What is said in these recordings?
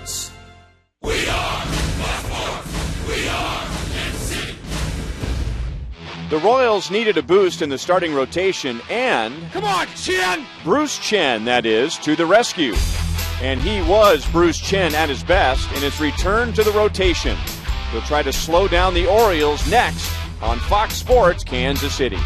sports. We are sports. We are NC. The Royals needed a boost in the starting rotation, and come on, Chen! Bruce Chen, that is, to the rescue. And he was Bruce Chen at his best in his return to the rotation. He'll try to slow down the Orioles next on Fox Sports Kansas City.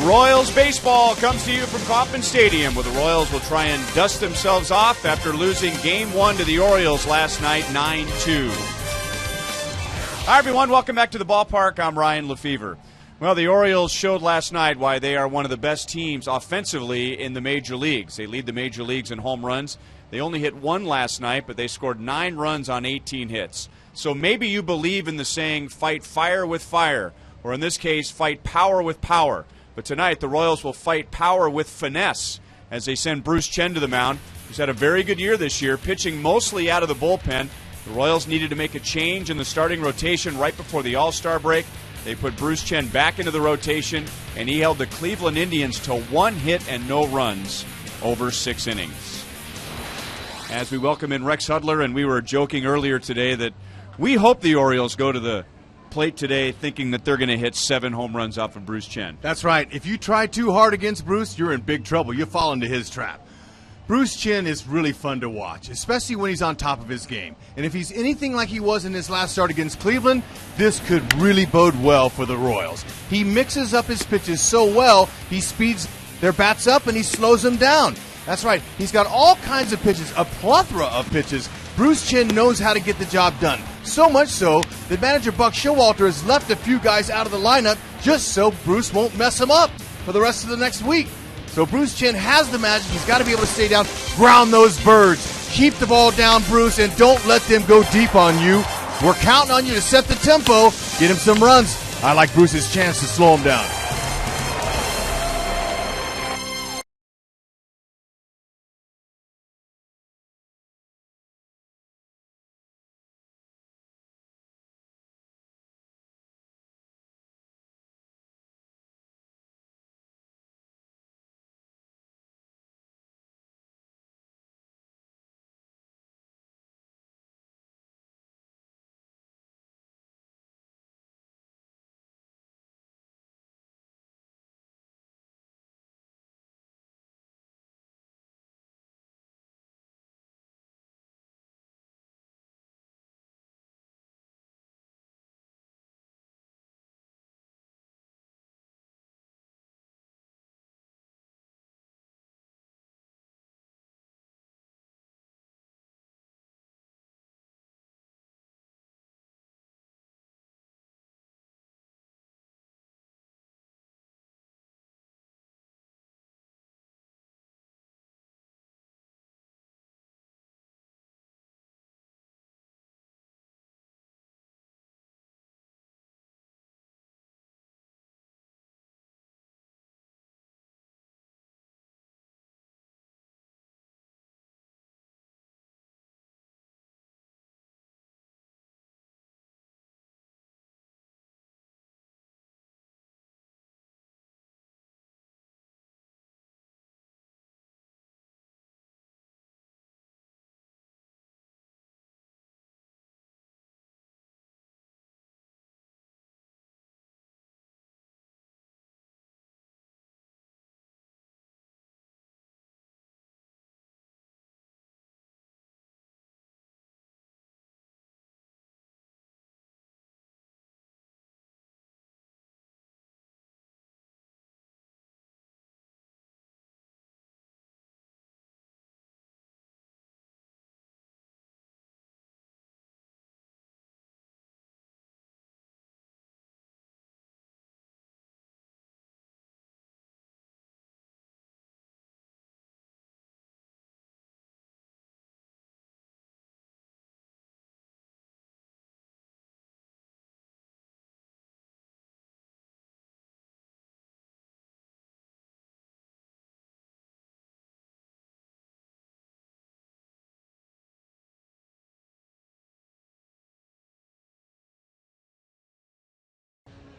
Royals baseball comes to you from Kauffman Stadium, where the Royals will try and dust themselves off after losing Game 1 to the Orioles last night, 9-2. Hi, everyone. Welcome back to the ballpark. I'm Ryan Lefevre. Well, the Orioles showed last night why they are one of the best teams offensively in the major leagues. They lead the major leagues in home runs. They only hit one last night, but they scored 9 runs on 18 hits. So maybe you believe in the saying, fight fire with fire, or in this case, fight power with power. But tonight, the Royals will fight power with finesse as they send Bruce Chen to the mound, who's had a very good year this year, pitching mostly out of the bullpen. The Royals needed to make a change in the starting rotation right before the All-Star break. They put Bruce Chen back into the rotation, and he held the Cleveland Indians to 1 hit and no runs over 6 innings. As we welcome in Rex Hudler, and we were joking earlier today that we hope the Orioles go to the plate today thinking that they're going to hit 7 home runs off of Bruce Chen. That's right. If you try too hard against Bruce, you're in big trouble. You'll fall into his trap. Bruce Chen is really fun to watch, especially when he's on top of his game. And if he's anything like he was in his last start against Cleveland, this could really bode well for the Royals. He mixes up his pitches so well, he speeds their bats up and he slows them down. That's right. He's got all kinds of pitches, a plethora of pitches. Bruce Chen knows how to get the job done. So much so that manager Buck Showalter has left a few guys out of the lineup just so Bruce won't mess them up for the rest of the next week. So Bruce Chen has the magic. He's got to be able to stay down, ground those birds. Keep the ball down, Bruce, and don't let them go deep on you. We're counting on you to set the tempo, get him some runs. I like Bruce's chance to slow him down.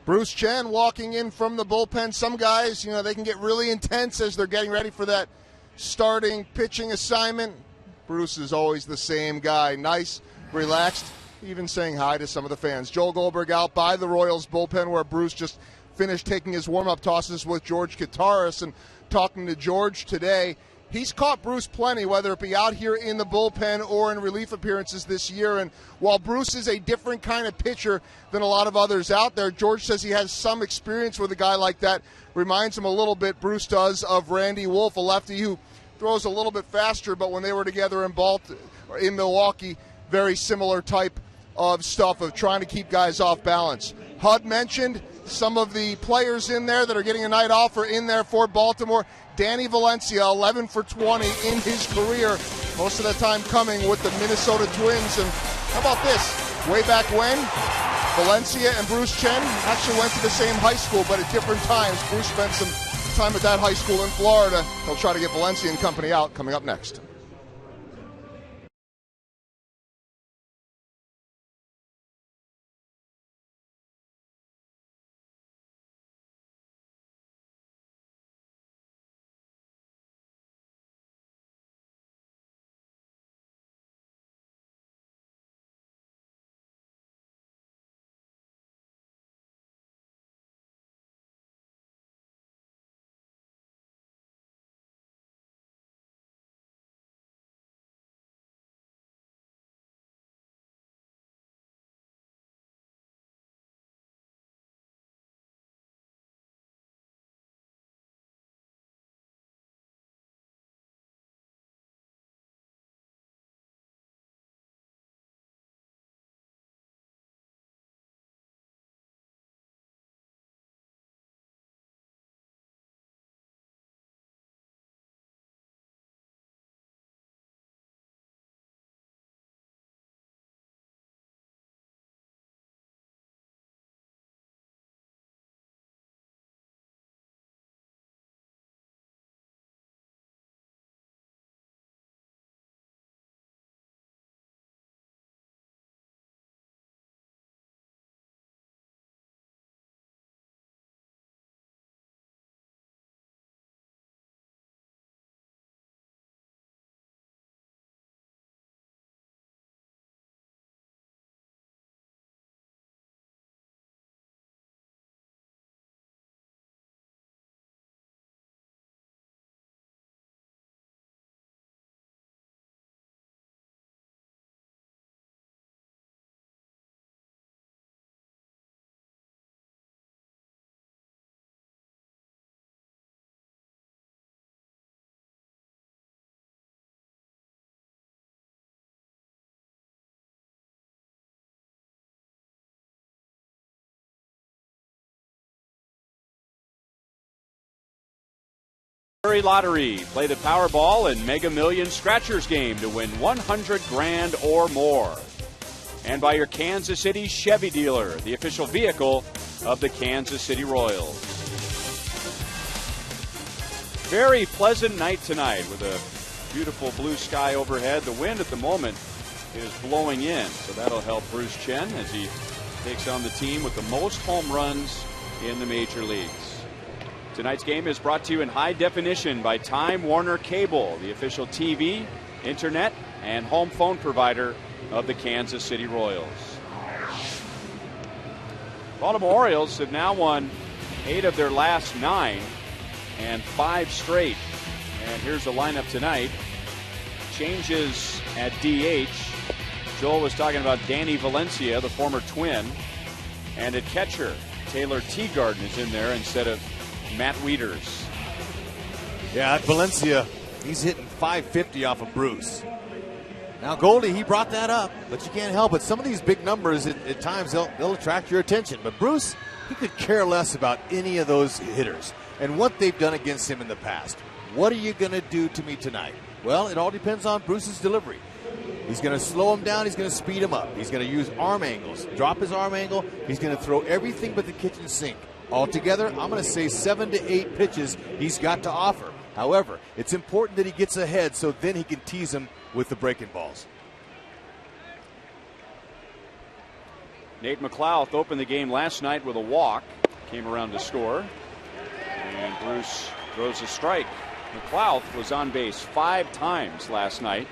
Bruce Chen walking in from the bullpen. Some guys, they can get really intense as they're getting ready for that starting pitching assignment. Bruce is always the same guy. Nice, relaxed, even saying hi to some of the fans. Joel Goldberg out by the Royals bullpen where Bruce just finished taking his warm-up tosses with George Kataris. And talking to George today, he's caught Bruce plenty, whether it be out here in the bullpen or in relief appearances this year. And while Bruce is a different kind of pitcher than a lot of others out there, George says he has some experience with a guy like that. Reminds him a little bit, Bruce does, of Randy Wolf, a lefty who throws a little bit faster, but when they were together in Milwaukee, very similar type of stuff of trying to keep guys off balance. HUD mentioned some of the players in there that are getting a night off are in there for Baltimore. Danny Valencia, 11 for 20 in his career, most of the time coming with the Minnesota Twins. And how about this? Way back when, Valencia and Bruce Chen actually went to the same high school, but at different times. Bruce spent some time at that high school in Florida. He'll try to get Valencia and company out coming up next. Lottery. Play the Powerball and Mega Millions Scratchers game to win $100,000 or more. And by your Kansas City Chevy dealer, the official vehicle of the Kansas City Royals. Very pleasant night tonight with a beautiful blue sky overhead. The wind at the moment is blowing in, so that'll help Bruce Chen as he takes on the team with the most home runs in the major leagues. Tonight's game is brought to you in high definition by Time Warner Cable, the official TV, internet, and home phone provider of the Kansas City Royals. Baltimore Orioles have now won 8 of their last 9 and 5 straight. And here's the lineup tonight. Changes at DH. Joel was talking about Danny Valencia, the former Twin. And at catcher, Taylor Teagarden is in there instead of Matt Wieters. Yeah, Valencia, he's hitting .550 off of Bruce. Now, Goldie, he brought that up, but you can't help it. Some of these big numbers, at times, they'll attract your attention. But Bruce, he could care less about any of those hitters and what they've done against him in the past. What are you going to do to me tonight? Well, it all depends on Bruce's delivery. He's going to slow him down. He's going to speed him up. He's going to use arm angles, drop his arm angle. He's going to throw everything but the kitchen sink. Altogether, I'm going to say 7 to 8 pitches he's got to offer. However, it's important that he gets ahead so then he can tease him with the breaking balls. Nate McLouth opened the game last night with a walk. Came around to score. And Bruce throws a strike. McLouth was on base 5 times last night.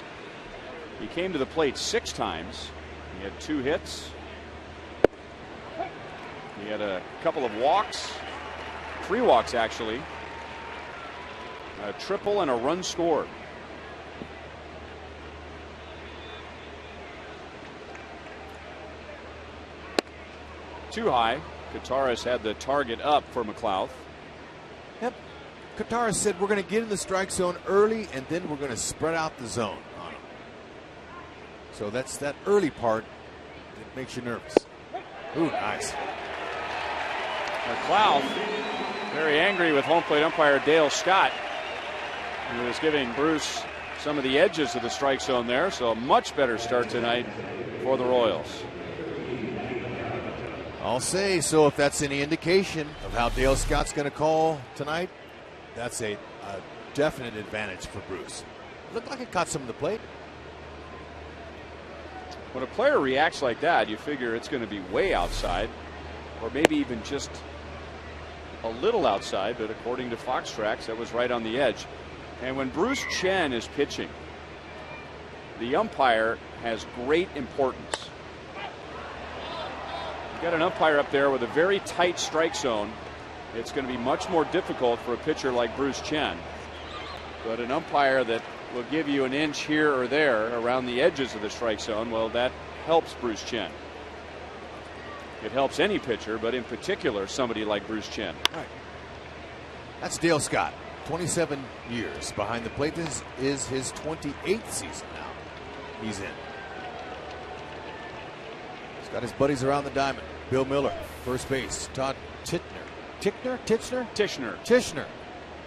He came to the plate 6 times. He had 2 hits. He had a couple of walks. 3 walks, actually. A triple and a run scored. Too high. Kataris had the target up for McLouth. Yep. Kataris said we're going to get in the strike zone early and then we're going to spread out the zone on him. So that's that early part that makes you nervous. Ooh, nice. McLouth very angry with home plate umpire Dale Scott, who was giving Bruce some of the edges of the strike zone there. So a much better start tonight for the Royals. I'll say, so if that's any indication of how Dale Scott's going to call tonight, that's a definite advantage for Bruce. Looked like it caught some of the plate. When a player reacts like that, you figure it's going to be way outside, or maybe even just a little outside, but according to Fox Tracks, that was right on the edge. And when Bruce Chen is pitching, the umpire has great importance. Got an umpire up there with a very tight strike zone. It's going to be much more difficult for a pitcher like Bruce Chen. But an umpire that will give you an inch here or there around the edges of the strike zone, well, that helps Bruce Chen. It helps any pitcher, but in particular somebody like Bruce Chen. Right. That's Dale Scott, 27 years behind the plate. This is his 28th season now. He's in. He's got his buddies around the diamond. Bill Miller, first base. Todd Tishner.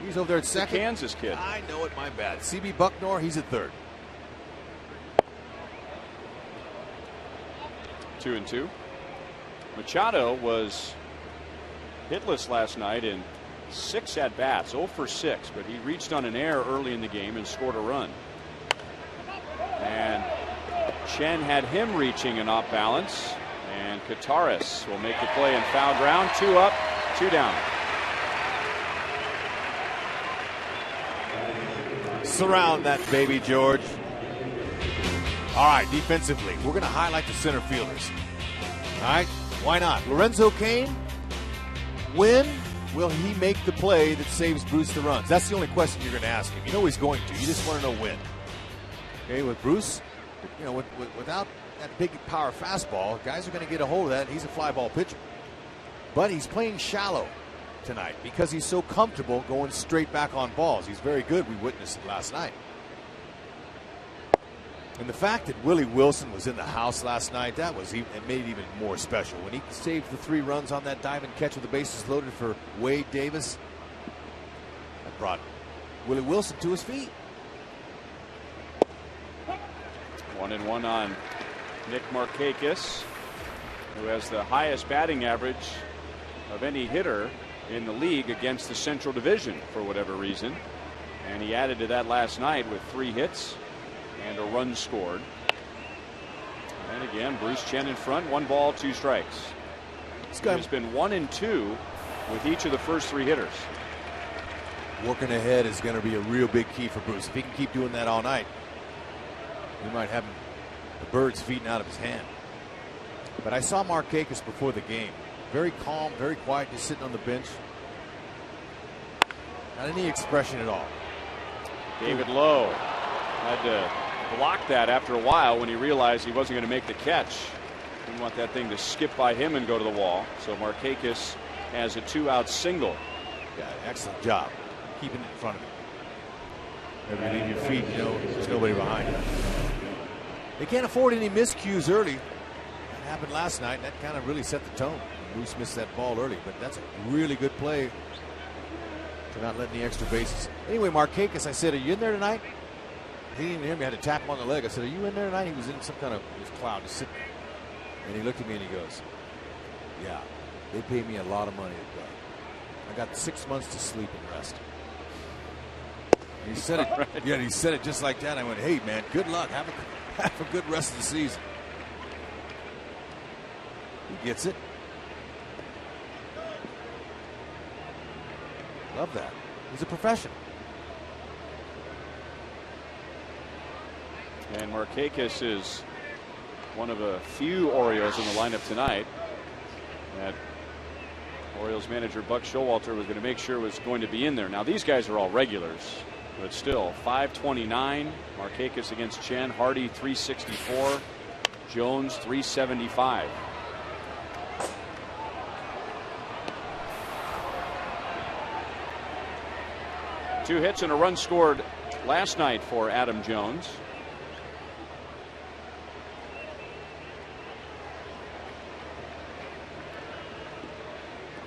He's over there at second. The Kansas kid. I know it, my bad. CB Bucknor, he's at third. 2-2. Machado was hitless last night in 6 at-bats, 0 for 6, but he reached on an error early in the game and scored a run. And Chen had him reaching and off balance, and Kataris will make the play and foul ground. 2 up, 2 down. Surround that baby, George. All right, defensively, we're going to highlight the center fielders. All right, why not? Lorenzo Cain, when will he make the play that saves Bruce the runs? That's the only question you're going to ask him. You know he's going to. You just want to know when. Okay, with Bruce, you know, without that big power fastball, guys are going to get a hold of that. He's a fly ball pitcher. But he's playing shallow tonight because he's so comfortable going straight back on balls. He's very good. We witnessed it last night. And the fact that Willie Wilson was in the house last night, it made it even more special. When he saved the 3 runs on that diving catch with the bases loaded for Wade Davis, that brought Willie Wilson to his feet. 1-1 on Nick Markakis, who has the highest batting average of any hitter in the league against the Central Division for whatever reason. And he added to that last night with 3 hits and a run scored. And again, Bruce Chen in front, 1 ball, 2 strikes. This guy has been 1 and 2 with each of the first 3 hitters. Working ahead is going to be a real big key for Bruce. If he can keep doing that all night, he might have the birds feeding out of his hand. But I saw Markakis before the game. Very calm, very quiet, just sitting on the bench. Not any expression at all. David Lowe had to block that after a while when he realized he wasn't going to make the catch. Didn't want that thing to skip by him and go to the wall. So Markakis has a 2-out single. Yeah, excellent job keeping it in front of him. Whenever you leave your feet, you know there's nobody behind you. They can't afford any miscues early. That happened last night. That kind of really set the tone. Bruce missed that ball early, but that's a really good play for not letting the extra bases. Anyway, Markakis, I said, are you in there tonight? He didn't even hear me. I had to tap him on the leg. I said, are you in there tonight? He was in some kind of cloud just sitting there. And he looked at me and he goes, yeah, they pay me a lot of money to play. I got 6 months to sleep and rest. And he said it. Right. Yeah, he said it just like that. I went, hey, man, good luck. Have a good rest of the season. He gets it. Love that. He's a professional. And Markakis is one of a few Orioles in the lineup tonight that Orioles manager Buck Showalter was going to make sure was going to be in there. Now these guys are all regulars, but still 529. Markakis against Chen. Hardy 364. Jones 375. Two hits and a run scored last night for Adam Jones.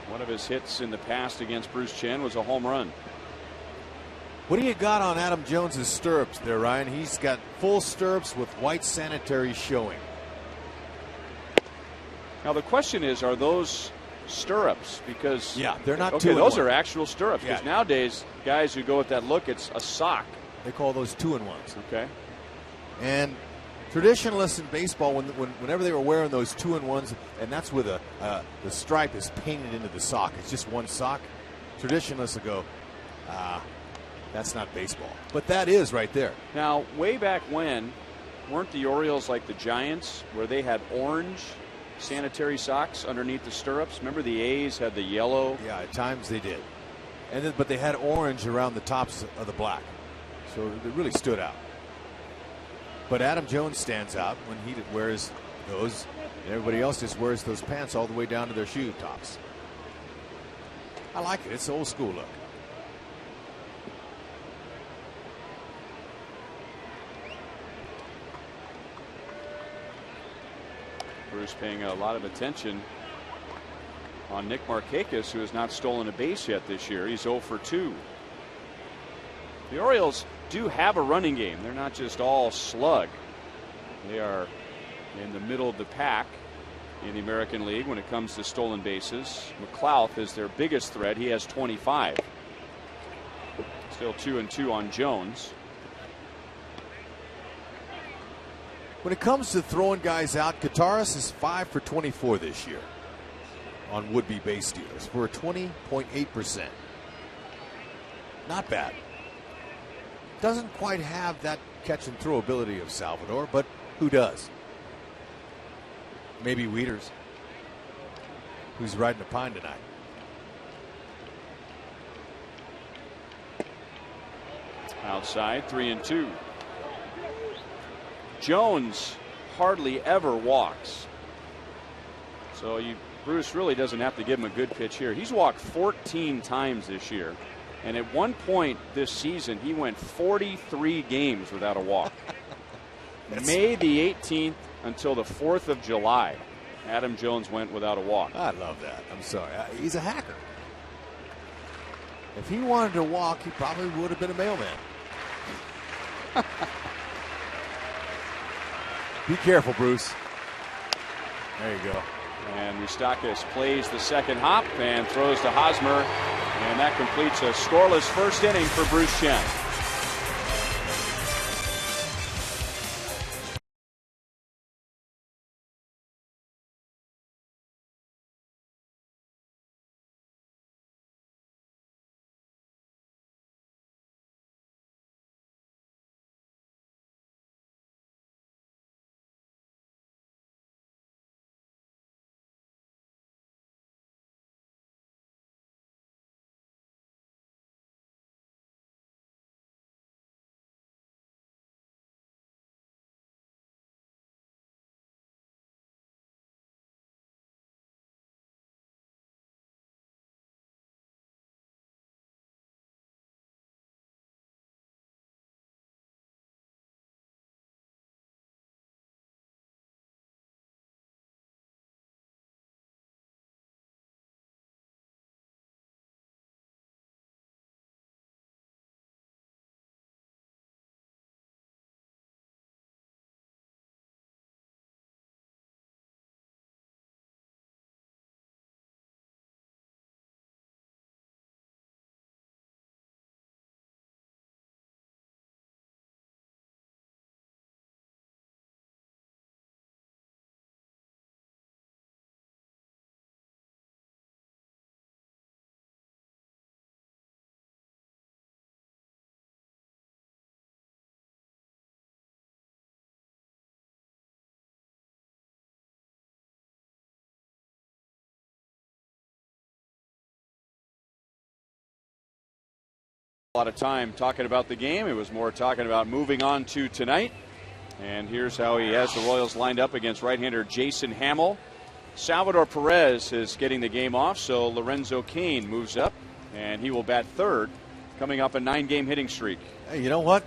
One of his hits in the past against Bruce Chen was a home run. What do you got on Adam Jones's stirrups there, Ryan? He's got full stirrups with white sanitary showing. Now the question is, are those stirrups? Because yeah, they're not. Okay, those are actual stirrups. Because Yeah. nowadays, guys who go with that look, it's a sock. They call those 2-in-1s. Okay. And traditionalists in baseball, whenever they were wearing those 2-in-1s, and that's with the stripe is painted into the sock. It's just one sock. Traditionalists will go, that's not baseball. But that is right there. Now, way back when, weren't the Orioles like the Giants, where they had orange sanitary socks underneath the stirrups? Remember the A's had the yellow? Yeah, at times they did. And then, but they had orange around the tops of the black. So it really stood out. But Adam Jones stands out when he wears those, and everybody else just wears those pants all the way down to their shoe tops. I like it. It's old school look. Bruce paying a lot of attention on Nick Markakis, who has not stolen a base yet this year. He's 0 for 2. The Orioles do have a running game. They're not just all slug. They are in the middle of the pack in the American League when it comes to stolen bases. McLouth is their biggest threat. He has 25. Still 2-2 on Jones. When it comes to throwing guys out, Kataris is 5 for 24 this year on would-be base stealers for a 20.8%. Not bad. Doesn't quite have that catch and throw ability of Salvador, but who does? Maybe Wieters, who's riding a pine tonight. Outside, 3-2. Jones hardly ever walks. So Bruce really doesn't have to give him a good pitch here. He's walked 14 times this year. And at one point this season, he went 43 games without a walk. May the 18th until the 4th of July, Adam Jones went without a walk. I love that. I'm sorry. He's a hacker. If he wanted to walk, he probably would have been a mailman. Be careful, Bruce. There you go. And Moustakas plays the second hop and throws to Hosmer. And that completes a scoreless first inning for Bruce Chen. A lot of time talking about the game. It was more talking about moving on to tonight. And here's how he has the Royals lined up against right-hander Jason Hamill. Salvador Perez is getting the game off, so Lorenzo Cain moves up, and he will bat third, coming up a 9-game hitting streak. Hey, you know what?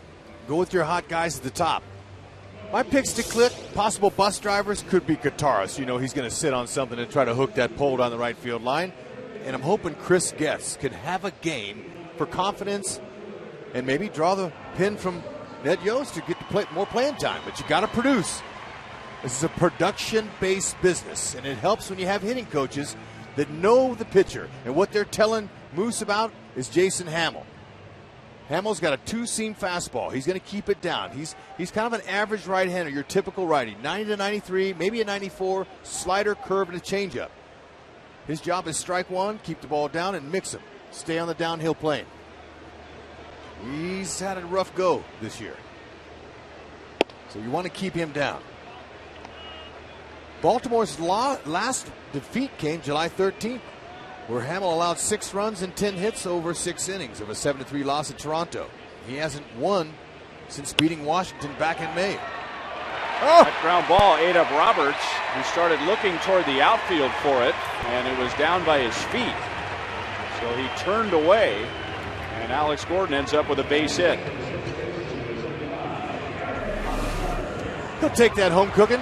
Go with your hot guys at the top. My picks to click, possible bus drivers, could be Kataris. You know he's going to sit on something and try to hook that pole down the right field line. And I'm hoping Chris Getz can have a game for confidence and maybe draw the pin from Ned Yost to get to more playing time. But you got to produce. This is a production-based business, and it helps when you have hitting coaches that know the pitcher. And what they're telling Moose about is Jason Hamill. Hamill's got a 2-seam fastball. He's going to keep it down. He's kind of an average right-hander, your typical righty. 90 to 93, maybe a 94, slider, curve, and a changeup. His job is strike one, keep the ball down, and mix him. Stay on the downhill plane. He's had a rough go this year. So you want to keep him down. Baltimore's last defeat came July 13th. Where Hamill allowed 6 runs and 10 hits over 6 innings of a 7-3 loss at Toronto. He hasn't won since beating Washington back in May. Oh! That ground ball ate up Roberts, who started looking toward the outfield for it, and it was down by his feet. So he turned away, and Alex Gordon ends up with a base hit. He'll take that home cooking.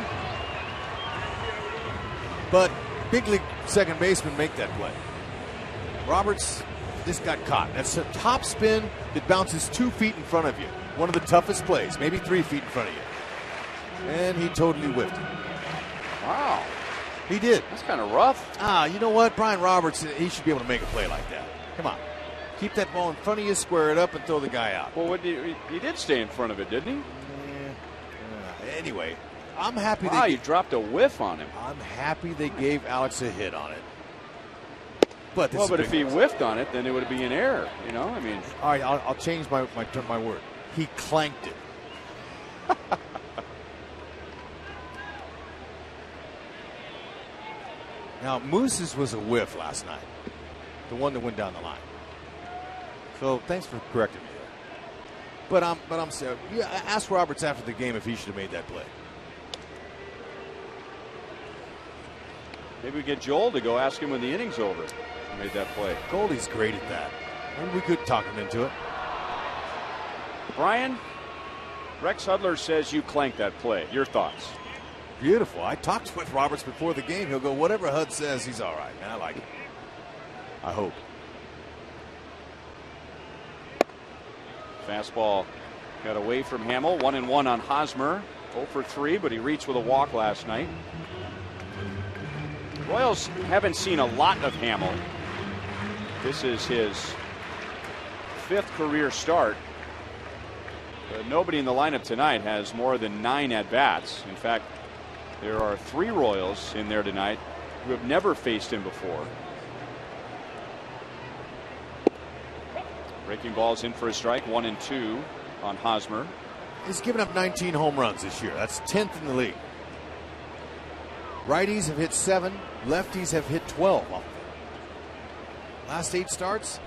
But big league second baseman make that play. Roberts just got caught. That's a top spin that bounces 2 feet in front of you. One of the toughest plays, maybe 3 feet in front of you. And he totally whiffed it. Wow. He did. That's kind of rough. You know what? Brian Roberts, he should be able to make a play like that. Come on. Keep that ball in front of you, square it up, and throw the guy out. Well, he did stay in front of it, didn't he? Anyway, I'm happy you dropped a whiff on him. I'm happy they gave Alex a hit on it. But if he whiffed on it, then it would be an error. You know, I mean. All right, I'll change my word. He clanked it. Now Moose's was a whiff last night, the one that went down the line. So thanks for correcting me there. But I'm saying, ask Roberts after the game if he should have made that play. Maybe we get Joel to go ask him when the inning's over. He made that play. Goldie's great at that. Maybe we could talk him into it. Brian, Rex Hudler says you clanked that play. Your thoughts? Beautiful. I talked with Roberts before the game. He'll go, whatever Hud says, he's all right. Man, I like it. I hope. Fastball got away from Hamill. 1-1 on Hosmer. 0 for 3, but he reached with a walk last night. Royals haven't seen a lot of Hamill. This is his 5th career start. But nobody in the lineup tonight has more than 9 at-bats. In fact, there are 3 Royals in there tonight who have never faced him before. Breaking balls in for a strike. 1-2 on Hosmer. He's given up 19 home runs this year. That's 10th in the league. Righties have hit 7. Lefties have hit 12. Last 8 starts,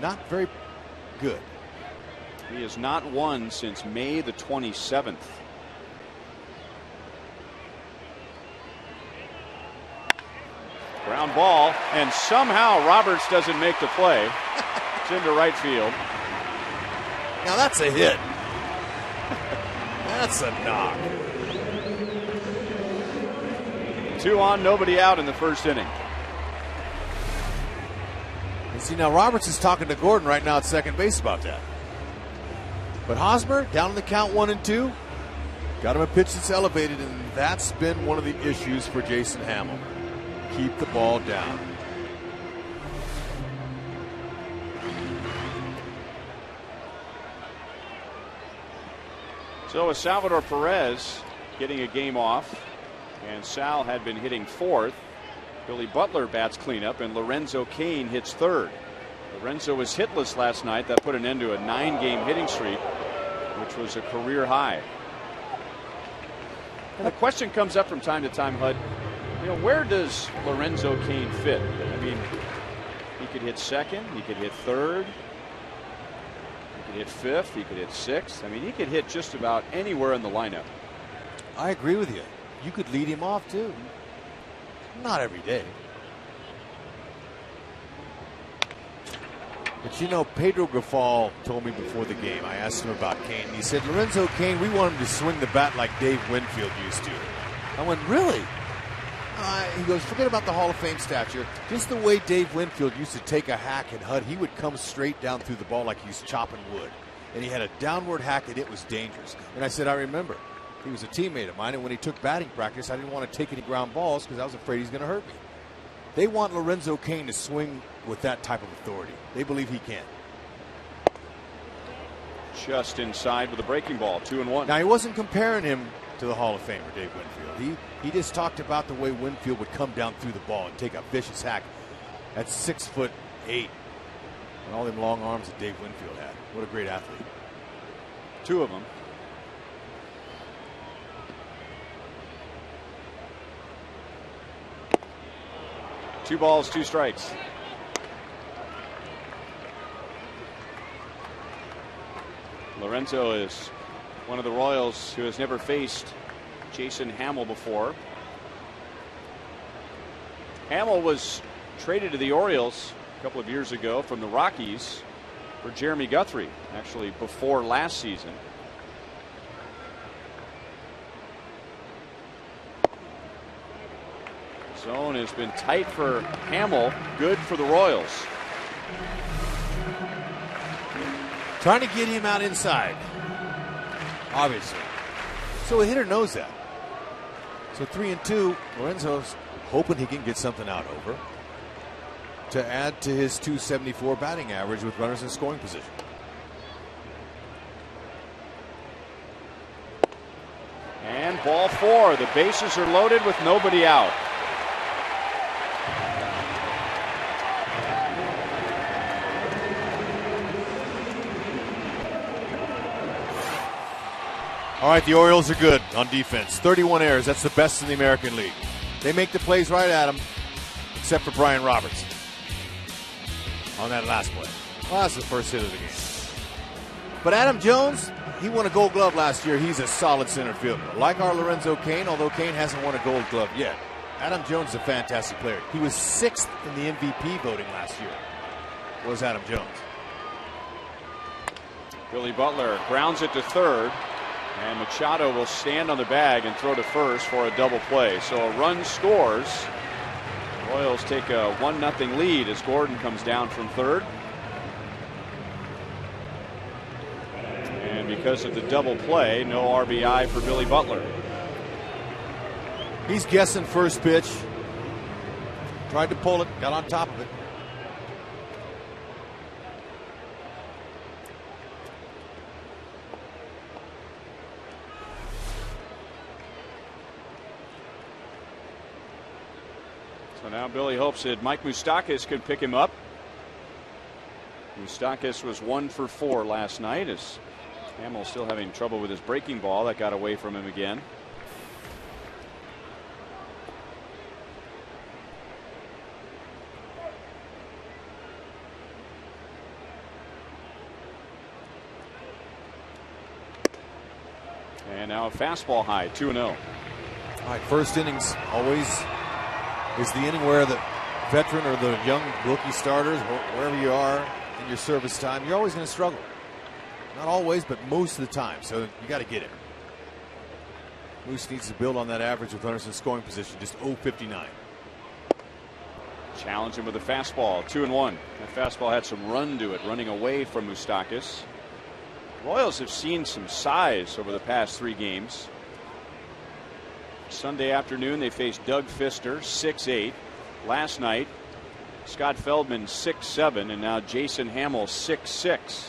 not very good. He has not won since May the 27th. Ground ball, and somehow Roberts doesn't make the play. It's into right field. Now that's a hit. That's a knock. 2 on, nobody out in the first inning. You see, now Roberts is talking to Gordon right now at second base about that. But Hosmer down in the count 1-2. Got him a pitch that's elevated, and that's been one of the issues for Jason Hamill. Keep the ball down. So with Salvador Perez getting a game off, and Sal had been hitting 4th. Billy Butler bats cleanup, and Lorenzo Cain hits 3rd. Lorenzo was hitless last night. That put an end to a 9-game hitting streak, which was a career high. And the question comes up from time to time, Hud, you know, where does Lorenzo Cain fit? I mean, he could hit 2nd, he could hit 3rd. could hit fifth, he could hit sixth. I mean, he could hit just about anywhere in the lineup. I agree with you. You could lead him off too. Not every day. But you know, Pedro Grafal told me before the game, I asked him about Kane. He said, Lorenzo Kane, we want him to swing the bat like Dave Winfield used to. I went, really? He goes, forget about the Hall of Fame stature. Just the way Dave Winfield used to take a hack and Hud, he would come straight down through the ball like he's chopping wood. And he had a downward hack and it was dangerous. And I said, I remember. He was a teammate of mine, and when he took batting practice, I didn't want to take any ground balls because I was afraid he's going to hurt me. They want Lorenzo Kane to swing with that type of authority. They believe he can. Just inside with a breaking ball, 2-1. Now, he wasn't comparing him to the Hall of Famer, Dave Winfield. He just talked about the way Winfield would come down through the ball and take a vicious hack at 6'8", and all them long arms that Dave Winfield had. What a great athlete. Two of them. Two balls, two strikes. Lorenzo is one of the Royals who has never faced Jason Hamill before. Hamill was traded to the Orioles a couple of years ago from the Rockies for Jeremy Guthrie, actually before last season. Zone has been tight for Hamill, good for the Royals. Trying to get him out inside, obviously. So a hitter knows that. So 3-2, Lorenzo's hoping he can get something out over to add to his .274 batting average with runners in scoring position. And ball four. The bases are loaded with nobody out. All right, the Orioles are good on defense. 31 errors. That's the best in the American League. They make the plays right at him, except for Brian Robertson on that last play. Well, that's the first hit of the game. But Adam Jones, he won a Gold Glove last year. He's a solid center fielder. Like our Lorenzo Kane, although Kane hasn't won a Gold Glove yet. Adam Jones is a fantastic player. He was 6th in the MVP voting last year. Was Adam Jones. Billy Butler grounds it to third. And Machado will stand on the bag and throw to first for a double play. So a run scores. The Royals take a 1-0 lead as Gordon comes down from third. And because of the double play, no RBI for Billy Butler. He's guessing first pitch. Tried to pull it, got on top of it. So now Billy hopes that Mike Moustakas could pick him up. Moustakas was 1 for 4 last night as Hamill still having trouble with his breaking ball. That got away from him again. And now a fastball high, 2-0. All right, first innings always is the inning where the veteran or the young rookie starters, wherever you are in your service time, you're always going to struggle. Not always, but most of the time. So you got to get it. Moose needs to build on that average with runners in scoring position, just 0.59. Challenge him with a fastball, 2-1. That fastball had some run to it, running away from Moustakas. Royals have seen some size over the past 3 games. Sunday afternoon, they faced Doug Fister, 6'8". Last night, Scott Feldman, 6'7", and now Jason Hamill, 6'6".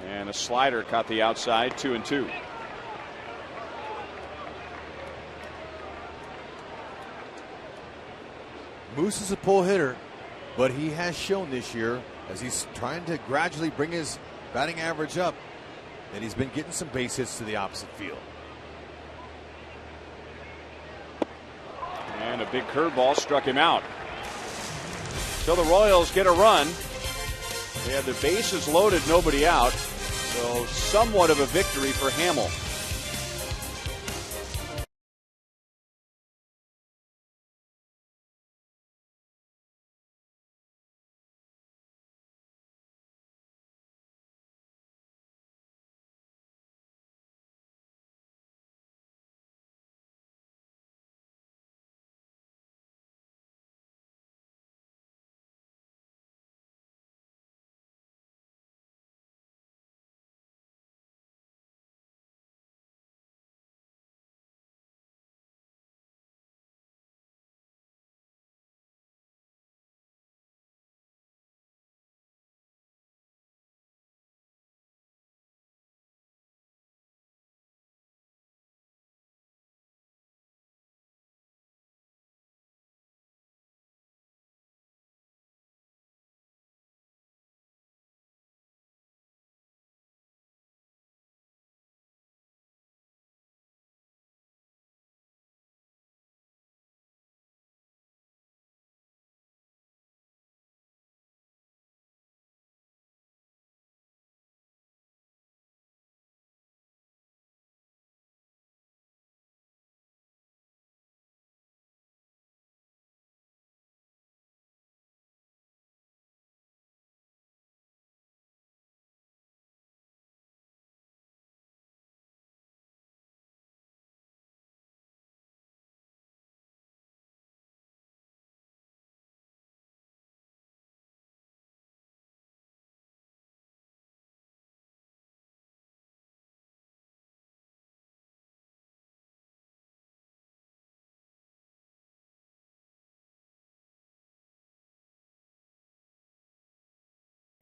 And a slider caught the outside, 2-2. Moose is a pull hitter, but he has shown this year, as he's trying to gradually bring his batting average up, that he's been getting some base hits to the opposite field. And a big curveball struck him out. So the Royals get a run. They have the bases loaded, nobody out. So somewhat of a victory for Hamill.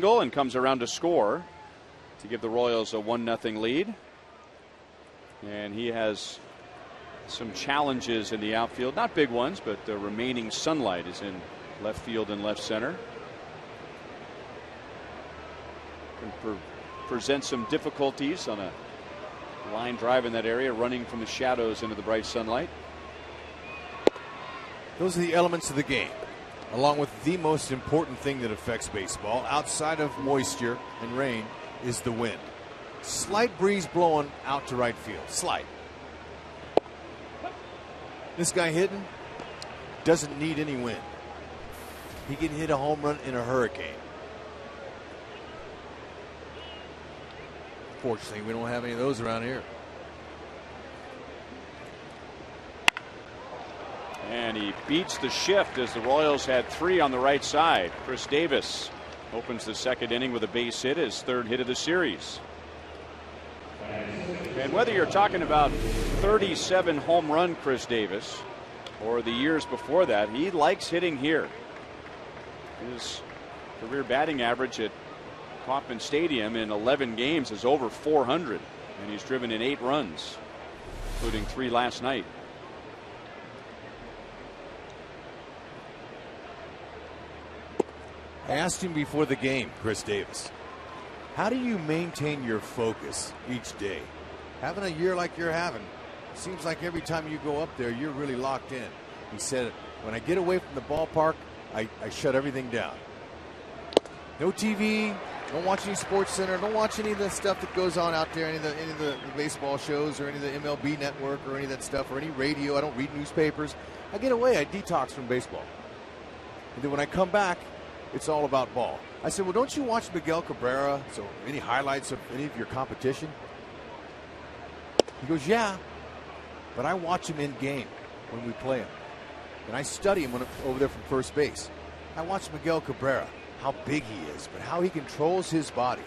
And comes around to score to give the Royals a 1-0 lead. And he has some challenges in the outfield, not big ones, but the remaining sunlight is in left field and left center. Can present some difficulties on a line drive in that area, running from the shadows into the bright sunlight. Those are the elements of the game, along with the most important thing that affects baseball outside of moisture and rain is the wind. Slight breeze blowing out to right field. Slight. This guy hitting doesn't need any wind. He can hit a home run in a hurricane. Fortunately, we don't have any of those around here. And he beats the shift as the Royals had 3 on the right side. Chris Davis opens the second inning with a base hit, his 3rd hit of the series. And whether you're talking about 37 home run Chris Davis or the years before that, he likes hitting here. His career batting average at Kauffman Stadium in 11 games is over 400, and he's driven in 8 runs, including 3 last night. I asked him before the game, Chris Davis, how do you maintain your focus each day? Having a year like you're having, seems like every time you go up there, you're really locked in. He said, when I get away from the ballpark, I shut everything down. No TV, don't watch any Sports Center, don't watch any of the stuff that goes on out there, any of the baseball shows or any of the MLB network or any of that stuff or any radio. I don't read newspapers. I get away, I detox from baseball. And then when I come back, it's all about ball. I said, well, don't you watch Miguel Cabrera? So any highlights of any of your competition? He goes, yeah, but I watch him in game when we play him. And I study him over there from first base. I watch Miguel Cabrera, how big he is, but how he controls his body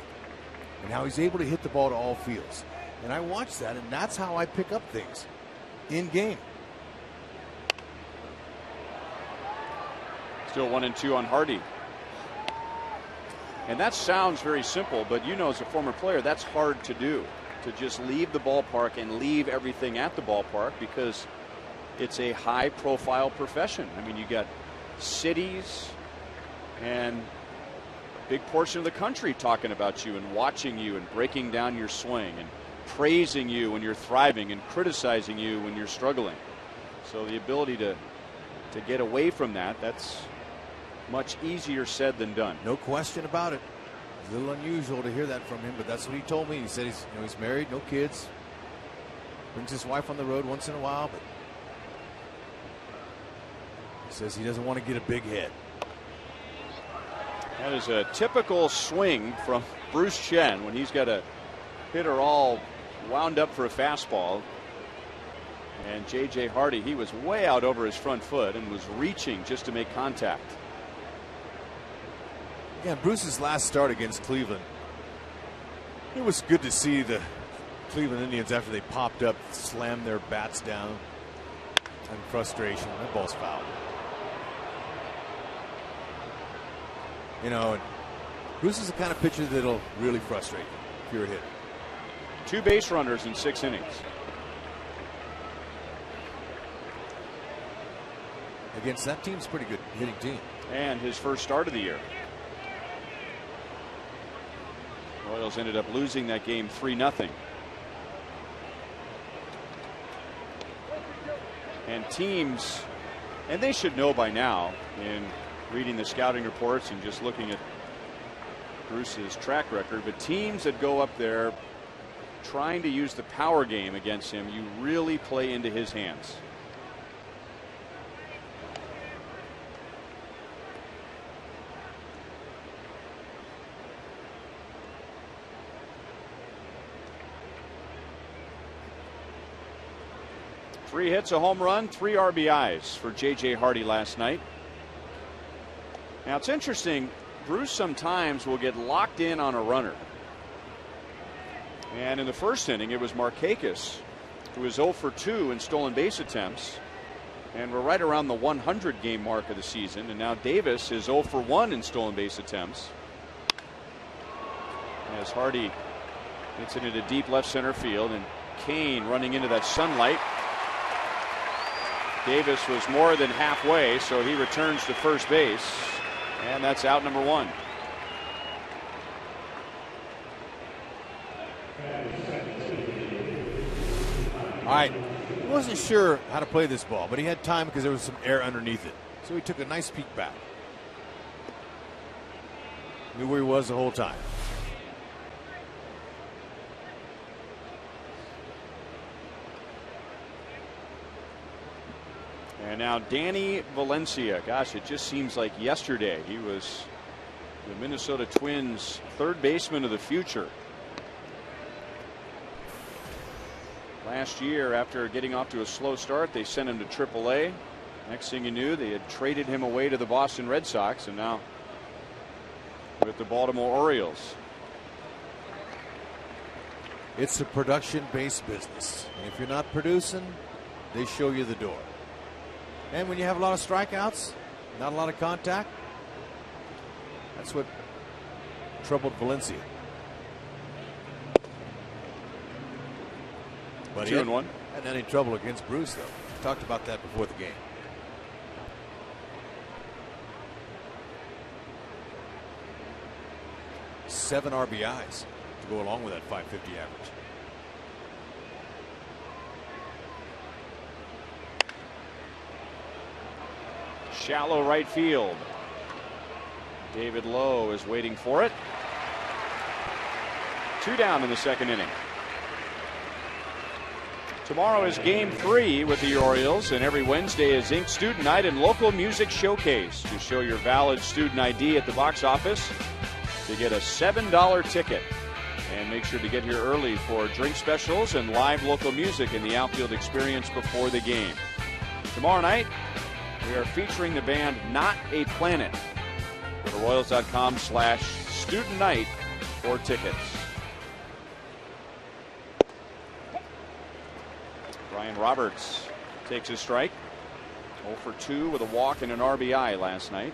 and how he's able to hit the ball to all fields. And I watch that, and that's how I pick up things in game. Still 1-2 on Hardy. And that sounds very simple, but you know, as a former player, that's hard to do, to just leave the ballpark and leave everything at the ballpark, because it's a high profile profession. I mean, you got cities and a big portion of the country talking about you and watching you and breaking down your swing and praising you when you're thriving and criticizing you when you're struggling. So the ability to get away from that, that's much easier said than done. No question about it. It's a little unusual to hear that from him, but that's what he told me. He said he's married, no kids. Brings his wife on the road once in a while, but he says he doesn't want to get a big hit. That is a typical swing from Bruce Chen when he's got a hitter all wound up for a fastball. And J.J. Hardy, he was way out over his front foot and was reaching just to make contact. Yeah, Bruce's last start against Cleveland, it was good to see the Cleveland Indians, after they popped up, slam their bats down in frustration. That ball's foul. You know, Bruce is the kind of pitcher that'll really frustrate you if you're a hitter. 2 base runners in 6 innings. Against that team's pretty good hitting team. And his first start of the year. Royals ended up losing that game 3-0. And teams, and they should know by now in reading the scouting reports and just looking at Bruce's track record, but teams that go up there trying to use the power game against him, you really play into his hands. Three hits, a home run, 3 RBIs for J.J. Hardy last night. Now it's interesting, Bruce sometimes will get locked in on a runner. And in the first inning, it was Markakis who was 0 for 2 in stolen base attempts. And we're right around the 100 game mark of the season. And now Davis is 0 for 1 in stolen base attempts. As Hardy gets it into deep left center field, and Kane running into that sunlight. Davis was more than halfway, so he returns to first base, and that's out number 1. All right, he wasn't sure how to play this ball, but he had time because there was some air underneath it. So he took a nice peek back. Knew where he was the whole time. And now Danny Valencia. Gosh, it just seems like yesterday he was the Minnesota Twins' third baseman of the future. Last year, after getting off to a slow start, they sent him to AAA. Next thing you knew, they had traded him away to the Boston Red Sox, and now with the Baltimore Orioles. It's a production-based business. And if you're not producing, they show you the door. And when you have a lot of strikeouts, not a lot of contact, that's what troubled Valencia. But he hadn't any trouble against Bruce, though. We talked about that before the game. Seven RBIs to go along with that .550 average. Shallow right field. David Lowe is waiting for it. 2 down in the second inning. Tomorrow is game 3 with the Orioles, and every Wednesday is Ink Student Night and Local Music Showcase. To show your valid student ID at the box office to get a $7 ticket. And make sure to get here early for drink specials and live local music in the outfield experience before the game. Tomorrow night, we are featuring the band Not a Planet. Go to Royals.com/student night for tickets. Brian Roberts takes his strike. 0 for 2 with a walk and an RBI last night.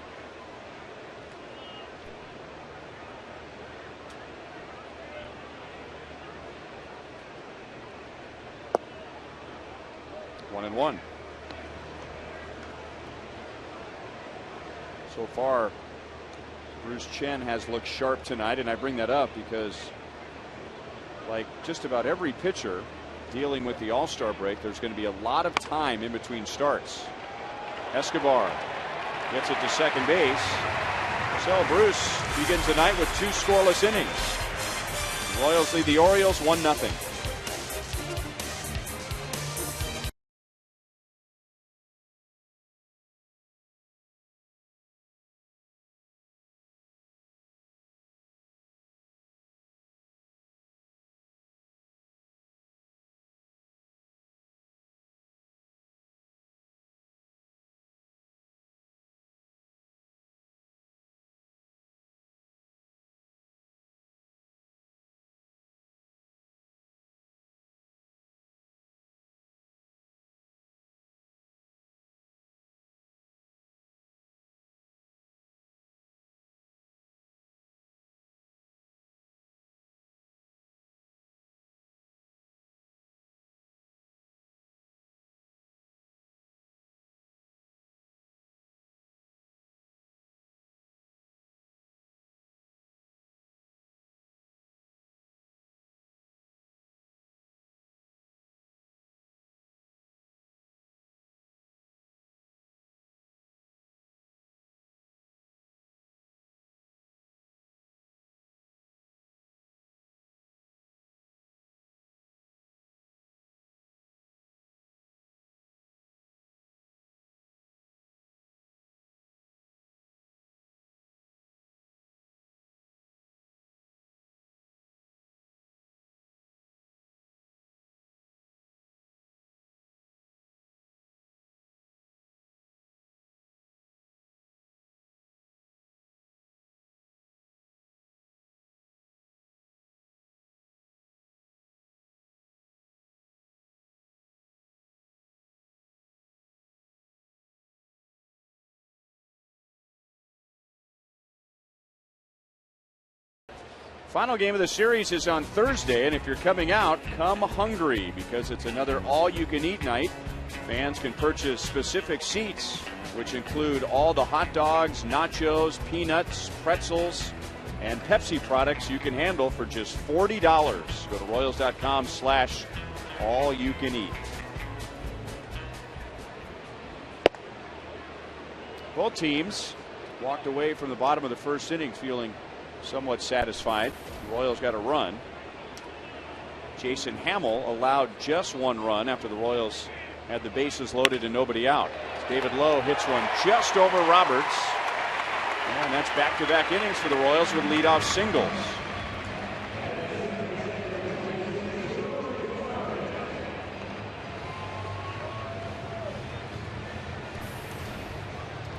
One and one. So far, Bruce Chen has looked sharp tonight, and I bring that up because, like just about every pitcher dealing with the All-Star break, there's going to be a lot of time in between starts. Escobar Gets it to second base. So Bruce begins the night with 2 scoreless innings. The Royals lead the Orioles 1-0. Final game of the series is on Thursday, and if you're coming out, come hungry because it's another all-you-can-eat night. Fans can purchase specific seats, which include all the hot dogs, nachos, peanuts, pretzels, and Pepsi products you can handle for just $40. Go to Royals.com/all-you-can-eat. Both teams walked away from the bottom of the first inning feeling somewhat satisfied. The Royals got a run. Jason Hamill allowed just 1 run after the Royals had the bases loaded and nobody out. David Lowe hits one just over Roberts. And that's back-to-back innings for the Royals with leadoff singles.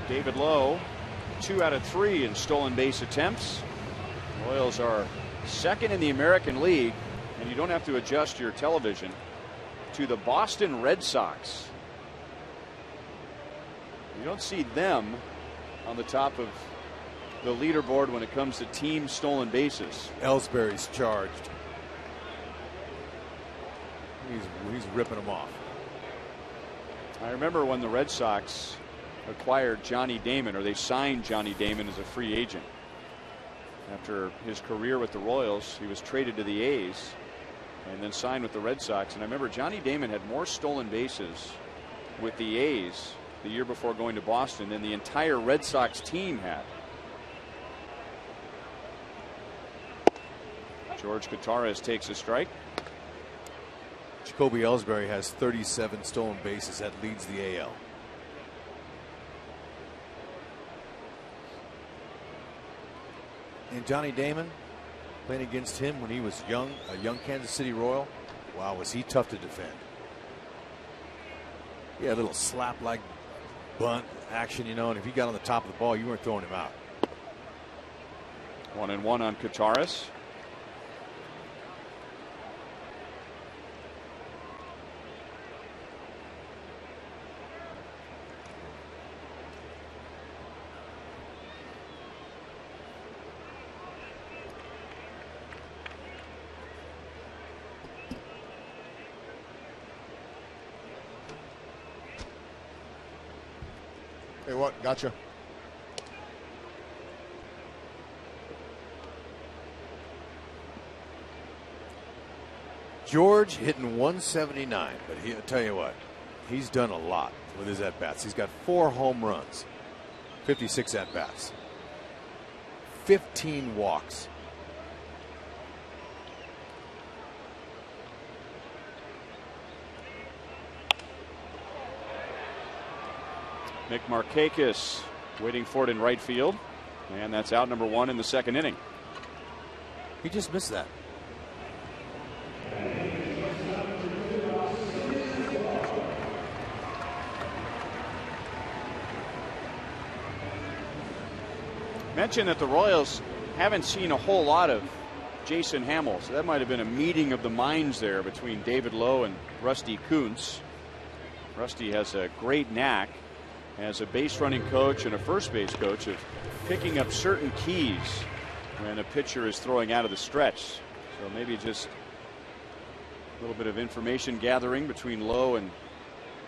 David Lowe, 2 out of 3 in stolen base attempts. The Royals are second in the American League, and you don't have to adjust your television to the Boston Red Sox. You don't see them on the top of the leaderboard when it comes to team stolen bases. Ellsbury's charged. He's ripping them off. I remember when the Red Sox acquired Johnny Damon, or they signed Johnny Damon as a free agent. After his career with the Royals, he was traded to the A's and then signed with the Red Sox. And I remember Johnny Damon had more stolen bases with the A's the year before going to Boston than the entire Red Sox team had. George Gutierrez takes a strike. Jacoby Ellsbury has 37 stolen bases. That leads the AL. And Johnny Damon, playing against him when he was young, a young Kansas City Royal. Wow, was he tough to defend. He had a little slap-like bunt action, you know, and if he got on the top of the ball, you weren't throwing him out. 1-1 on Gutierrez. Hey, what? Gotcha. George hitting 179, but I'll tell you what, he's done a lot with his at-bats. He's got 4 home runs, 56 at-bats. 15 walks. Mick Markakis waiting for it in right field. And that's out number 1 in the second inning. He just missed that. Mentioned that the Royals haven't seen a whole lot of Jason Hamill, so that might have been a meeting of the minds there between David Lowe and Rusty Kuntz. Rusty has a great knack as a base running coach and a first base coach of picking up certain keys when a pitcher is throwing out of the stretch. So maybe just a little bit of information gathering between Lowe and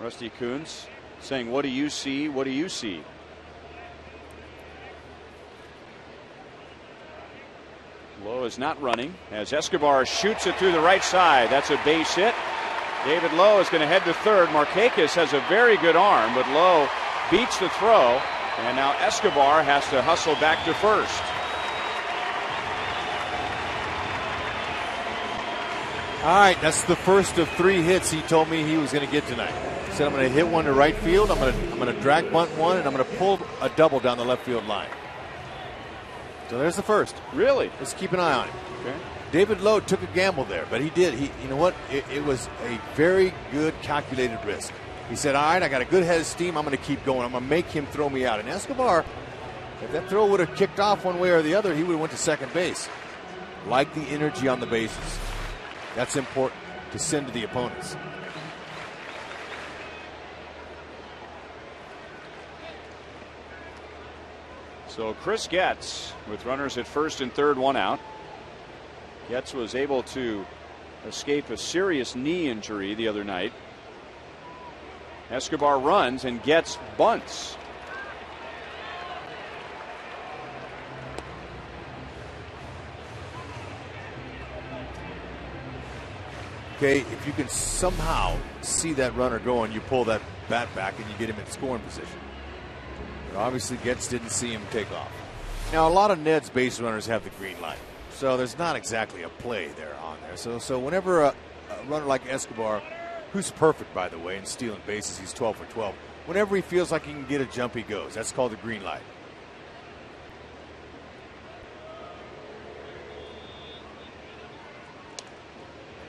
Rusty Kuntz, saying, what do you see? What do you see? Lowe is not running as Escobar shoots it through the right side. That's a base hit. David Lowe is going to head to third. Markakis has a very good arm, but Lowe beats the throw, and now Escobar has to hustle back to first. All right, that's the first of 3 hits he told me he was going to get tonight. He said, I'm going to hit one to right field, I'm going to drag bunt one, and I'm going to pull a double down the left field line. So there's the first. Really? Let's keep an eye on him. Okay. David Lowe took a gamble there, but he did. You know what? It was a very good calculated risk. He said, all right, I got a good head of steam. I'm going to keep going. I'm going to make him throw me out. And Escobar, if that throw would have kicked off one way or the other, he would have went to second base. Like the energy on the bases. That's important to send to the opponents. So Chris Getz with runners at first and third, 1 out. Getz was able to escape a serious knee injury the other night. Escobar runs and Getz bunts. Okay, if you can somehow see that runner going, you pull that bat back and you get him in scoring position. But obviously Getz didn't see him take off. Now, a lot of Ned's base runners have the green light, so there's not exactly a play there on there. So whenever a runner like Escobar, who's perfect, by the way, in stealing bases, he's 12 for 12. Whenever he feels like he can get a jump, he goes. That's called the green light.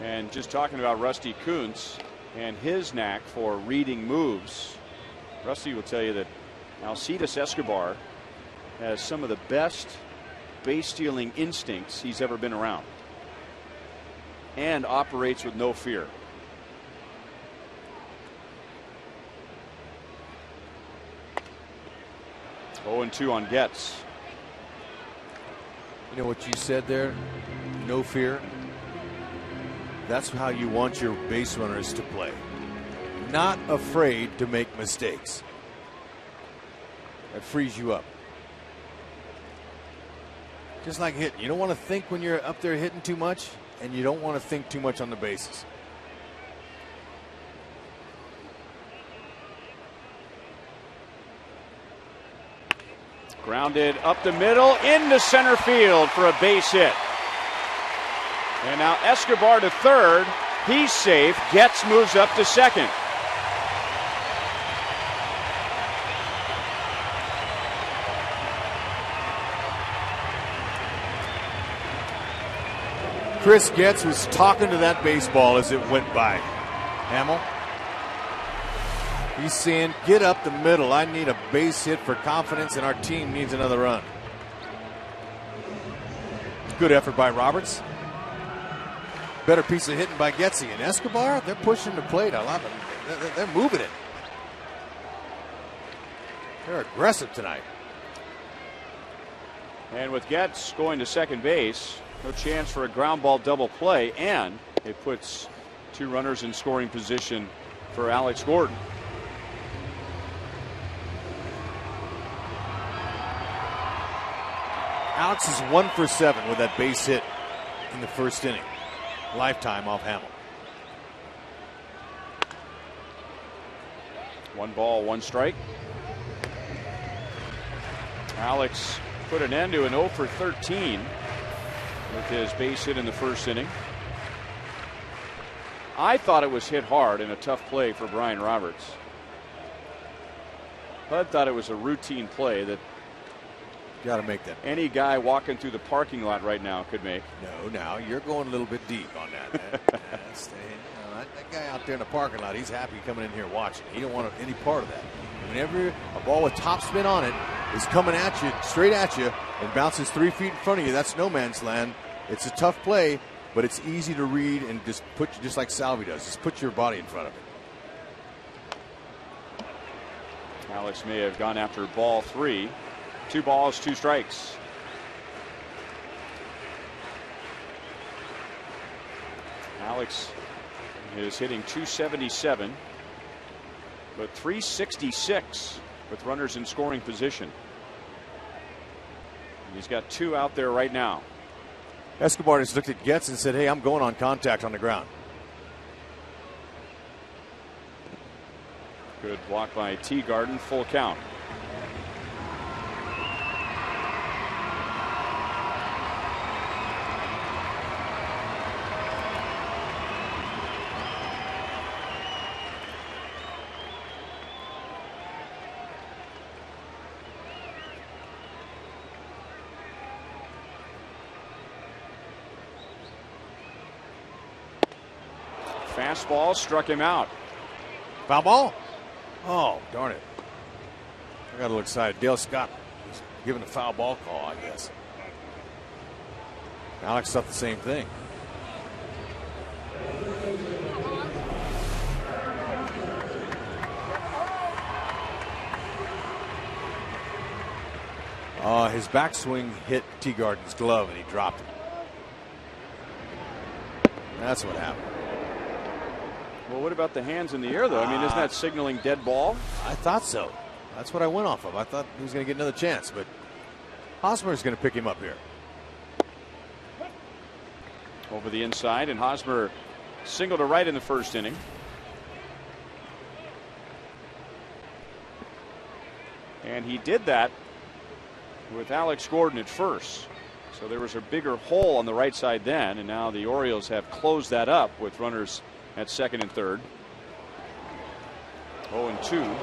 And just talking about Rusty Kuntz and his knack for reading moves, Rusty will tell you that Alcides Escobar has some of the best base stealing instincts he's ever been around and operates with no fear. Oh, 0-2 on Getz. You know what you said there? No fear. That's how you want your base runners to play. Not afraid to make mistakes. That frees you up. Just like hitting. You don't want to think when you're up there hitting too much, and you don't want to think too much on the bases. Grounded up the middle into center field for a base hit. And now Escobar to third. He's safe. Getz moves up to second. Chris Getz was talking to that baseball as it went by. Hamill. He's saying, get up the middle. I need a base hit for confidence, and our team needs another run. Good effort by Roberts. Better piece of hitting by Getzy. And Escobar, they're pushing the plate. I love it. They're moving it. They're aggressive tonight. And with Getz going to second base, no chance for a ground ball double play, and it puts 2 runners in scoring position for Alex Gordon. Alex is 1 for 7 with that base hit in the first inning. Lifetime off Hamill. 1 ball, 1 strike. Alex put an end to an 0 for 13 with his base hit in the first inning. I thought it was hit hard in a tough play for Brian Roberts. Bud thought it was a routine play that Got to make that. any guy walking through the parking lot right now could make. No, now you're going a little bit deep on that. That guy out there in the parking lot, he's happy coming in here watching. He don't want any part of that. Whenever a ball with top spin on it is coming at you, straight at you, and bounces 3 feet in front of you, that's no man's land. It's a tough play, but it's easy to read and just like Salvi does. Just put your body in front of it. Alex may have gone after ball 3. 2 balls, 2 strikes. Alex is hitting .277, but .366 with runners in scoring position. He's got 2 out there right now. Escobar just looked at Getz and said, hey, I'm going on contact on the ground. Good block by Teagarden, full count. Fastball struck him out. Foul ball? Oh, darn it. I got a little excited. Dale Scott was giving a foul ball call, I guess. Alex thought the same thing. His backswing hit Teagarden's glove and he dropped it. That's what happened. Well, what about the hands in the air, though? I mean, isn't that signaling dead ball? I thought so. That's what I went off of. I thought he was going to get another chance, but Hosmer's going to pick him up here. Over the inside, and Hosmer singled to right in the first inning. And he did that with Alex Gordon at first. So there was a bigger hole on the right side then, and now the Orioles have closed that up with runners at second and third. 0-2.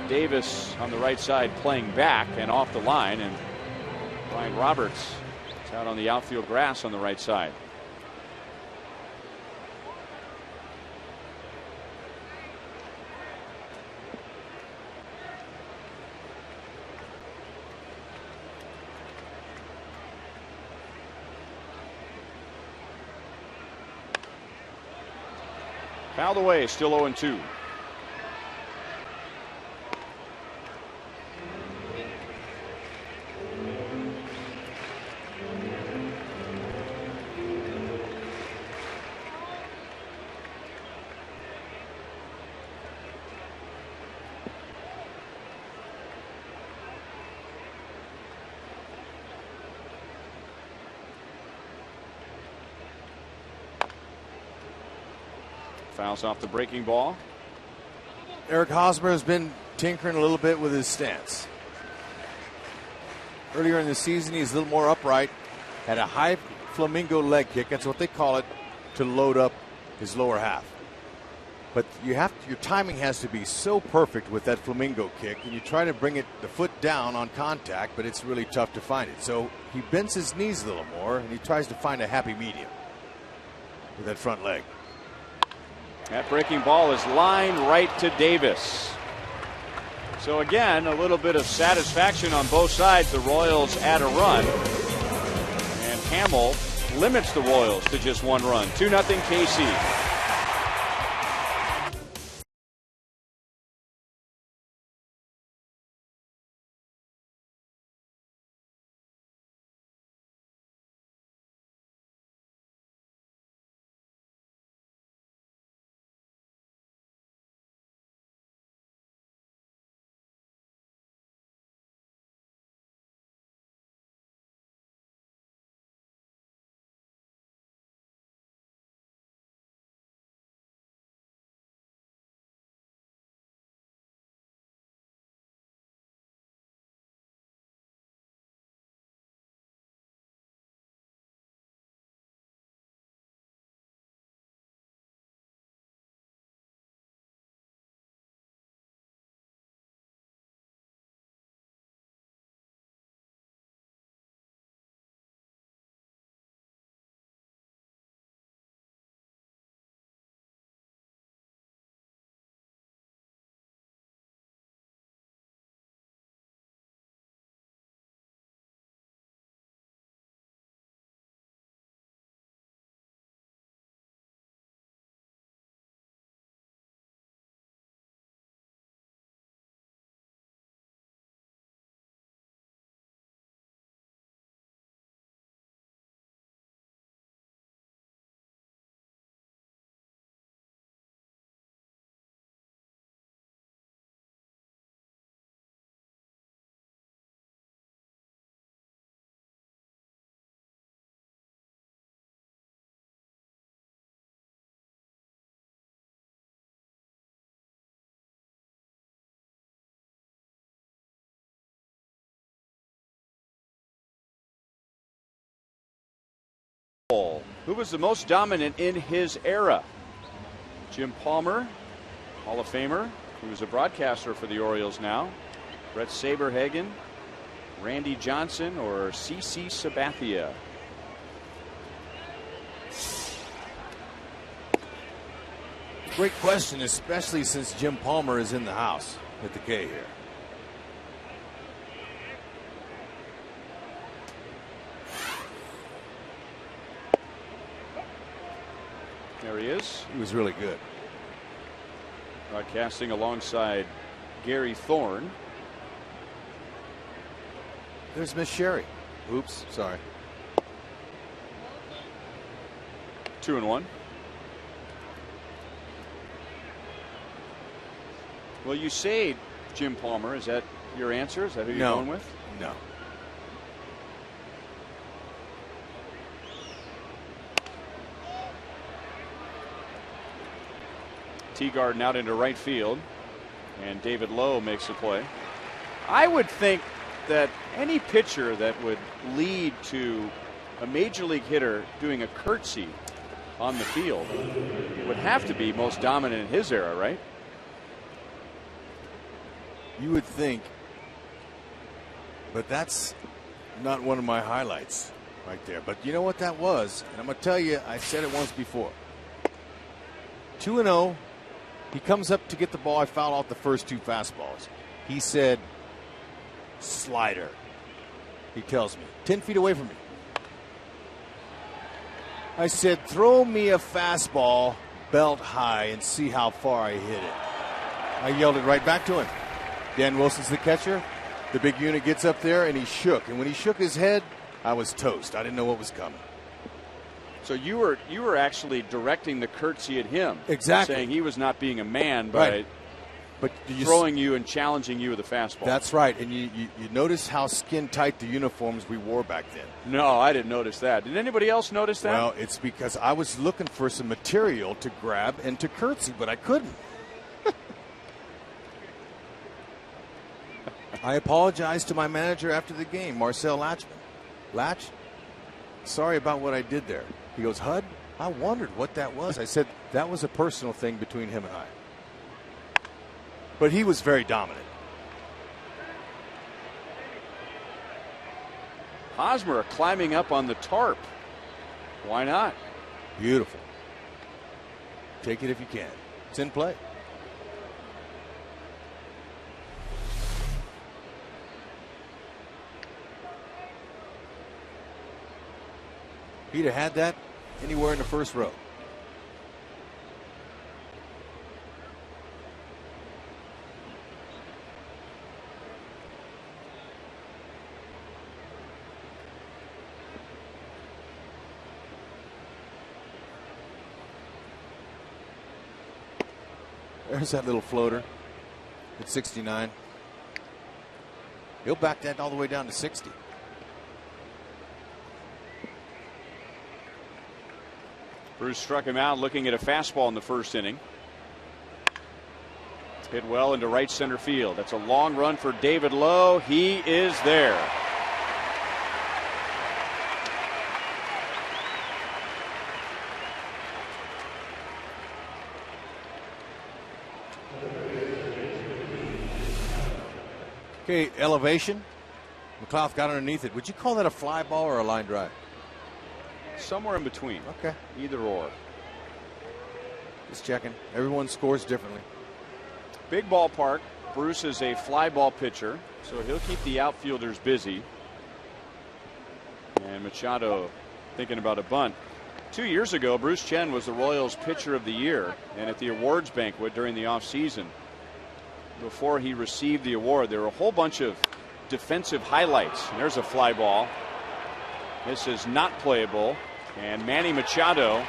Davis on the right side playing back and off the line, and Brian Roberts is out on the outfield grass on the right side. Fouled away, still 0-2. Fouls off the breaking ball. Eric Hosmer has been tinkering a little bit with his stance. Earlier in the season, he's a little more upright, had a high flamingo leg kick, that's what they call it, to load up his lower half. But your timing has to be so perfect with that flamingo kick, and you try to bring the foot down on contact, but it's really tough to find it. So he bends his knees a little more, and he tries to find a happy medium with that front leg. That breaking ball is lined right to Davis. So again, a little bit of satisfaction on both sides. The Royals add a run, and Hamill limits the Royals to just 1 run. 2-0 KC. Who was the most dominant in his era? Jim Palmer, Hall of Famer, who was a broadcaster for the Orioles now. Brett Saberhagen, Randy Johnson, or C.C. Sabathia? Great question, especially since Jim Palmer is in the house at the K here. There he is. He was really good. Broadcasting alongside Gary Thorne. There's Miss Sherry. Oops, sorry. 2-1. Well, you say Jim Palmer. Is that your answer? Is that who you're going with? No. Teagarden out into right field, and David Lowe makes the play. I would think that any pitcher that would lead to a major league hitter doing a curtsy on the field would have to be most dominant in his era, right? You would think, but that's not one of my highlights right there. But you know what that was? And I'm going to tell you, I said it once before. 2-0. He comes up to get the ball. I fouled off the first two fastballs. He said, slider. He tells me, 10 feet away from me. I said, throw me a fastball belt high and see how far I hit it. I yelled it right back to him. Dan Wilson's the catcher. The big unit gets up there and he shook. And when he shook his head, I was toast. I didn't know what was coming. So you were actually directing the curtsy at him. Exactly. Saying he was not being a man by throwing you and challenging you with a fastball. That's right. And you notice how skin tight the uniforms we wore back then. No, I didn't notice that. Did anybody else notice that? Well, it's because I was looking for some material to grab and to curtsy, but I couldn't. I apologized to my manager after the game, Marcel Latchman. Latch, sorry about what I did there. He goes, Hud, I wondered what that was. I said, that was a personal thing between him and I. But he was very dominant. Hosmer climbing up on the tarp. Why not? Beautiful. Take it if you can. It's in play. He'd have had that anywhere in the first row. There's that little floater at 69. He'll back that all the way down to 60. Bruce struck him out looking at a fastball in the first inning. Hit well into right center field. That's a long run for David Lowe. He is there. Okay, elevation. McLeod got underneath it. Would you call that a fly ball or a line drive? Somewhere in between. Okay. Either or. Just checking. Everyone scores differently. Big ballpark. Bruce is a fly ball pitcher, so he'll keep the outfielders busy. And Machado thinking about a bunt. 2 years ago, Bruce Chen was the Royals Pitcher of the Year, and at the awards banquet during the offseason, before he received the award, there were a whole bunch of defensive highlights. And there's a fly ball. This is not playable, and Manny Machado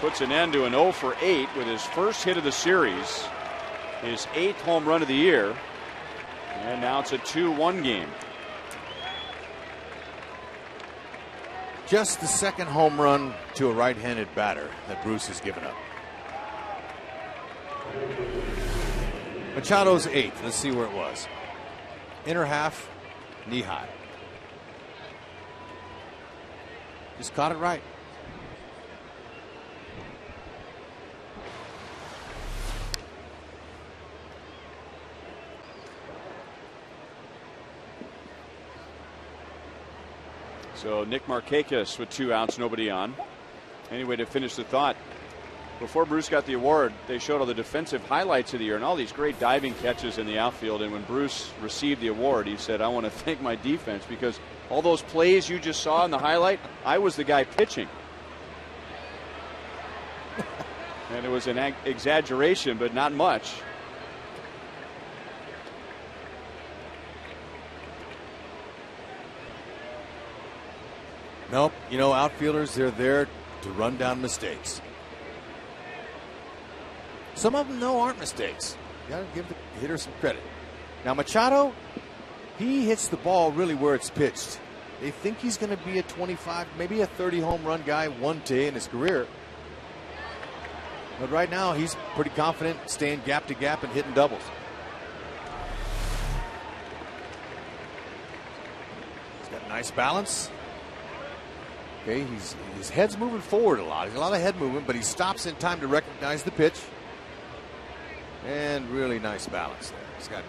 puts an end to an 0 for 8 with his first hit of the series, his 8th home run of the year, and now it's a 2-1 game. Just the second home run to a right-handed batter that Bruce has given up. Machado's 8th. Let's see where it was. Inner half, knee high. Just caught it right. So Nick Markakis with 2 outs, nobody on. Anyway, to finish the thought, before Bruce got the award, they showed all the defensive highlights of the year and all these great diving catches in the outfield. And when Bruce received the award, he said, I want to thank my defense because all those plays you just saw in the highlight, I was the guy pitching. And it was an exaggeration, but not much. Nope. You know, outfielders, they're there to run down mistakes. Some of them, though, aren't mistakes. You got to give the hitter some credit. Now, Machado, he hits the ball really where it's pitched. They think he's going to be a 25, maybe a 30 home run guy one day in his career. But right now, he's pretty confident staying gap to gap and hitting doubles. He's got nice balance. Okay, his head's moving forward a lot. There's a lot of head movement, but he stops in time to recognize the pitch. And really nice balance there. He's got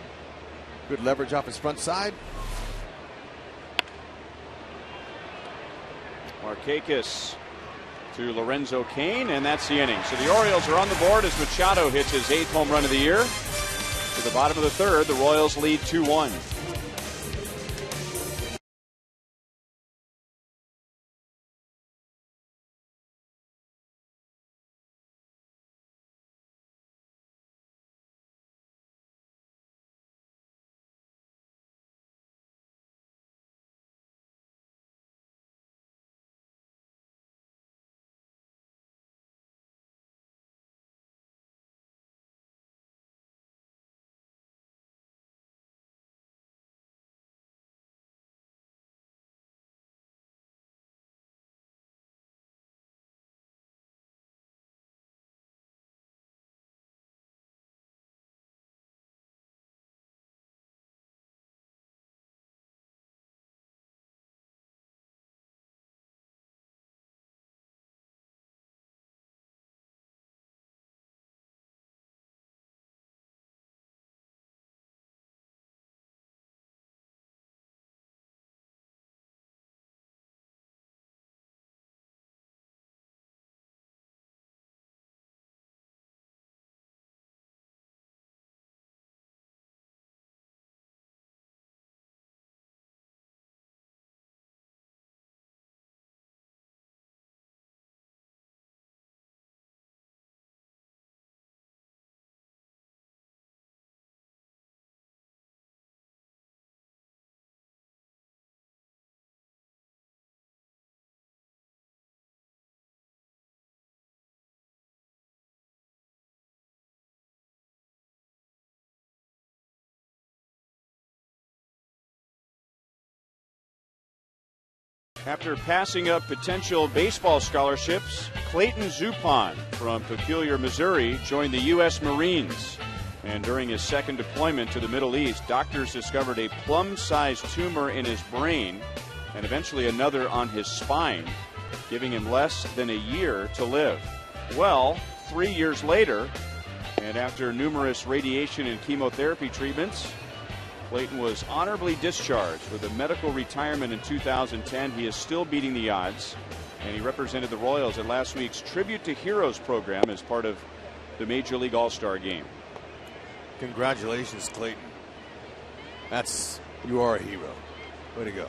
good leverage off his front side. Markakis to Lorenzo Cain, and that's the inning. So the Orioles are on the board as Machado hits his 8th home run of the year. To the bottom of the 3rd, the Royals lead 2-1. After passing up potential baseball scholarships, Clayton Zupon from Peculiar, Missouri, joined the U.S. Marines. And during his second deployment to the Middle East, doctors discovered a plum-sized tumor in his brain and eventually another on his spine, giving him less than a year to live. Well, 3 years later, and after numerous radiation and chemotherapy treatments, Clayton was honorably discharged with a medical retirement in 2010. He is still beating the odds, and he represented the Royals at last week's Tribute to Heroes program as part of the Major League All-Star Game. Congratulations, Clayton. You are a hero. Way to go.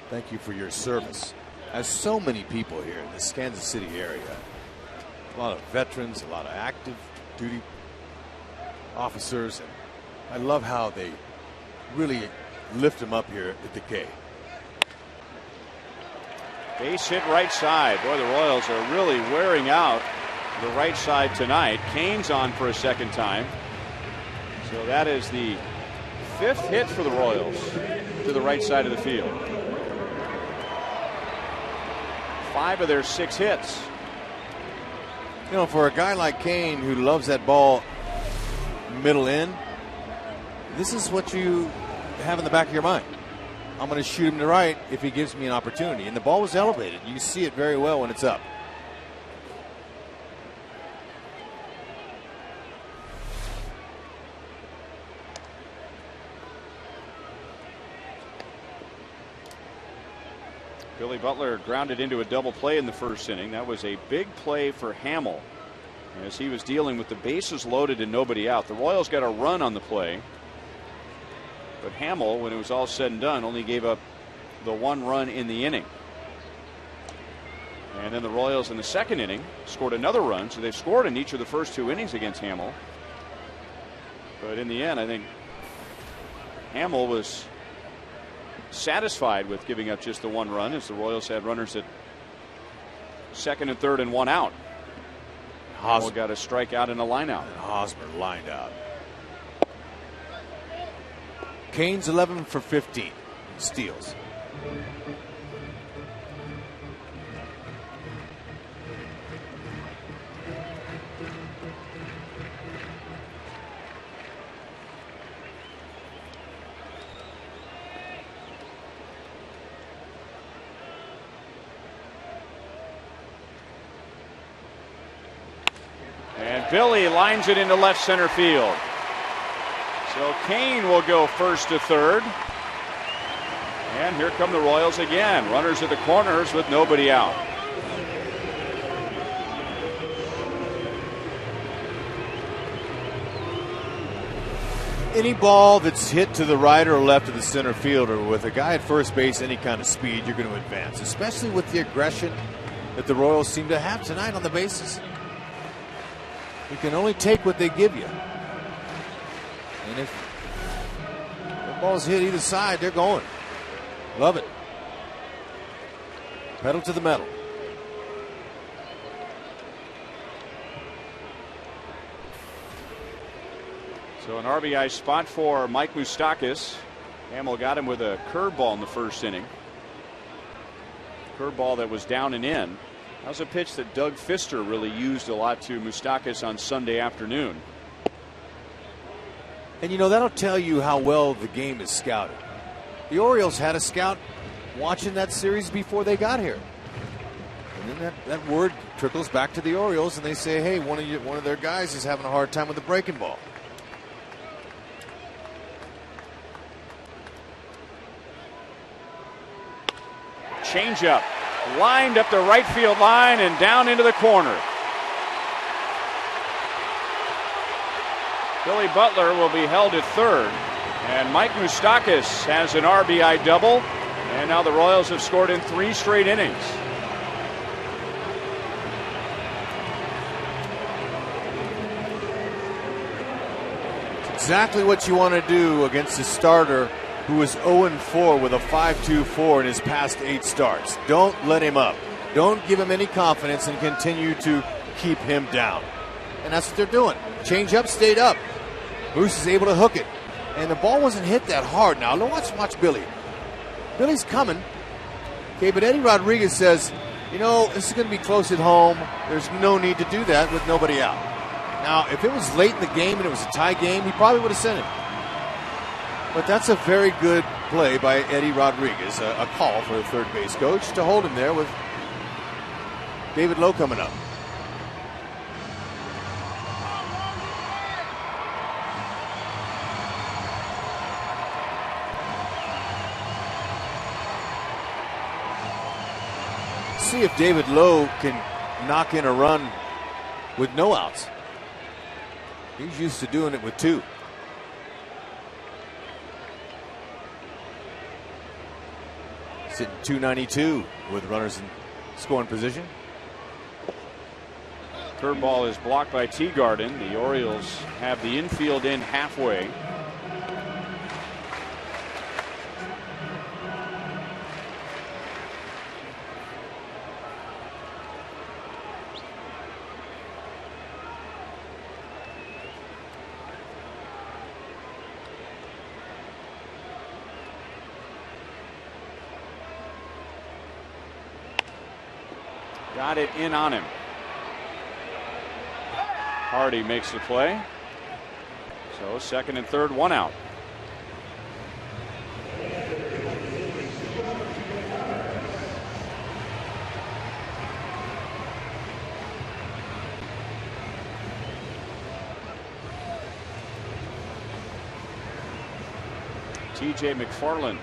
Thank you for your service. As so many people here in this Kansas City area, a lot of veterans, a lot of active duty officers, and I love how they really lift them up here at the K. Base hit right side. Boy, the Royals are really wearing out the right side tonight. Cain's on for a second time. So that is the 5th hit for the Royals to the right side of the field. 5 of their 6 hits. You know, for a guy like Cain who loves that ball middle in, this is what you have in the back of your mind. I'm going to shoot him to right if he gives me an opportunity. And the ball was elevated. You see it very well when it's up. Billy Butler grounded into a double play in the first inning. That was a big play for Hamill as he was dealing with the bases loaded and nobody out. The Royals got a run on the play, but Hamill, when it was all said and done, only gave up the 1 run in the inning. And then the Royals in the second inning scored another run, so they've scored in each of the first 2 innings against Hamill. But in the end, I think Hamill was satisfied with giving up just the 1 run, as the Royals had runners at second and third and 1 out. Hamill got a strikeout and a line out. And Hosmer lined out. Kane's 11 for 15. Steals. And Billy lines it into left center field. So Kane will go first to third. And here come the Royals again. Runners at the corners with nobody out. Any ball that's hit to the right or left of the center fielder with a guy at first base, any kind of speed, you're going to advance, especially with the aggression that the Royals seem to have tonight on the bases. You can only take what they give you. And if the ball's hit either side, they're going. Love it. Pedal to the metal. So an RBI spot for Mike Moustakas. Hamill got him with a curveball in the first inning. Curveball that was down and in. That was a pitch that Doug Fister really used a lot to Moustakas on Sunday afternoon. And you know, that'll tell you how well the game is scouted. The Orioles had a scout watching that series before they got here. And then that word trickles back to the Orioles, and they say, hey, one of their guys is having a hard time with the breaking ball. Changeup lined up the right field line and down into the corner. Billy Butler will be held at third, and Mike Moustakas has an RBI double, and now the Royals have scored in 3 straight innings. It's exactly what you want to do against a starter who is 0-4 with a 5.24 in his past 8 starts. Don't let him up. Don't give him any confidence and continue to keep him down. And that's what they're doing. Change up, stayed up. Bruce is able to hook it. And the ball wasn't hit that hard. Now, watch Billy. Billy's coming. Okay, but Eddie Rodriguez says, you know, this is going to be close at home. There's no need to do that with nobody out. Now, if it was late in the game and it was a tie game, he probably would have sent him. But that's a very good play by Eddie Rodriguez, a call for the third base coach to hold him there with David Lowe coming up. See if David Lowe can knock in a run with no outs. He's used to doing it with 2. Sitting 292 with runners in scoring position. Curveball is blocked by Teagarden. The Orioles have the infield in halfway. Got it in on him. Hardy makes the play. So second and third, 1 out. TJ McFarland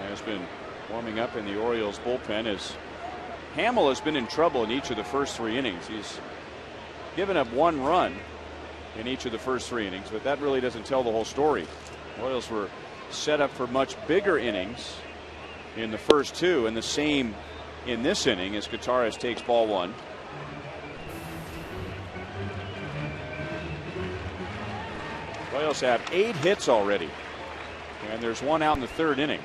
has been warming up in the Orioles bullpen as Hamill has been in trouble in each of the first 3 innings. He's given up 1 run in each of the first 3 innings, but that really doesn't tell the whole story. The Royals were set up for much bigger innings in the first 2, and the same in this inning as Gutierrez takes ball 1. Royals have 8 hits already, and there's 1 out in the 3rd inning.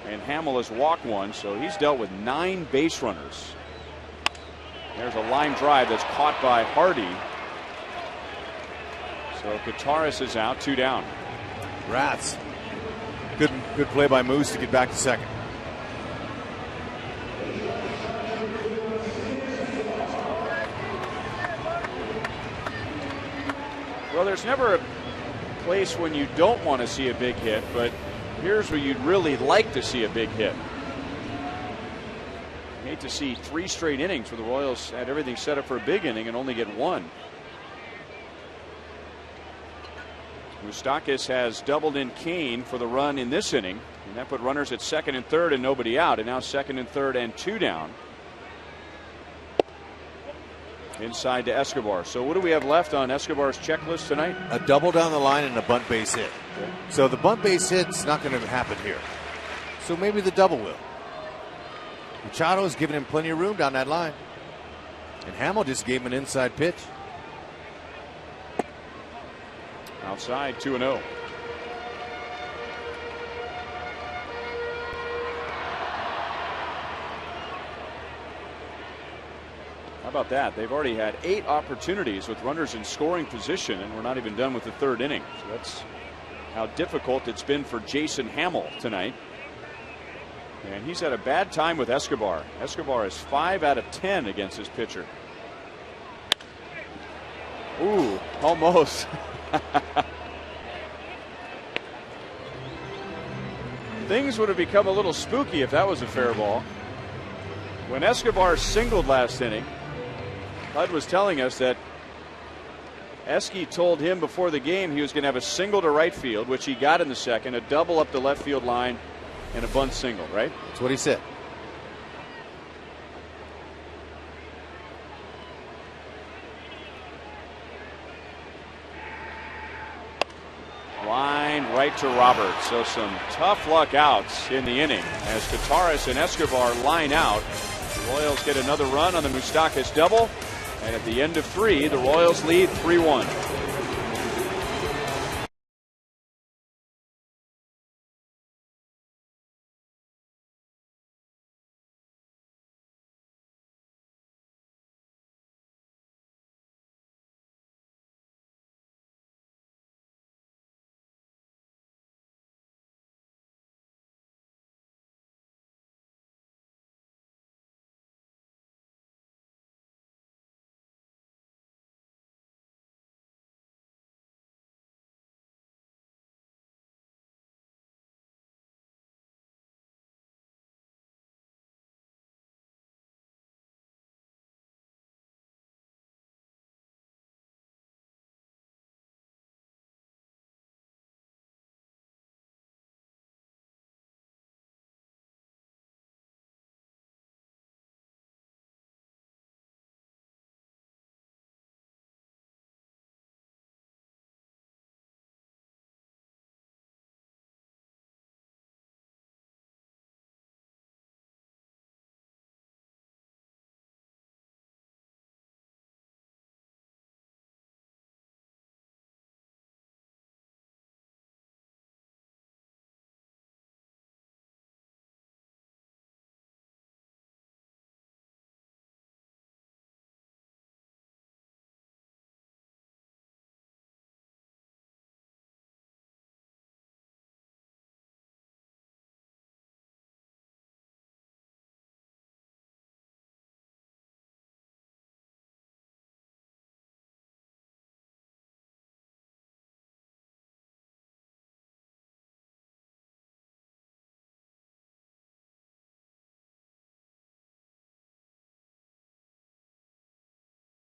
And Hamill has walked 1, so he's dealt with 9 base runners. There's a line drive that's caught by Hardy. So Gutierrez is out, 2 down. Rats. Good play by Moose to get back to second. Well, there's never a place when you don't want to see a big hit, but here's where you'd really like to see a big hit. Hate to see 3 straight innings where the Royals had everything set up for a big inning and only get 1. Moustakas has doubled in Kane for the run in this inning, and that put runners at 2nd and 3rd and nobody out, and now 2nd and 3rd and 2 down. Inside to Escobar. So what do we have left on Escobar's checklist tonight? A double down the line and a bunt base hit. Okay. So the bunt base hit's not going to happen here. So maybe the double will. Machado's giving him plenty of room down that line. And Hamill just gave him an inside pitch. Outside, 2-0. How about that? They've already had 8 opportunities with runners in scoring position, and we're not even done with the 3rd inning. So that's how difficult it's been for Jason Hamill tonight. And he's had a bad time with Escobar. Escobar is 5 out of 10 against his pitcher. Ooh, almost. Things would have become a little spooky if that was a fair ball. When Escobar singled last inning, Hud was telling us that Esky told him before the game he was going to have a single to right field, which he got in the 2nd, a double up the left field line, and a bunt single, right? That's what he said. Line right to Roberts. So some tough luck outs in the inning as Gutierrez and Escobar line out. The Royals get another run on the Moustakas double. And at the end of 3, the Royals lead 3-1.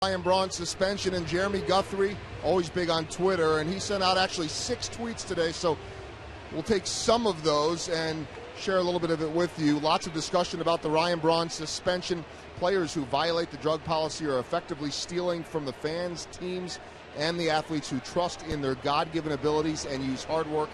Ryan Braun suspension and Jeremy Guthrie, always big on Twitter, and he sent out actually 6 tweets today. So we'll take some of those and share a little bit of it with you. Lots of discussion about the Ryan Braun suspension. Players who violate the drug policy are effectively stealing from the fans, teams, and the athletes who trust in their God-given abilities and use hard work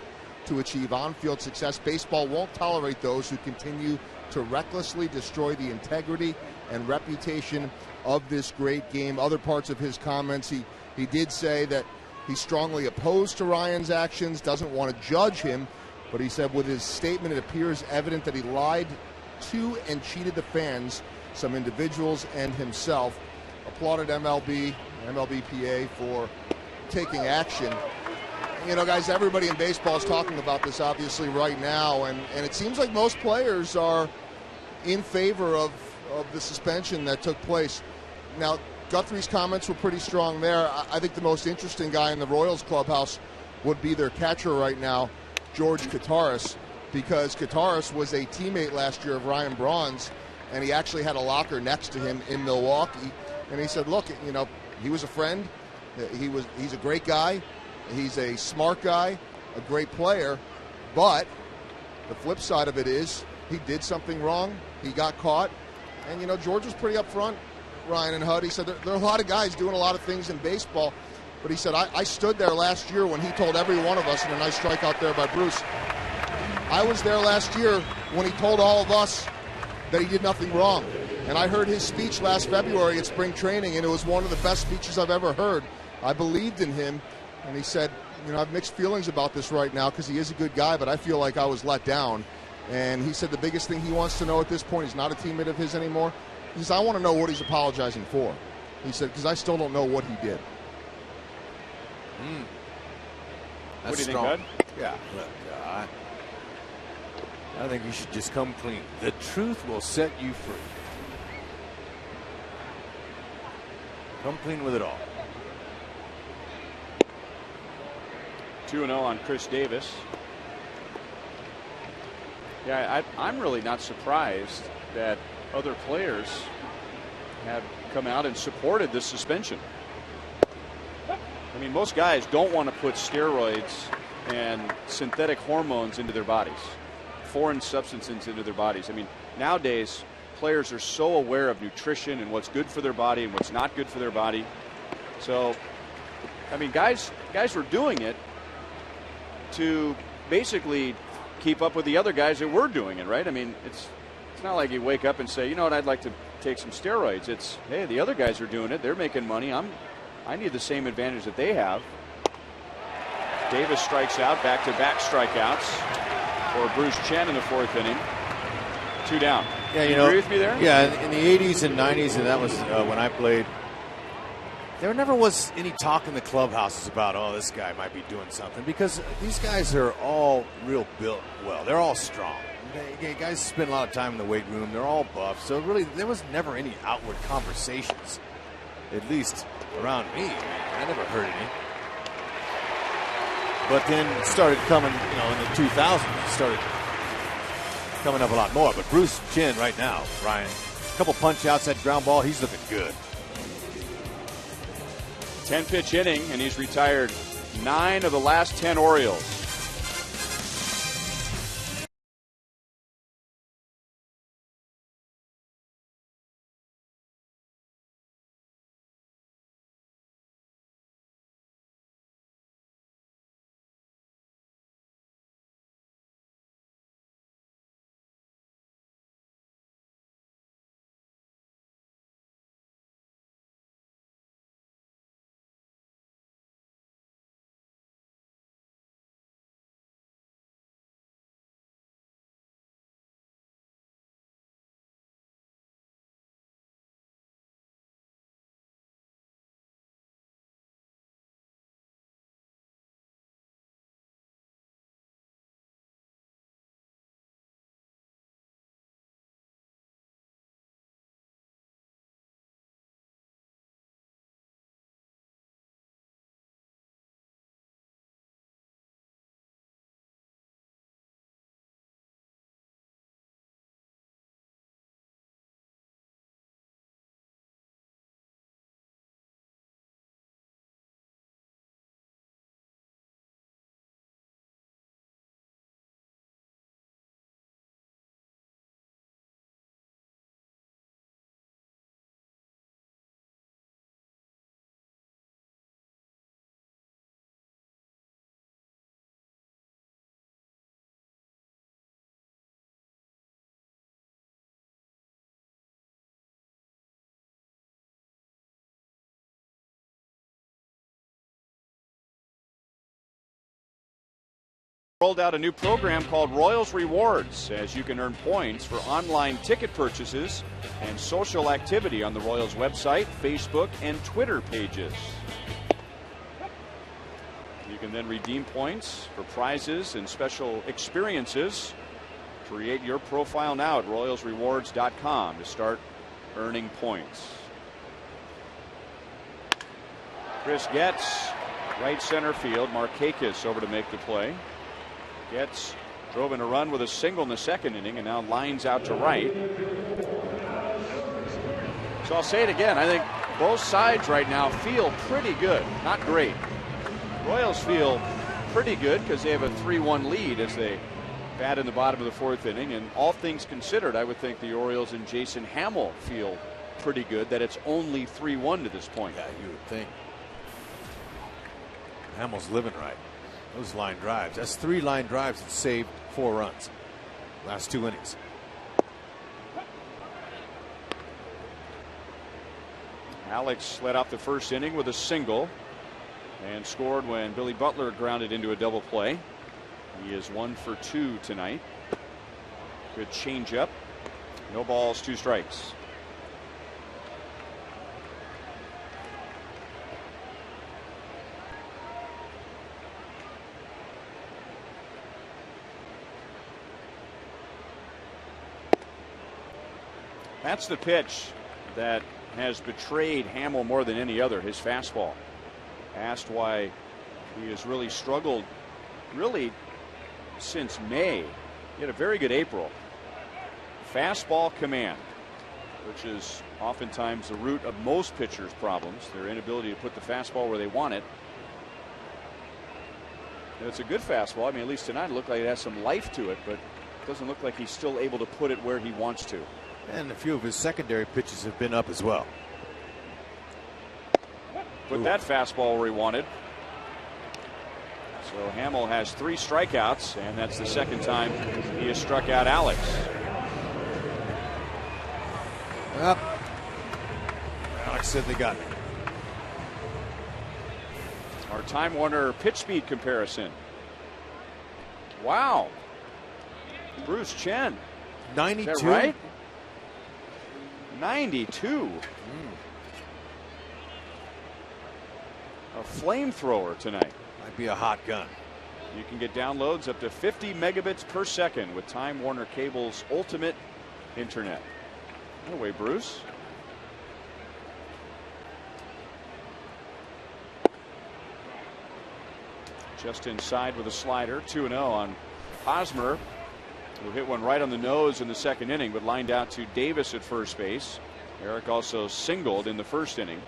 to achieve on-field success. Baseball won't tolerate those who continue to recklessly destroy the integrity and reputation of this great game. Other parts of his comments, he did say that he's strongly opposed to Ryan's actions, doesn't want to judge him, but he said with his statement it appears evident that he lied to and cheated the fans, some individuals and himself. Applauded MLBPA for taking action. You know, guys, everybody in baseball is talking about this obviously right now, and it seems like most players are in favor of the suspension that took place. Now, Guthrie's comments were pretty strong there. I think the most interesting guy in the Royals clubhouse would be their catcher right now, George Kataris, because Kataris was a teammate last year of Ryan Braun's, and he actually had a locker next to him in Milwaukee. And he said, look, you know, he was a friend. He's a great guy. He's a smart guy, a great player. But the flip side of it is he did something wrong. He got caught. And, you know, George was pretty upfront, Ryan and Hud. He said there are a lot of guys doing a lot of things in baseball. But he said, I stood there last year when he told every one of us, and a nice strikeout there by Bruce. I was there last year when he told all of us that he did nothing wrong. And I heard his speech last February at spring training, and it was one of the best speeches I've ever heard. I believed in him, and he said, you know, I have mixed feelings about this right now because he is a good guy, but I feel like I was let down. And he said the biggest thing he wants to know at this point, he's not a teammate of his anymore. He says, I want to know what he's apologizing for. He said, because I still don't know what he did. What do you think, Bud? Yeah, look, I think you should just come clean. The truth will set you free. Come clean with it all. 2-0 on Chris Davis. Yeah, I'm really not surprised that other players have come out and supported this suspension. I mean, most guys don't want to put steroids and synthetic hormones into their bodies, foreign substances into their bodies. I mean, nowadays, players are so aware of nutrition and what's good for their body and what's not good for their body. So, I mean, guys were doing it to basically keep up with the other guys that were doing it, right? I mean, it's not like you wake up and say, you know what, I'd like to take some steroids. It's, hey, the other guys are doing it. They're making money. I need the same advantage that they have. Davis strikes out, back-to-back strikeouts for Bruce Chen in the fourth inning. 2 down. Yeah, you agree with me there? Yeah, in the 80s and 90s, and that was when I played, there never was any talk in the clubhouses about, oh, this guy might be doing something, because these guys are all real built well. They're all strong. Guys spend a lot of time in the weight room. They're all buff. So really, there was never any outward conversations, at least around me. I never heard any. But then it started coming, you know, in the 2000s, it started coming up a lot more. But Bruce Chen right now, Ryan, a couple punch outs, that ground ball, he's looking good. 10-pitch inning, and he's retired 9 of the last 10 Orioles. rolled out a new program called Royals Rewards, as you can earn points for online ticket purchases and social activity on the Royals website, Facebook, and Twitter pages. You can then redeem points for prizes and special experiences. Create your profile now at royalsrewards.com to start earning points. Chris Getz, right center field. Markakis over to make the play. Getz drove in a run with a single in the second inning and now lines out to right. So I'll say it again. I think both sides right now feel pretty good. Not great. Royals feel pretty good because they have a 3-1 lead as they bat in the bottom of the fourth inning. And all things considered, I would think the Orioles and Jason Hamill feel pretty good that it's only 3-1 to this point. Yeah, you would think. Hamill's living right. Those line drives. That's 3 line drives that saved 4 runs. Last 2 innings. Alex led off the first inning with a single and scored when Billy Butler grounded into a double play. He is 1 for 2 tonight. Good changeup. No balls, 2 strikes. That's the pitch that has betrayed Hamill more than any other, his fastball. Asked why he has really struggled since May. He had a very good April. Fastball command, which is oftentimes the root of most pitchers' problems, their inability to put the fastball where they want it. And it's a good fastball. I mean, at least tonight it looked like it has some life to it, but it doesn't look like he's still able to put it where he wants to. And a few of his secondary pitches have been up as well. Put that fastball where he wanted. So Hamill has 3 strikeouts, and that's the second time he has struck out Alex. Well, Alex said they got me. Our Time Warner pitch speed comparison. Wow. Bruce Chen. 92. Is that right? 92. A flamethrower tonight. Might be a hot gun. You can get downloads up to 50 megabits per second with Time Warner Cable's ultimate internet. Anyway, Bruce. Just inside with a slider. 2-0 on Hosmer, who hit one right on the nose in the second inning, but lined out to Davis at first base. Eric also singled in the first inning.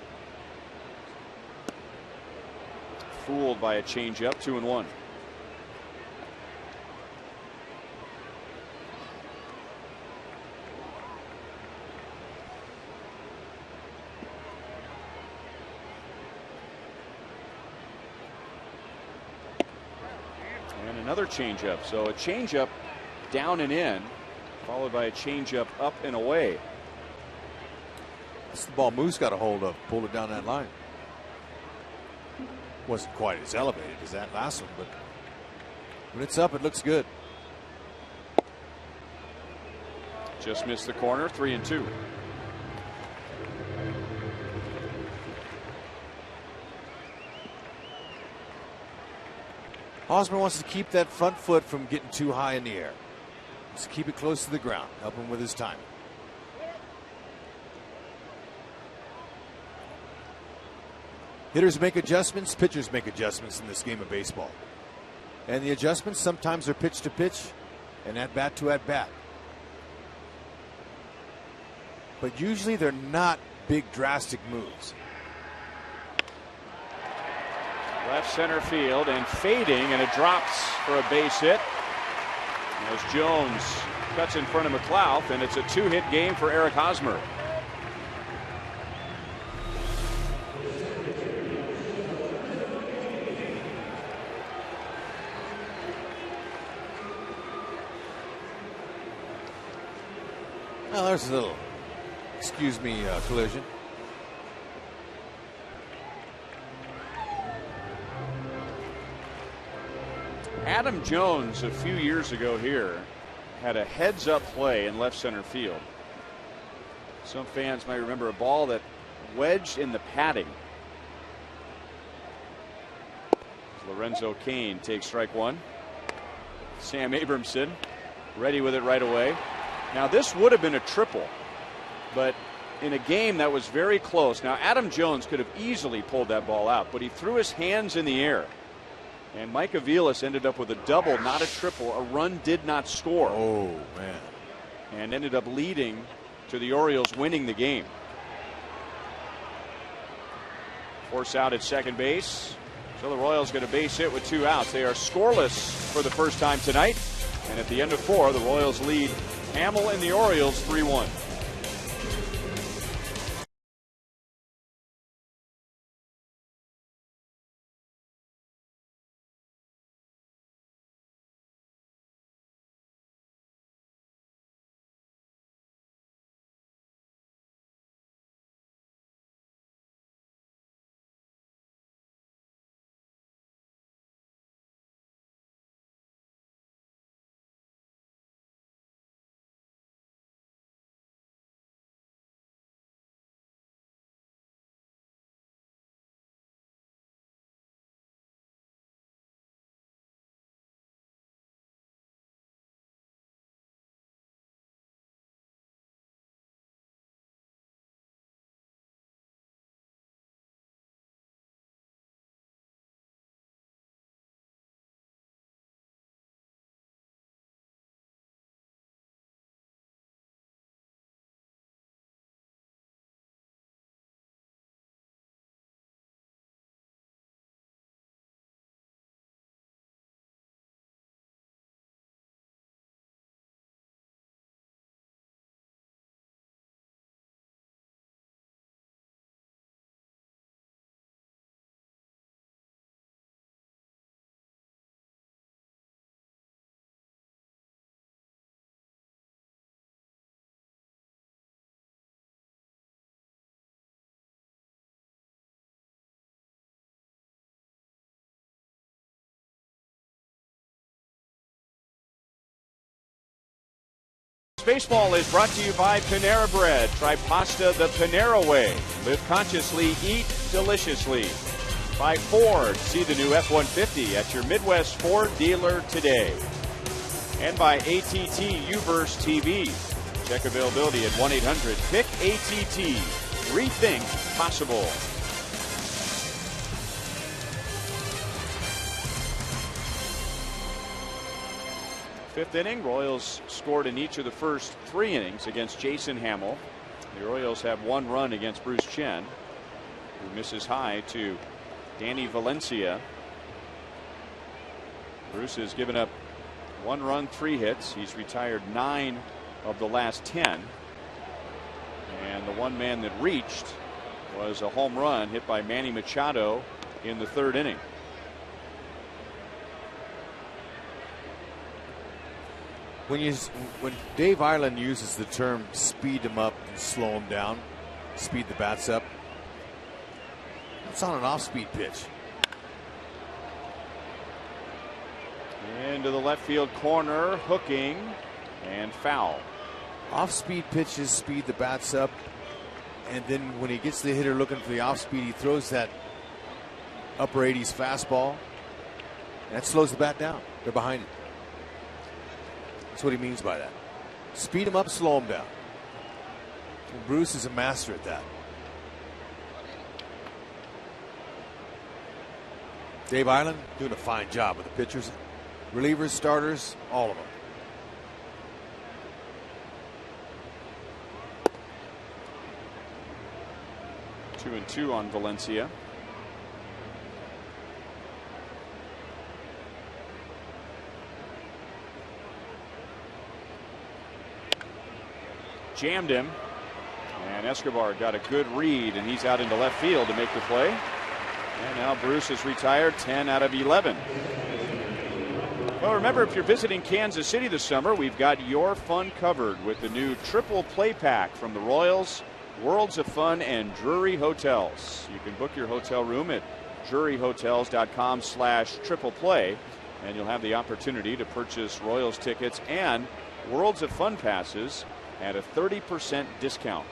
Fooled by a changeup. 2-1. And another changeup. So a changeup down and in, followed by a changeup up and away. That's the ball Moose got a hold of. Pulled it down that line. Wasn't quite as elevated as that last one, but when it's up, it looks good. Just missed the corner. 3-2. Hosmer wants to keep that front foot from getting too high in the air. Just keep it close to the ground. Help him with his timing. Hitters make adjustments, pitchers make adjustments in this game of baseball. And the adjustments sometimes are pitch to pitch and at bat to at bat. But usually they're not big drastic moves. Left center field and fading, and it drops for a base hit as Jones cuts in front of McLeod, and it's a 2-hit game for Eric Hosmer. Well, there's a little, excuse me, collision. Adam Jones a few years ago here had a heads-up play in left center field. Some fans might remember a ball that wedged in the padding. Lorenzo Cain takes strike one. Sam Abramson ready with it right away. Now this would have been a triple, but in a game that was very close. Now Adam Jones could have easily pulled that ball out, but he threw his hands in the air. And Mike Aviles ended up with a double, not a triple. A run did not score. Oh, man. And ended up leading to the Orioles winning the game. Force out at second base. So the Royals get a base hit with 2 outs. They are scoreless for the first time tonight. And at the end of 4, the Royals lead Hamill and the Orioles 3-1. Baseball is brought to you by Panera Bread. Try pasta the Panera way. Live consciously, eat deliciously. By Ford. See the new F-150 at your Midwest Ford dealer today. And by ATT Uverse TV. Check availability at 1-800-PICK-ATT. Rethink possible. Fifth inning, Royals scored in each of the first 3 innings against Jason Hamill. The Orioles have 1 run against Bruce Chen, who misses high to Danny Valencia. Bruce has given up 1 run, 3 hits. He's retired 9 of the last 10. And the one man that reached was a home run hit by Manny Machado in the 3rd inning. When Dave Ireland uses the term speed them up and slow them down, speed the bats up, it's on an off-speed pitch. Into the left field corner, hooking and foul. Off-speed pitches speed the bats up, and then when he gets the hitter looking for the off-speed, he throws that upper 80s fastball, and that slows the bat down. They're behind it. That's what he means by that. Speed him up, slow him down. And Bruce is a master at that. Dave Ireland doing a fine job with the pitchers, relievers, starters, all of them. Two and two on Valencia. Jammed him, and Escobar got a good read, and he's out into left field to make the play. And now Bruce is retired 10 out of 11. Well, remember, if you're visiting Kansas City this summer, we've got your fun covered with the new triple play pack from the Royals, Worlds of Fun, and Drury Hotels. You can book your hotel room at druryhotels.com/triple play. And you'll have the opportunity to purchase Royals tickets and Worlds of Fun passes at a 30% discount.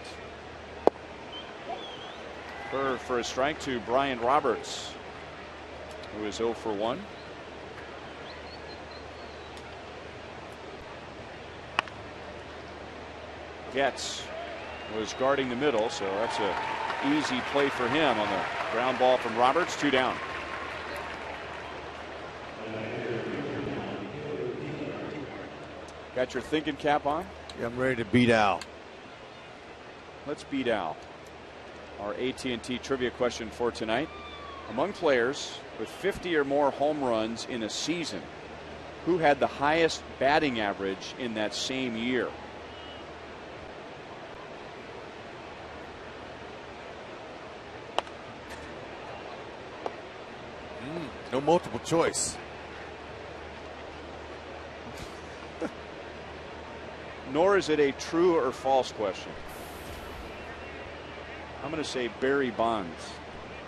For a strike to Brian Roberts, who is 0 for 1. Getz was guarding the middle, so that's an easy play for him on the ground ball from Roberts. 2 down. Got your thinking cap on? Yeah, I'm ready to beat Al. Let's beat Al. Our AT&T trivia question for tonight. Among players with 50 or more home runs in a season, who had the highest batting average in that same year? No multiple choice. Nor is it a true or false question. I'm going to say Barry Bonds,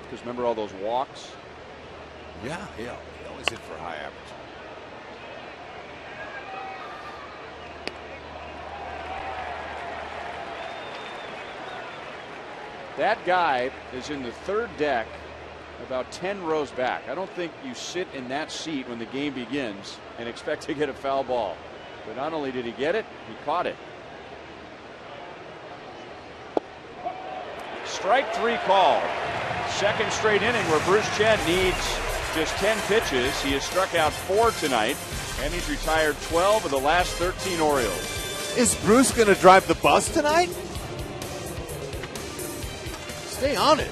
because remember all those walks? Yeah, he always hit for a high average. That guy is in the third deck, about 10 rows back. I don't think you sit in that seat when the game begins and expect to get a foul ball. But not only did he get it, he caught it. Strike 3 call. Second straight inning where Bruce Chen needs just 10 pitches. He has struck out 4 tonight, and he's retired 12 of the last 13 Orioles. Is Bruce going to drive the bus tonight? Stay on it.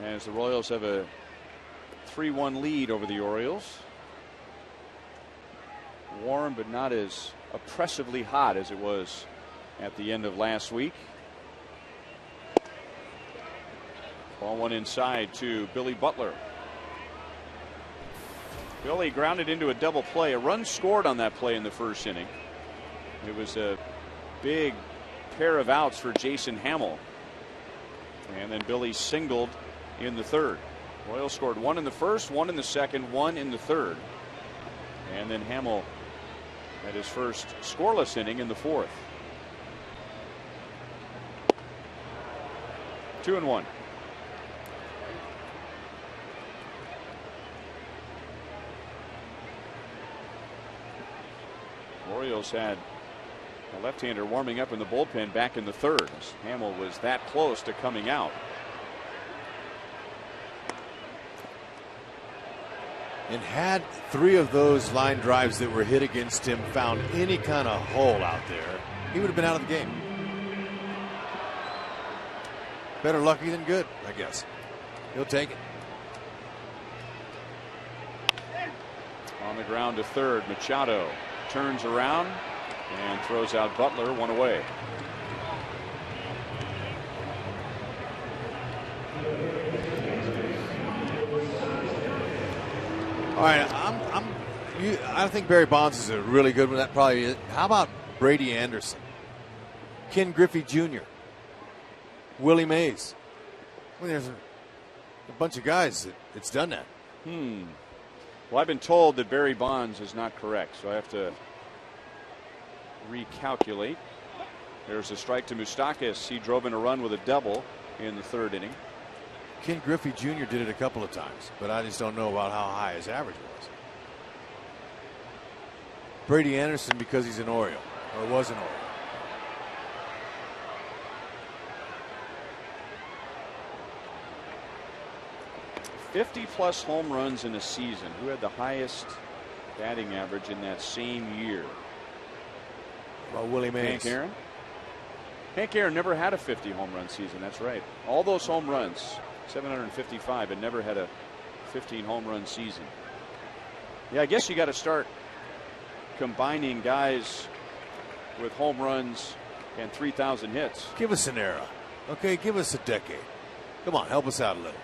As the Royals have a 3-1 lead over the Orioles. Warm, but not as oppressively hot as it was at the end of last week. Ball 1 inside to Billy Butler. Billy grounded into a double play. A run scored on that play in the first inning. It was a big pair of outs for Jason Hamill. And then Billy singled in the third. Royals scored 1 in the first, 1 in the second, 1 in the third. And then Hamill had his first scoreless inning in the fourth. 2-1. Orioles had a left-hander warming up in the bullpen back in the third. Hamill was that close to coming out. And had 3 of those line drives that were hit against him found any kind of hole out there, he would have been out of the game. Better lucky than good, I guess. He'll take it. On the ground to third, Machado turns around and throws out Butler, one away. All right, I think Barry Bonds is a really good one. That probably is. How about Brady Anderson, Ken Griffey Jr., Willie Mays? I mean, there's a bunch of guys that's done that. Well, I've been told that Barry Bonds is not correct, so I have to recalculate. There's a strike to Moustakas. He drove in a run with a double in the third inning. Ken Griffey Jr. did it a couple of times, but I just don't know about how high his average was. Brady Anderson, because he's an Oriole, or was an Oriole. +50 home runs in a season. Who had the highest batting average in that same year? Well, Willie Mays. Hank Aaron? Hank Aaron never had a 50 home run season. That's right. All those home runs, 755, and never had a 15 home run season. Yeah, I guess you got to start combining guys with home runs and 3,000 hits. Give us an era. Okay, give us a decade. Come on, help us out a little.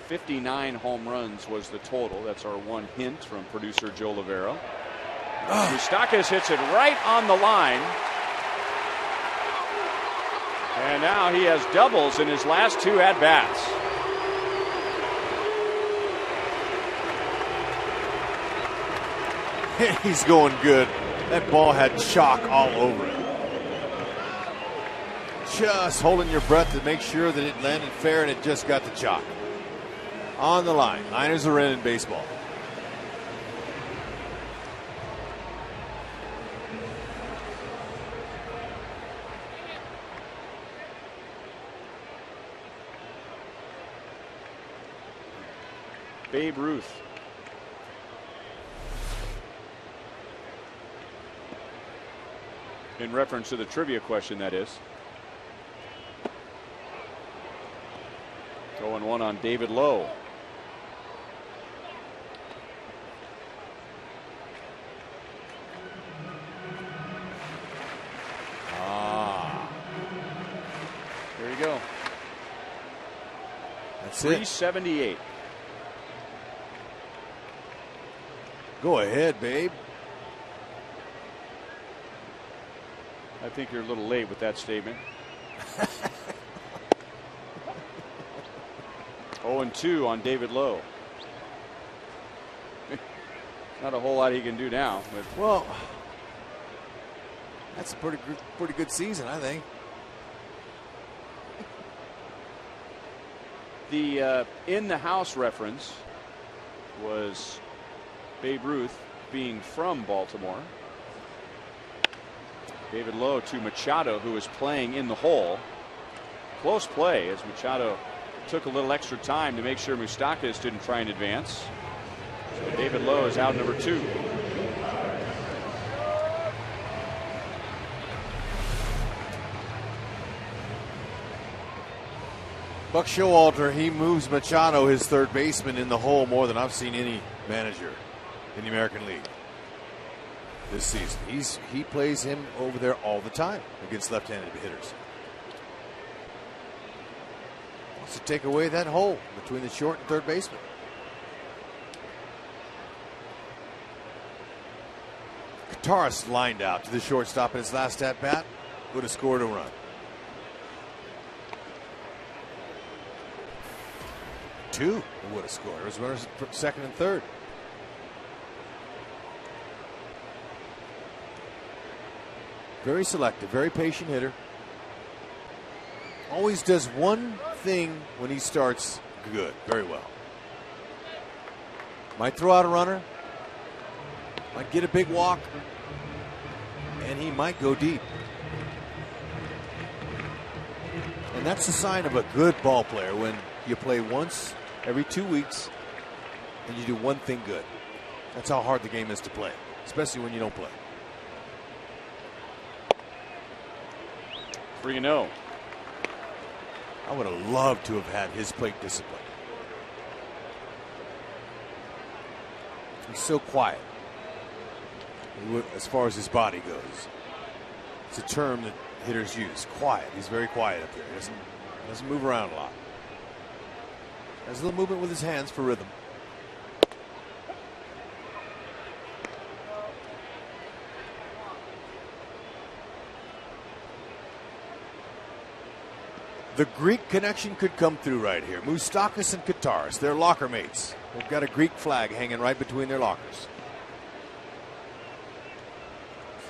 59 home runs was the total. That's our one hint from producer Joe Lavero. Moustakas hits it right on the line. And now he has doubles in his last two at-bats. He's going good. That ball had chalk all over it. Just holding your breath to make sure that it landed fair, and it just got the chalk. On the line. Niners are in baseball. Babe Ruth. In reference to the trivia question, that is. 0-1 on David Lowe. There you go. That's 378. Go ahead, babe. I think you're a little late with that statement. 0-2 on David Lowe. Not a whole lot he can do now. But well, that's a pretty good season, I think. The in the house reference was Babe Ruth being from Baltimore. David Lowe to Machado, who was playing in the hole. Close play as Machado took a little extra time to make sure Moustakas didn't try and advance. So David Lowe is out number 2. Buck Showalter, he moves Machado, his third baseman, in the hole more than I've seen any manager in the American League this season. He plays him over there all the time against left-handed hitters. Wants to take away that hole between the short and third baseman. Kataris lined out to the shortstop in his last at-bat. Would have scored a run. 2 would have scored. There was runners at second and third. Very selective, very patient hitter. Always does one thing when he starts good, very well. Might throw out a runner, might get a big walk, and he might go deep. And that's the sign of a good ball player, when you play once every 2 weeks and you do one thing good. That's how hard the game is to play. especially when you don't play. 3-0. I would have loved to have had his plate discipline. He's so quiet as far as his body goes. It's a term that hitters use. Quiet. He's very quiet up there. He doesn't move around a lot. Has a little movement with his hands for rhythm. The Greek connection could come through right here. Moustakis and Kataris, they're locker mates. They've got a Greek flag hanging right between their lockers.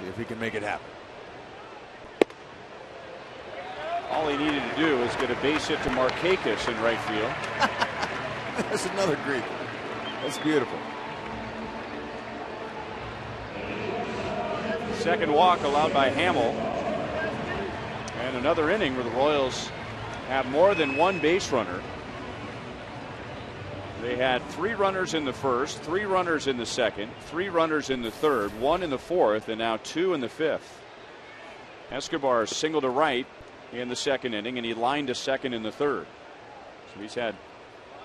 See if he can make it happen. All he needed to do was get a base hit to Markakis in right field. That's another Greek. That's beautiful. Second walk allowed by Hamill. And another inning where the Royals have more than one base runner. They had 3 runners in the first, 3 runners in the second, 3 runners in the third, 1 in the fourth, and now 2 in the fifth. Escobar singled to right in the second inning, and he lined to second in the third. So he's had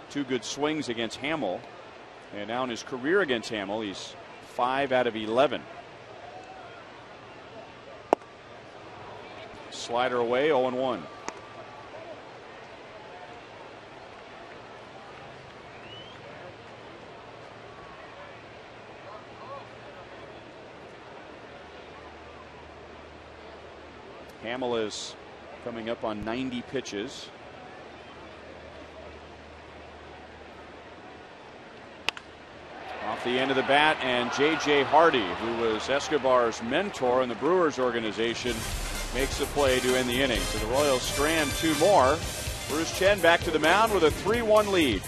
2 good swings against Hamill, and now in his career against Hamill, he's 5 out of 11. Slider away, 0-1. Hamill is coming up on 90 pitches. Off the end of the bat, and J.J. Hardy, who was Escobar's mentor in the Brewers organization, makes the play to end the inning. So the Royals strand 2 more. Bruce Chen back to the mound with a 3-1 lead.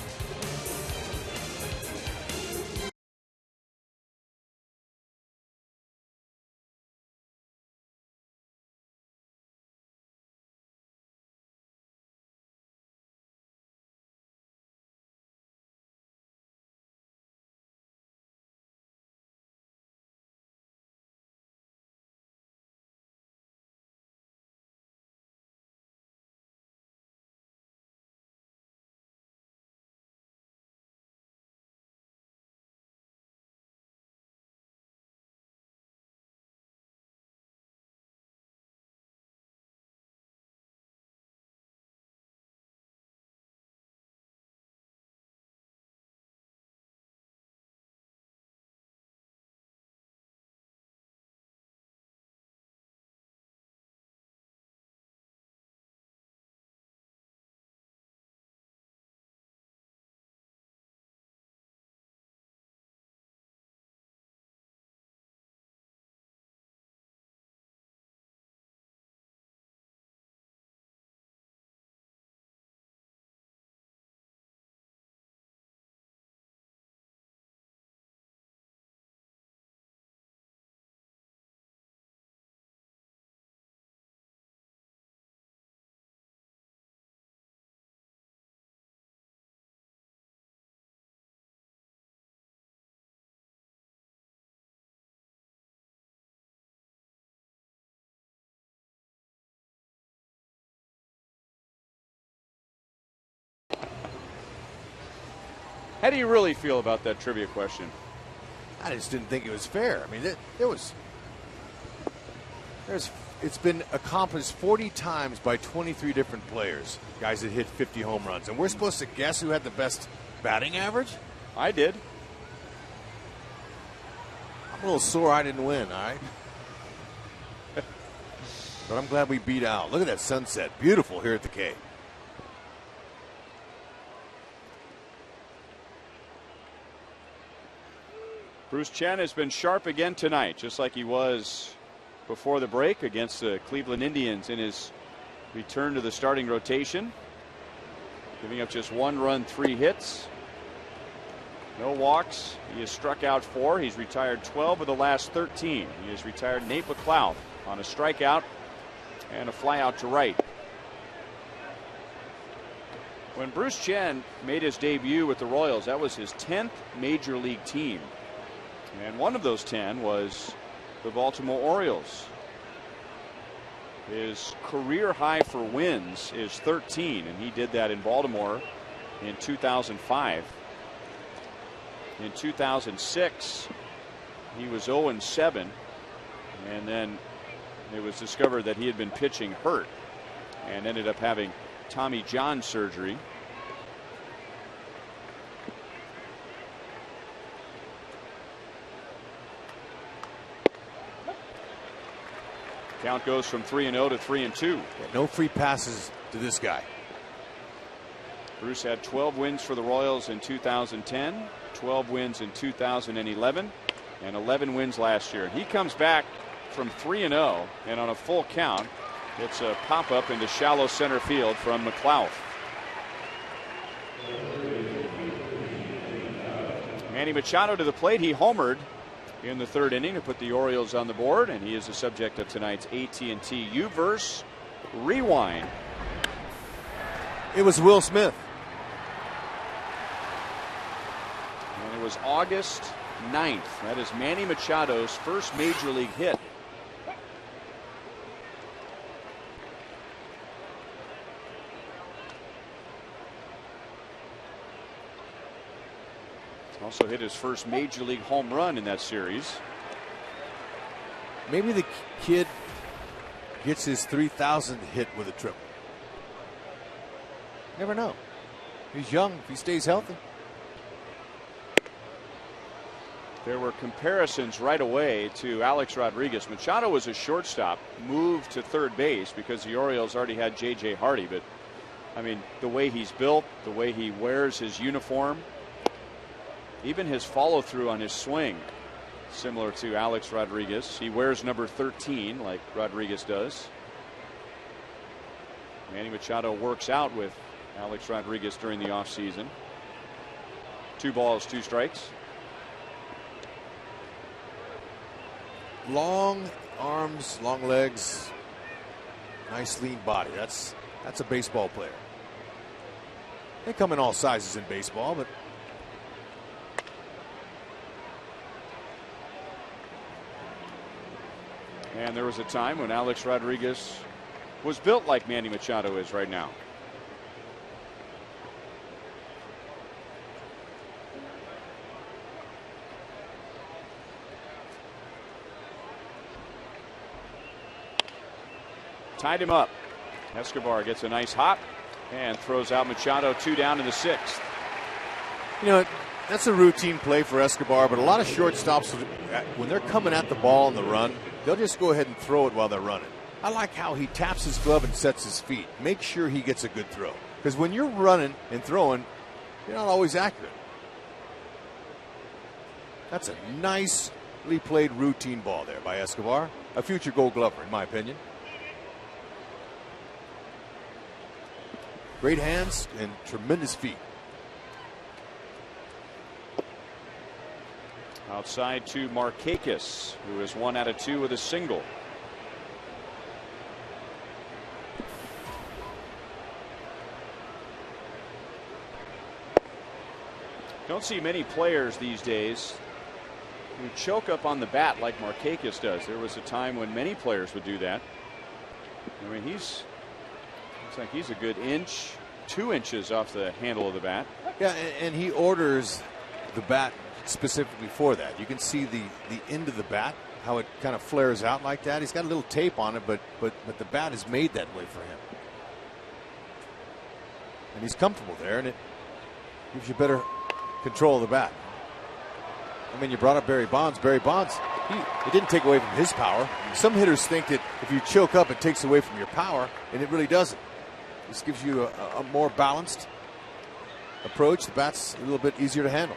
How do you really feel about that trivia question? I just didn't think it was fair. I mean, it's been accomplished 40 times by 23 different players, guys that hit 50 home runs. And we're supposed to guess who had the best batting average? I did. I'm a little sore I didn't win, all right? But I'm glad we beat Al. Look at that sunset. Beautiful here at the K. Bruce Chen has been sharp again tonight, just like he was before the break against the Cleveland Indians in his return to the starting rotation. Giving up just 1 run, 3 hits. No walks. He has struck out 4. He's retired 12 of the last 13. He has retired Nate McLeod on a strikeout and a flyout to right. When Bruce Chen made his debut with the Royals, that was his 10th major league team. And one of those 10 was the Baltimore Orioles. His career high for wins is 13, and he did that in Baltimore in 2005. In 2006, he was 0-7, and then it was discovered that he had been pitching hurt and ended up having Tommy John surgery. Count goes from 3-0 to 3-2. Yeah, no free passes to this guy. Bruce had 12 wins for the Royals in 2010, 12 wins in 2011, and 11 wins last year. He comes back from 3-0, and on a full count, it's a pop-up into shallow center field from McLeod. Manny Machado to the plate. He homered in the 3rd inning to put the Orioles on the board, and he is the subject of tonight's AT&T U-verse Rewind. It was Will Smith. And it was August 9th. That is Manny Machado's first major league hit. Also hit his first major league home run in that series. Maybe the kid gets his 3,000th hit with a triple. Never know. He's young if he stays healthy. There were comparisons right away to Alex Rodriguez. Machado was a shortstop, moved to 3rd base because the Orioles already had J.J. Hardy. But, I mean, the way he's built, the way he wears his uniform, even his follow through on his swing, similar to Alex Rodriguez. He wears number 13 like Rodriguez does. Manny Machado works out with Alex Rodriguez during the offseason. 2 balls, 2 strikes. Long arms, long legs, nice lean body. That's a baseball player. They come in all sizes in baseball, but and there was a time when Alex Rodriguez was built like Manny Machado is right now. Tied him up. Escobar gets a nice hop and throws out Machado. 2 down in the 6th. you know, that's a routine play for Escobar, but a lot of shortstops, when they're coming at the ball on the run, they'll just go ahead and throw it while they're running. I like how he taps his glove and sets his feet. Make sure he gets a good throw. Because when you're running and throwing, you're not always accurate. That's a nicely played routine ball there by Escobar. A future Gold Glover, in my opinion. Great hands and tremendous feet. Outside to Markakis, who is 1 out of 2 with a single. Don't see many players these days who choke up on the bat like Markakis does. There was a time when many players would do that. I mean, looks like he's a good inch, 2 inches off the handle of the bat. Yeah, and he orders the bat specifically for that. You can see the end of the bat, how it kind of flares out like that. He's got a little tape on it, but the bat is made that way for him. And he's comfortable there, and it gives you better control of the bat. I mean, you brought up Barry Bonds. Barry Bonds, it didn't take away from his power. Some hitters think that if you choke up, it takes away from your power, and it really doesn't. This gives you a more balanced approach. The bat's a little bit easier to handle.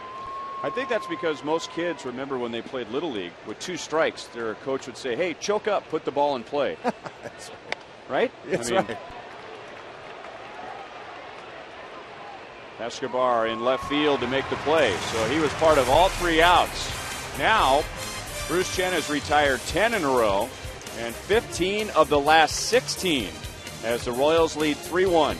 I think that's because most kids remember when they played Little League with 2 strikes, their coach would say, hey, choke up, put the ball in play. That's right. That's right. Escobar in left field to make the play. So he was part of all 3 outs. Now, Bruce Chen has retired 10 in a row and 15 of the last 16 as the Royals lead 3-1.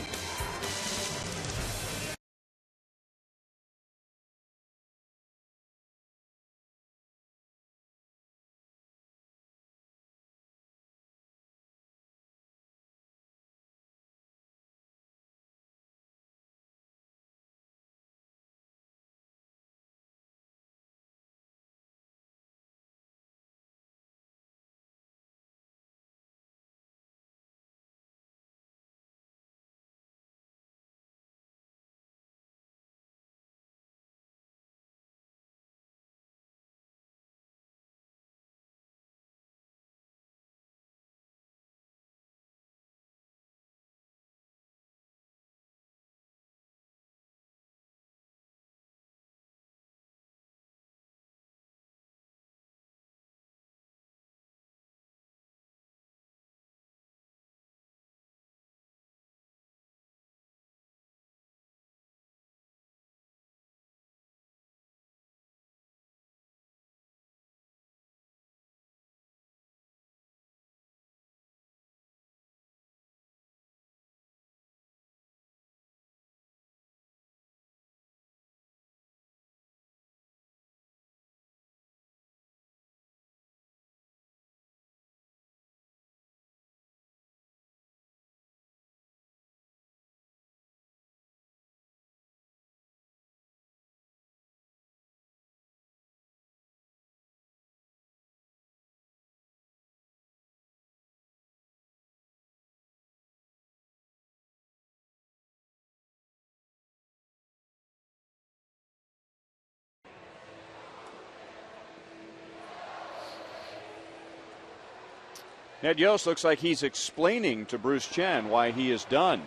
Ned Yost looks like he's explaining to Bruce Chen why he is done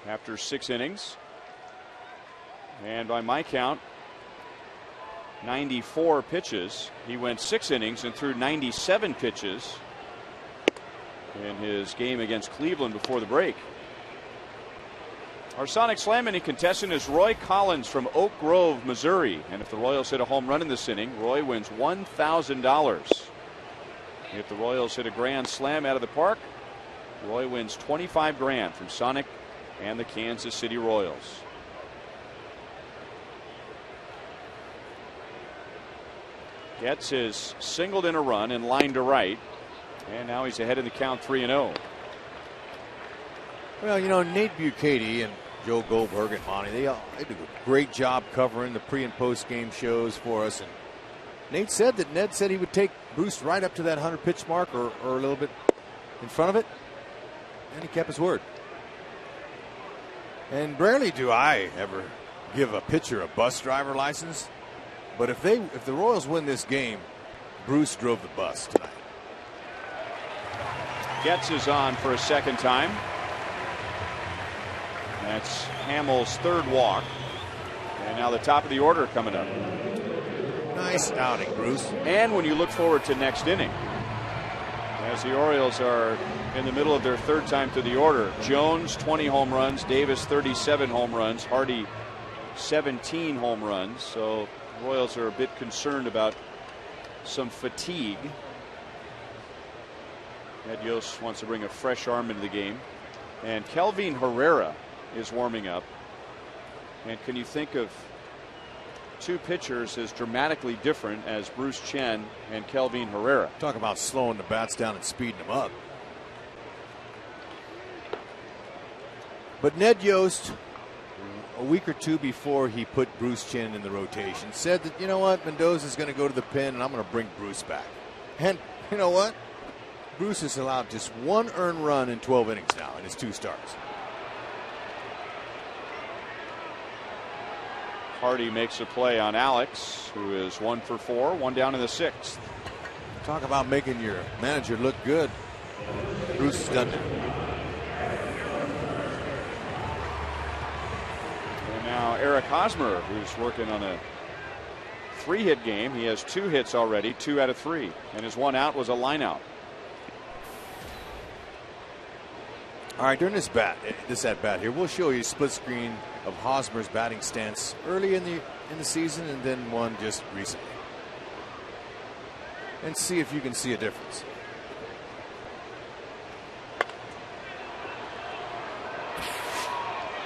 after 6 innings. And by my count, 94 pitches. He went 6 innings and threw 97 pitches in his game against Cleveland before the break. Our Sonic Slam inning contestant is Roy Collins from Oak Grove, Missouri. And if the Royals hit a home run in this inning, Roy wins $1,000. If the Royals hit a grand slam out of the park, Roy wins $25,000 from Sonic and the Kansas City Royals. Getz has singled in a run and lined to right. And now he's ahead in the count 3-0. Well, you know, Nate Bucati and Joe Goldberg and Monty, they do a great job covering the pre and post game shows for us. And Nate said that Ned said he would take Bruce right up to that 100 pitch mark or a little bit in front of it. And he kept his word. And rarely do I ever give a pitcher a bus driver license. But if the Royals win this game, Bruce drove the bus tonight. Getz is on for a second time. That's Hamill's 3rd walk. And now the top of the order coming up. Nice outing, Bruce. And when you look forward to next inning, as the Orioles are in the middle of their 3rd time to the order, Jones 20 home runs, Davis 37 home runs, Hardy 17 home runs. So the Royals are a bit concerned about some fatigue. Ned Yost wants to bring a fresh arm into the game. And Kelvin Herrera is warming up. And can you think of 2 pitchers as dramatically different as Bruce Chen and Kelvin Herrera? Talk about slowing the bats down and speeding them up. But Ned Yost, a week or 2 before he put Bruce Chen in the rotation, said that, you know what, Mendoza's going to go to the pen and I'm going to bring Bruce back. And you know what? Bruce has allowed just 1 earned run in 12 innings now in his 2 starts. Hardy makes a play on Alex, who is 1 for 4, 1 down in the 6th. Talk about making your manager look good. Bruce has done it. And now Eric Hosmer, who's working on a 3-hit game. He has 2 hits already, 2 out of 3. And his 1 out was a line out. All right, during this at bat here, we'll show you a split screen of Hosmer's batting stance early in the season and then one just recently. And see if you can see a difference.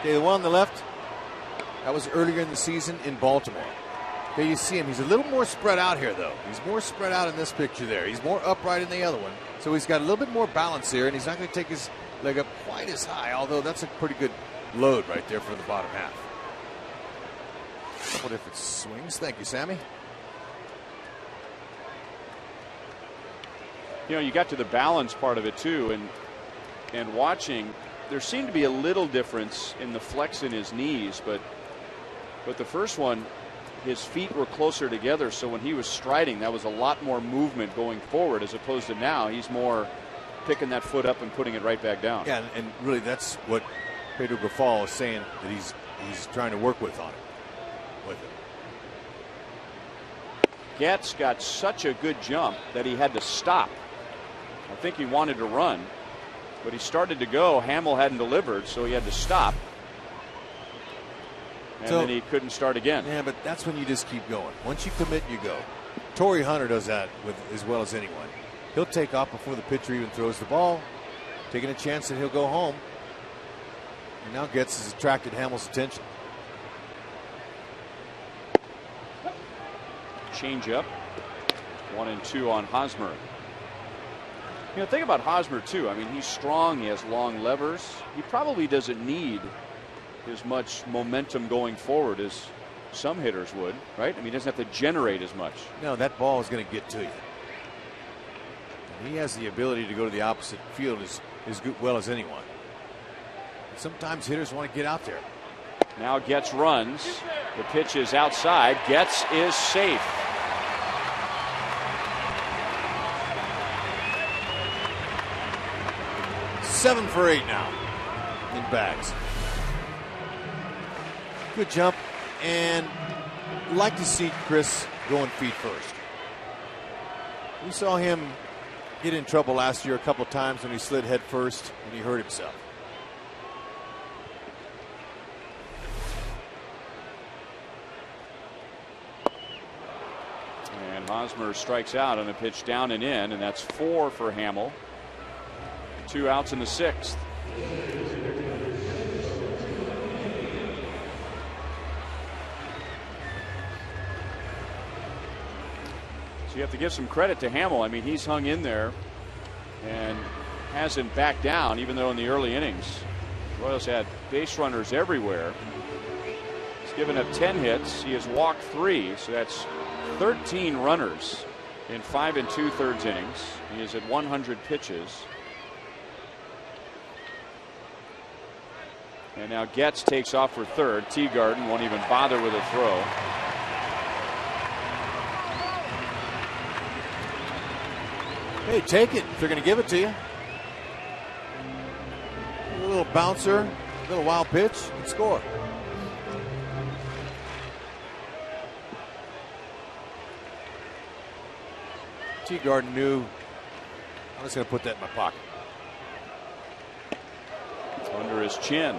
Okay, the one on the left, that was earlier in the season in Baltimore. Okay, you see him. He's a little more spread out here, though. He's more spread out in this picture there. He's more upright in the other one. So he's got a little bit more balance here, and he's not going to take his leg up quite as high, although that's a pretty good load right there for the bottom half. What if it swings? Thank you, Sammy. You know, you got to the balance part of it too, and watching, there seemed to be a little difference in the flex in his knees, but the first one, his feet were closer together, so when he was striding, that was a lot more movement going forward, as opposed to now he's more picking that foot up and putting it right back down. Yeah, and really that's what Pedro Grifol is saying that he's trying to work with on it. Getz got such a good jump that he had to stop. I think he wanted to run, but he started to go. Hamill hadn't delivered, so he had to stop. And then he couldn't start again. Yeah, but that's when you just keep going. Once you commit, you go. Torrey Hunter does that as well as anyone. He'll take off before the pitcher even throws the ball, taking a chance that he'll go home. And now Getz has attracted Hamill's attention. Change up. 1-2 on Hosmer. You know, think about Hosmer too. I mean, he's strong. He has long levers. He probably doesn't need as much momentum going forward as some hitters would, right? I mean, he doesn't have to generate as much. No, that ball is going to get to you. And he has the ability to go to the opposite field as well as anyone. And sometimes hitters want to get out there. Now Getz runs. The pitch is outside. Getz is safe. 7 for 8 now in bags. Good jump, and like to see Chris going feet first. We saw him get in trouble last year a couple times when he slid head first and he hurt himself. And Hosmer strikes out on a pitch down and in, and that's 4 for Hamill. 2 outs in the 6th. So you have to give some credit to Hamill. I mean, he's hung in there and hasn't backed down, even though in the early innings, Royals had base runners everywhere. He's given up 10 hits. He has walked 3, so that's 13 runners in 5 2/3 innings. He is at 100 pitches. And now Getz takes off for third. Teagarden won't even bother with a throw. Hey, take it if they're going to give it to you. A little bouncer, a little wild pitch, and score. Teagarden knew, I'm just going to put that in my pocket. Under his chin.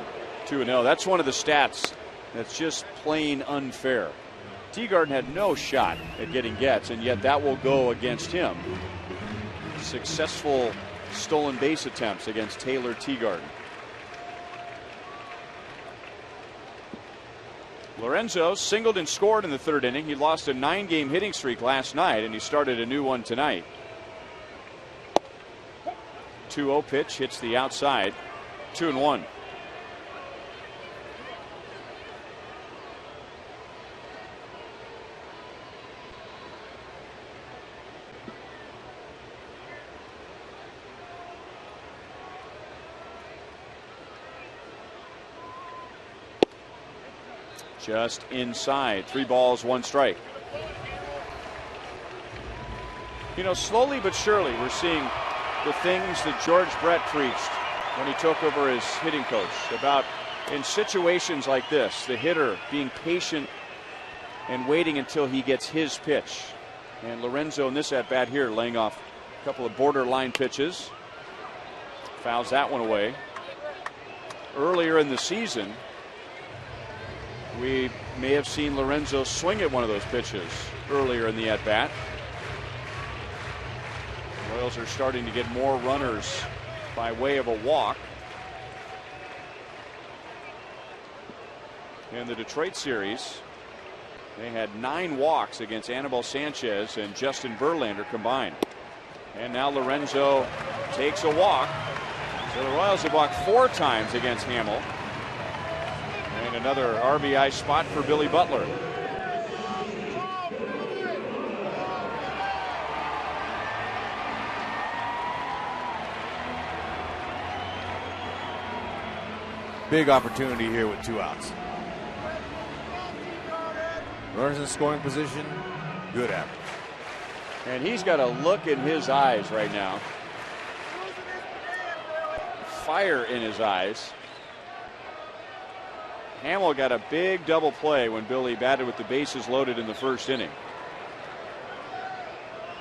2-0. That's one of the stats that's just plain unfair. Teagarden had no shot at getting Getz, and yet that will go against him. Successful stolen base attempts against Taylor Teagarden. Lorenzo singled and scored in the 3rd inning. He lost a 9-game hitting streak last night, and he started a new one tonight. 2-0 pitch hits the outside. 2-1. Just inside. 3 balls, 1 strike. You know, slowly but surely, we're seeing the things that George Brett preached when he took over as hitting coach about, in situations like this, the hitter being patient and waiting until he gets his pitch. And Lorenzo in this at bat here laying off a couple of borderline pitches. Fouls that one away. Earlier in the season, we may have seen Lorenzo swing at one of those pitches earlier in the at bat. Royals are starting to get more runners by way of a walk. In the Detroit series, they had 9 walks against Anibal Sanchez and Justin Verlander combined. And now Lorenzo takes a walk. So the Royals have walked 4 times against Hamill. And another RBI spot for Billy Butler. Big opportunity here with 2 outs. Runners in scoring position, good average. And he's got a look in his eyes right now. Fire in his eyes. Hamill got a big double play when Billy batted with the bases loaded in the 1st inning.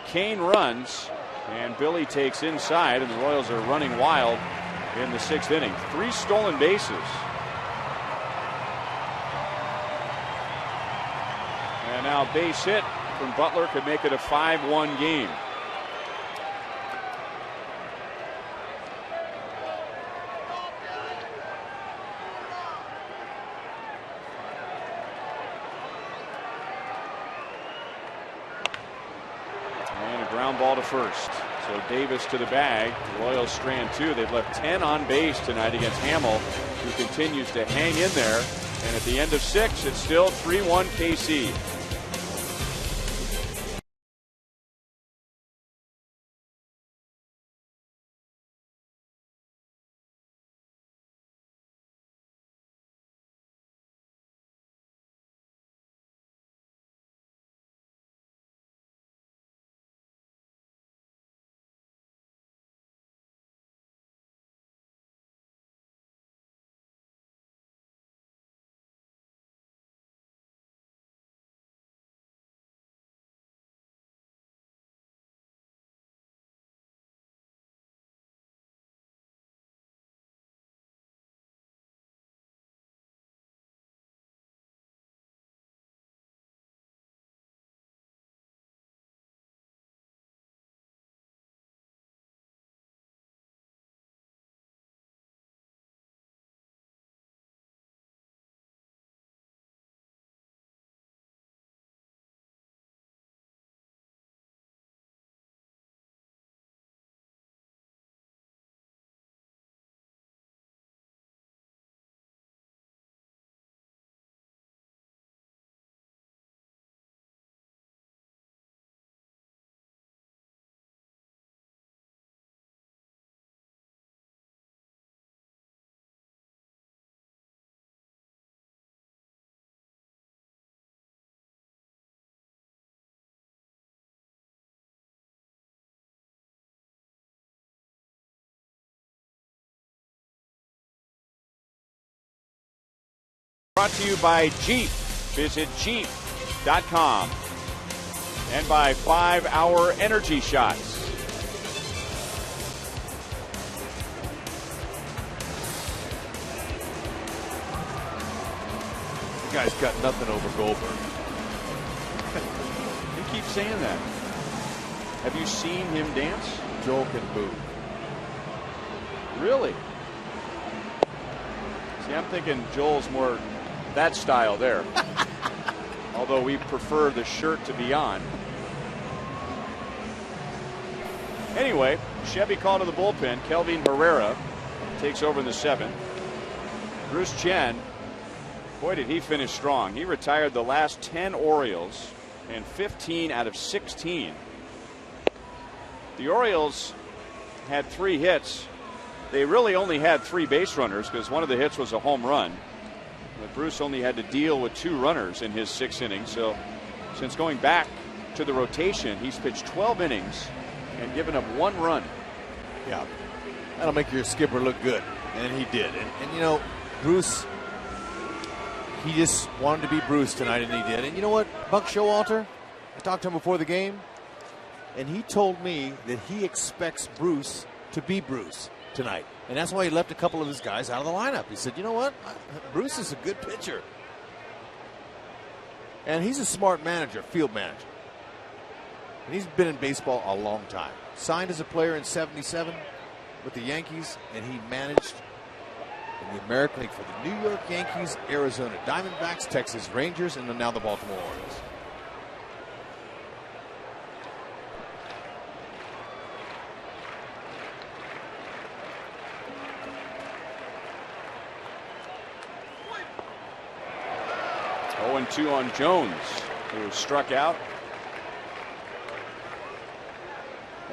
Kane runs, and Billy takes inside, and the Royals are running wild in the 6th inning. 3 stolen bases. And now base hit from Butler could make it a 5-1 game. And a ground ball to first. So Davis to the bag. The Royals strand 2. They've left 10 on base tonight against Hamill, who continues to hang in there. And at the end of 6, it's still 3-1 KC. brought to you by Jeep. Visit Jeep.com. And by 5 Hour Energy Shots. The guy's got nothing over Goldberg. You keep saying that. Have you seen him dance? Joel can move. Really? See, I'm thinking Joel's more that style there. Although we prefer the shirt to be on. Anyway, Chevy called to the bullpen. Kelvin Herrera takes over in the 7th. Bruce Chen, boy, did he finish strong. He retired the last 10 Orioles and 15 out of 16. The Orioles had 3 hits. They really only had 3 base runners because one of the hits was a home run. But Bruce only had to deal with 2 runners in his 6th inning. So since going back to the rotation, he's pitched 12 innings and given up 1 run. Yeah, that'll make your skipper look good. And he did. And you know, Bruce, he just wanted to be Bruce tonight, and he did. And you know what, Buck Showalter, I talked to him before the game, and he told me that he expects Bruce to be Bruce tonight. And that's why he left a couple of his guys out of the lineup. He said, you know what, Bruce is a good pitcher. And he's a smart manager, field manager. And he's been in baseball a long time. Signed as a player in '77 with the Yankees, and he managed in the American League for the New York Yankees, Arizona Diamondbacks, Texas Rangers, and now the Baltimore Orioles. Oh, 0-2 on Jones, who struck out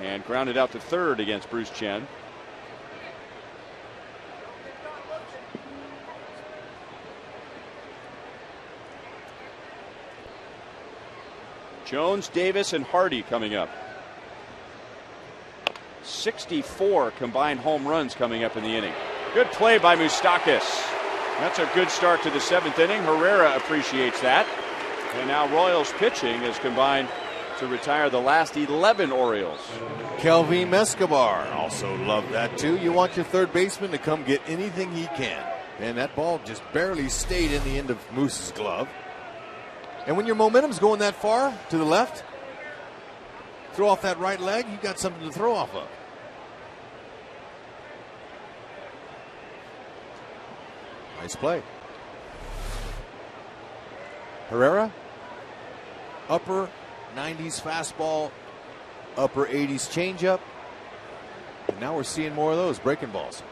and grounded out to third against Bruce Chen. Jones, Davis, and Hardy coming up. 64 combined home runs coming up in the inning. Good play by Moustakas. That's a good start to the 7th inning. Herrera appreciates that. And now Royals pitching has combined to retire the last 11 Orioles. Kelvin Escobar also loved that too. You want your third baseman to come get anything he can. And that ball just barely stayed in the end of Moose's glove. And when your momentum's going that far to the left, throw off that right leg, you got something to throw off of. Nice play. Herrera, upper 90s fastball, upper 80s changeup. And now we're seeing more of those breaking balls.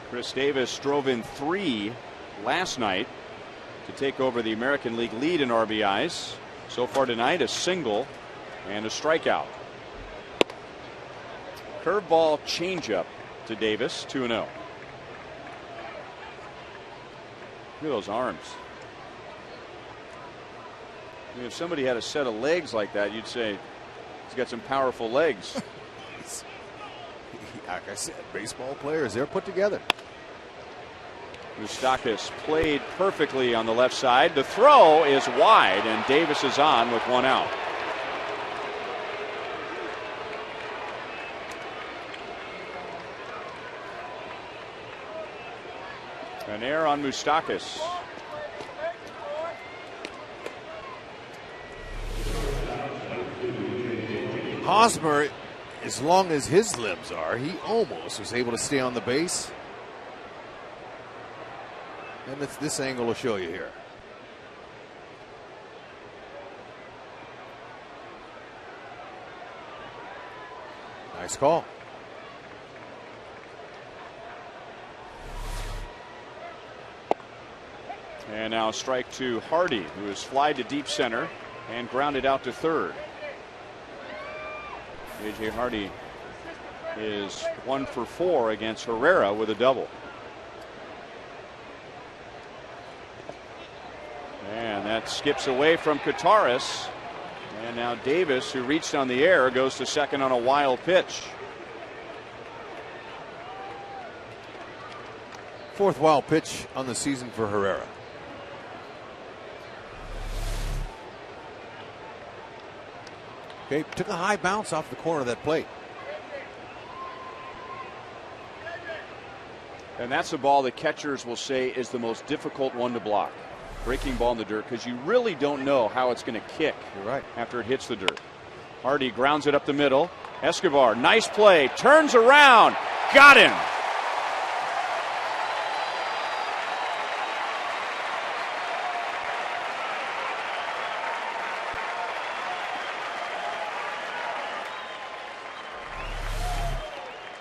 Chris Davis drove in 3 last night to take over the American League lead in RBIs. So far tonight, a single and a strikeout. Curveball changeup to Davis, 2-0. Look at those arms. I mean, if somebody had a set of legs like that, you'd say he's got some powerful legs. Like I said, baseball players, they're put together. Moustakas played perfectly on the left side. The throw is wide, and Davis is on with 1 out. An error on Moustakas. Hosmer, as long as his limbs are, he almost was able to stay on the base. And this angle will show you here. Nice call. And now strike to Hardy, who is flied to deep center and grounded out to third. A.J. Hardy is 1 for 4 against Herrera with a double. And that skips away from Kataris. And now Davis, who reached on the air, goes to second on a wild pitch. Fourth wild pitch on the season for Herrera. Okay, took a high bounce off the corner of that plate. And that's a ball that catchers will say is the most difficult one to block. Breaking ball in the dirt, because you really don't know how it's going to kick. You're right. After it hits the dirt. Hardy grounds it up the middle. Escobar, nice play, turns around, got him.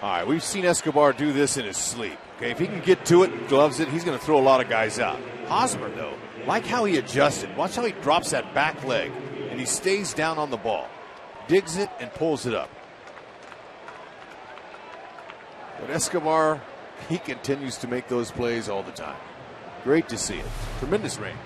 All right, we've seen Escobar do this in his sleep. Okay, if he can get to it and gloves it, he's going to throw a lot of guys out. Hosmer, though, like how he adjusted. Watch how he drops that back leg, and he stays down on the ball. Digs it and pulls it up. But Escobar, he continues to make those plays all the time. Great to see it. Tremendous range.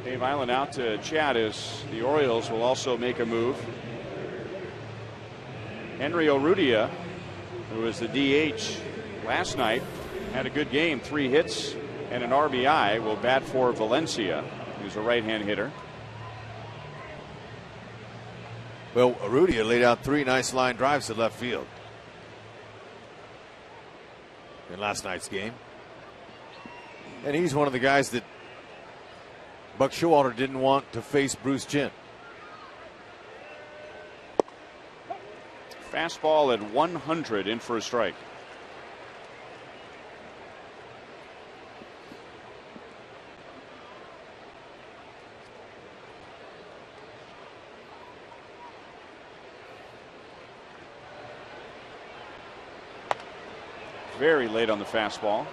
Dave Island out to chat as the Orioles will also make a move. Henry Urrutia, who was the DH last night, had a good game, 3 hits and an RBI, will bat for Valencia, who's a right-hand hitter. Well, Urrutia laid out 3 nice line drives to left field in last night's game. And he's one of the guys that Buck Showalter didn't want to face Bruce Chen. Fastball at 100 in for a strike. Very late on the fastball.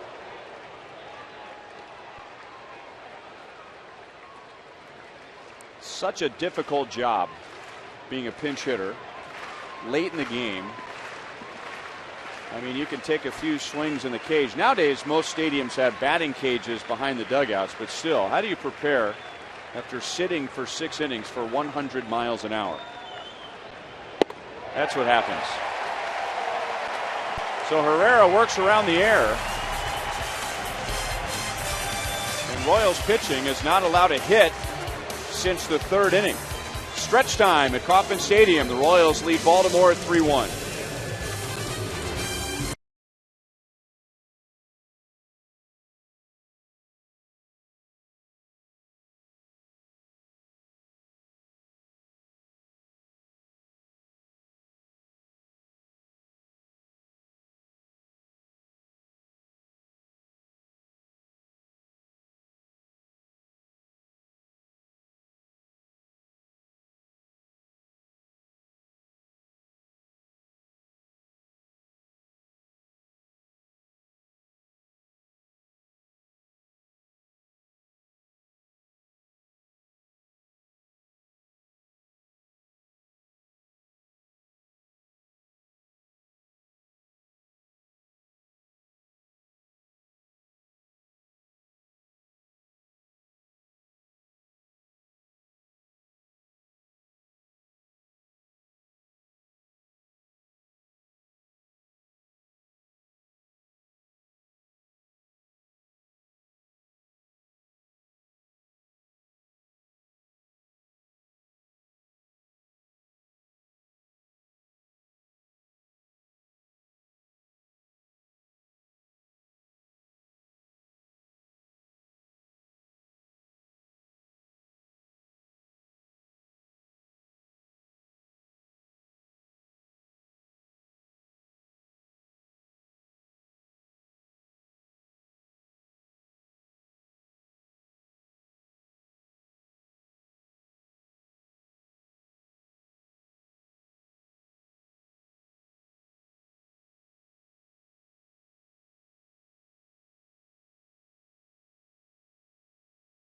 Such a difficult job being a pinch hitter late in the game. I mean, you can take a few swings in the cage. Nowadays, most stadiums have batting cages behind the dugouts, but still, how do you prepare after sitting for 6 innings for 100 miles an hour? That's what happens. So Herrera works around the air. And Royals pitching is not allowed a hit since the 3rd inning. Stretch time at Kauffman Stadium. The Royals lead Baltimore at 3-1.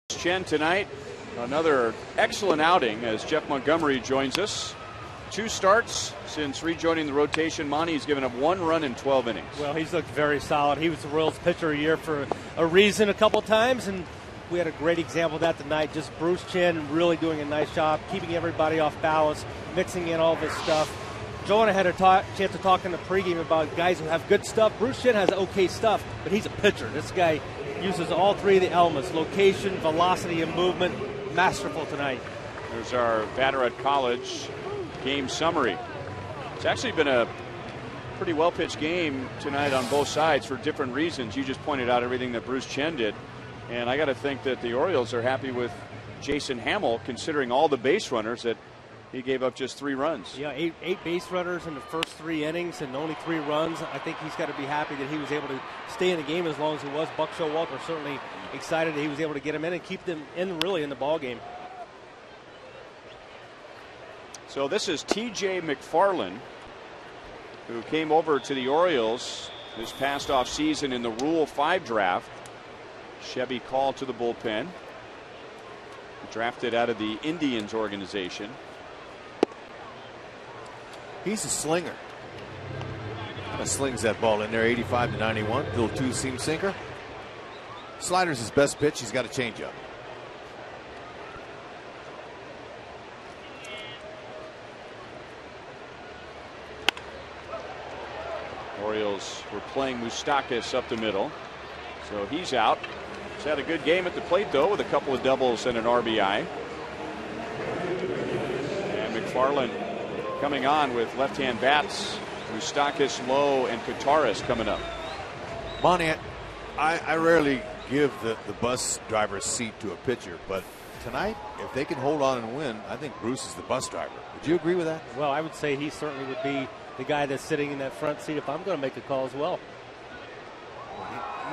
Chen tonight, another excellent outing as Jeff Montgomery joins us. 2 starts since rejoining the rotation. Monty's given up 1 run in 12 innings. Well, he's looked very solid. He was the Royals pitcher of the year for a reason a couple times, and we had a great example of that tonight. Just Bruce Chen really doing a nice job, keeping everybody off balance, mixing in all this stuff. Joe and I had a chance to talk in the pregame about guys who have good stuff. Bruce Chen has okay stuff, but he's a pitcher. This guy uses all three of the elements: location, velocity, and movement. Masterful tonight. There's our Batter at College game summary. It's actually been a pretty well-pitched game tonight on both sides for different reasons. You just pointed out everything that Bruce Chen did. And I got to think that the Orioles are happy with Jason Hamill, considering all the base runners that he gave up just 3 runs. Yeah, eight base runners in the first 3 innings and only 3 runs. I think he's got to be happy that he was able to stay in the game as long as he was. Buck Showalter certainly excited that he was able to get him in and keep them in really in the ball game. So this is T.J. McFarland, who came over to the Orioles this past offseason in the Rule 5 draft. Chevy called to the bullpen. Drafted out of the Indians organization. He's a slinger. Kind of slings that ball in there, 85 to 91. Little 2-seam sinker. Slider's his best pitch. He's got a changeup. Orioles were playing Moustakas up the middle, so he's out. He's had a good game at the plate, though, with a couple of doubles and an RBI. And McFarland coming on with left-hand bats. Moustakas, Lowe, and Kataris coming up. Monty, I rarely give the bus driver's seat to a pitcher, but tonight, if they can hold on and win, I think Bruce is the bus driver. Would you agree with that? Well, I would say he certainly would be the guy that's sitting in that front seat if I'm going to make a call as well.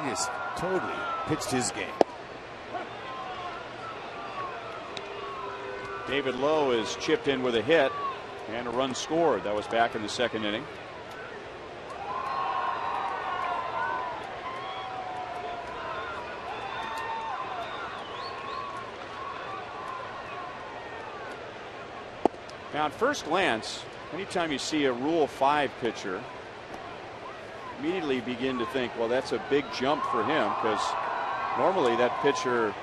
He just totally pitched his game. David Lowe is chipped in with a hit and a run scored. That was back in the second inning. Now, at first glance, anytime you see a Rule 5 pitcher, immediately begin to think, well, that's a big jump for him, because normally that pitcher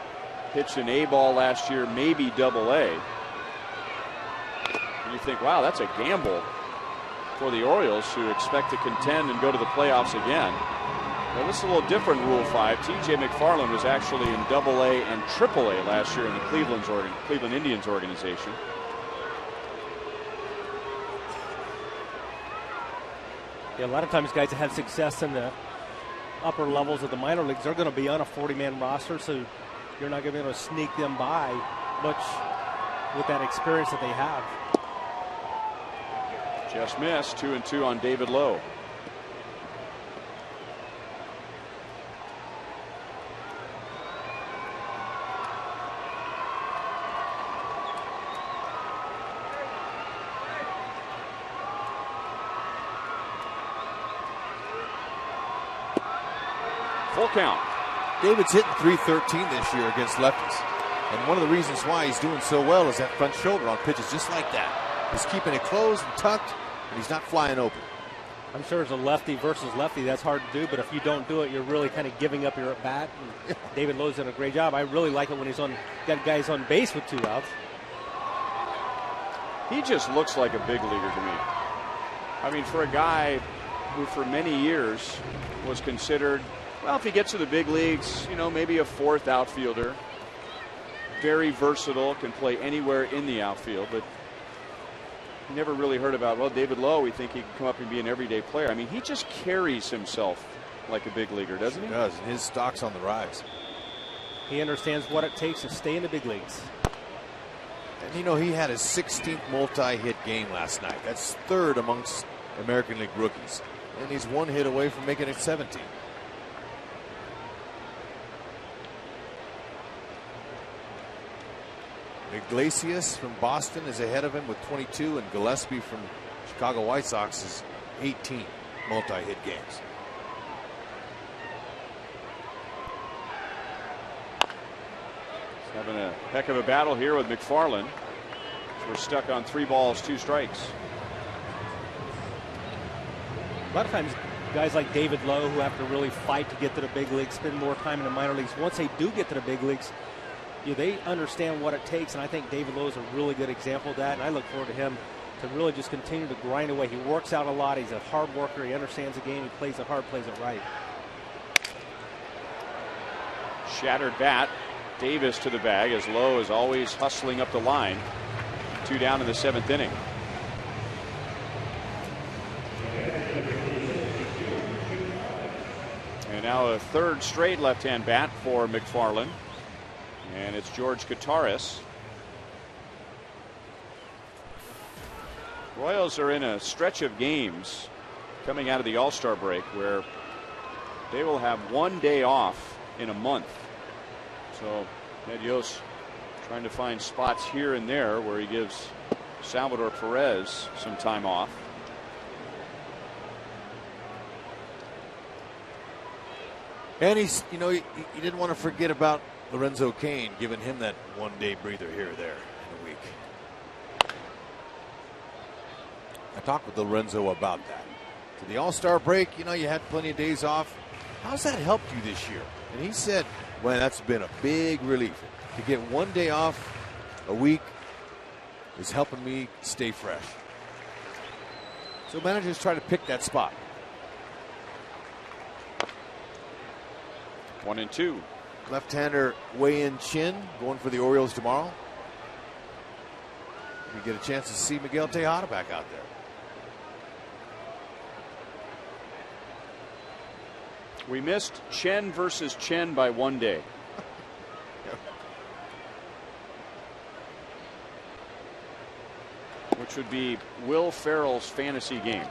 pitched an A ball last year, maybe Double-A. And you think, wow, that's a gamble for the Orioles, who expect to contend and go to the playoffs again. Well, this is a little different Rule 5. T.J. McFarland was actually in Double-A and Triple-A last year in the Cleveland Indians organization. Yeah, a lot of times guys that have success in the upper levels of the minor leagues, they're going to be on a 40-man roster, so you're not going to be able to sneak them by much with that experience that they have. Just missed. 2-2 on David Lowe. Full count. David's hitting .313 this year against lefties. And one of the reasons why he's doing so well is that front shoulder on pitches just like that. He's keeping it closed and tucked, and he's not flying open. I'm sure as a lefty versus lefty, that's hard to do, but if you don't do it, you're really kind of giving up your at-bat. David Lowe's done a great job. I really like it when he's got guys on base with 2 outs. He just looks like a big leaguer to me. I mean, for a guy who for many years was considered, well, if he gets to the big leagues, you know, maybe a 4th outfielder. Very versatile, can play anywhere in the outfield, but you never really heard about, well, David Lowe, we think he can come up and be an everyday player. I mean, he just carries himself like a big leaguer, doesn't he? He does, and his stock's on the rise. He understands what it takes to stay in the big leagues. And, you know, he had his 16th multi-hit game last night. That's 3rd amongst American League rookies. And he's 1 hit away from making it 17. Iglesias from Boston is ahead of him with 22, and Gillespie from Chicago White Sox is 18 multi-hit games. He's having a heck of a battle here with McFarland. We're stuck on 3 balls, 2 strikes. A lot of times guys like David Lowe who have to really fight to get to the big leagues, spend more time in the minor leagues. Once they do get to the big leagues, they understand what it takes, and I think David Lowe is a really good example of that, and I look forward to him to really just continue to grind away. He works out a lot. He's a hard worker. He understands the game. He plays it hard, plays it right. Shattered bat. Davis to the bag as Lowe is always hustling up the line. 2 down in the 7th inning. And now a 3rd straight left-hand bat for McFarland. And it's George Kataris. Royals are in a stretch of games coming out of the All-Star break where they will have 1 day off in a month. So Ned Yost trying to find spots here and there where he gives Salvador Perez some time off. And he didn't want to forget about Lorenzo Cain, giving him that 1 day breather here or there in a week. I talked with Lorenzo about that. To the All-Star break, you had plenty of days off. How's that helped you this year? And he said, well, that's been a big relief. To get 1 day off a week is helping me stay fresh. So managers try to pick that spot. 1-2. Left-hander Wei-In Chin going for the Orioles tomorrow. We get a chance to see Miguel Tejada back out there. We missed Chen versus Chen by 1 day. Which would be Will Ferrell's fantasy game.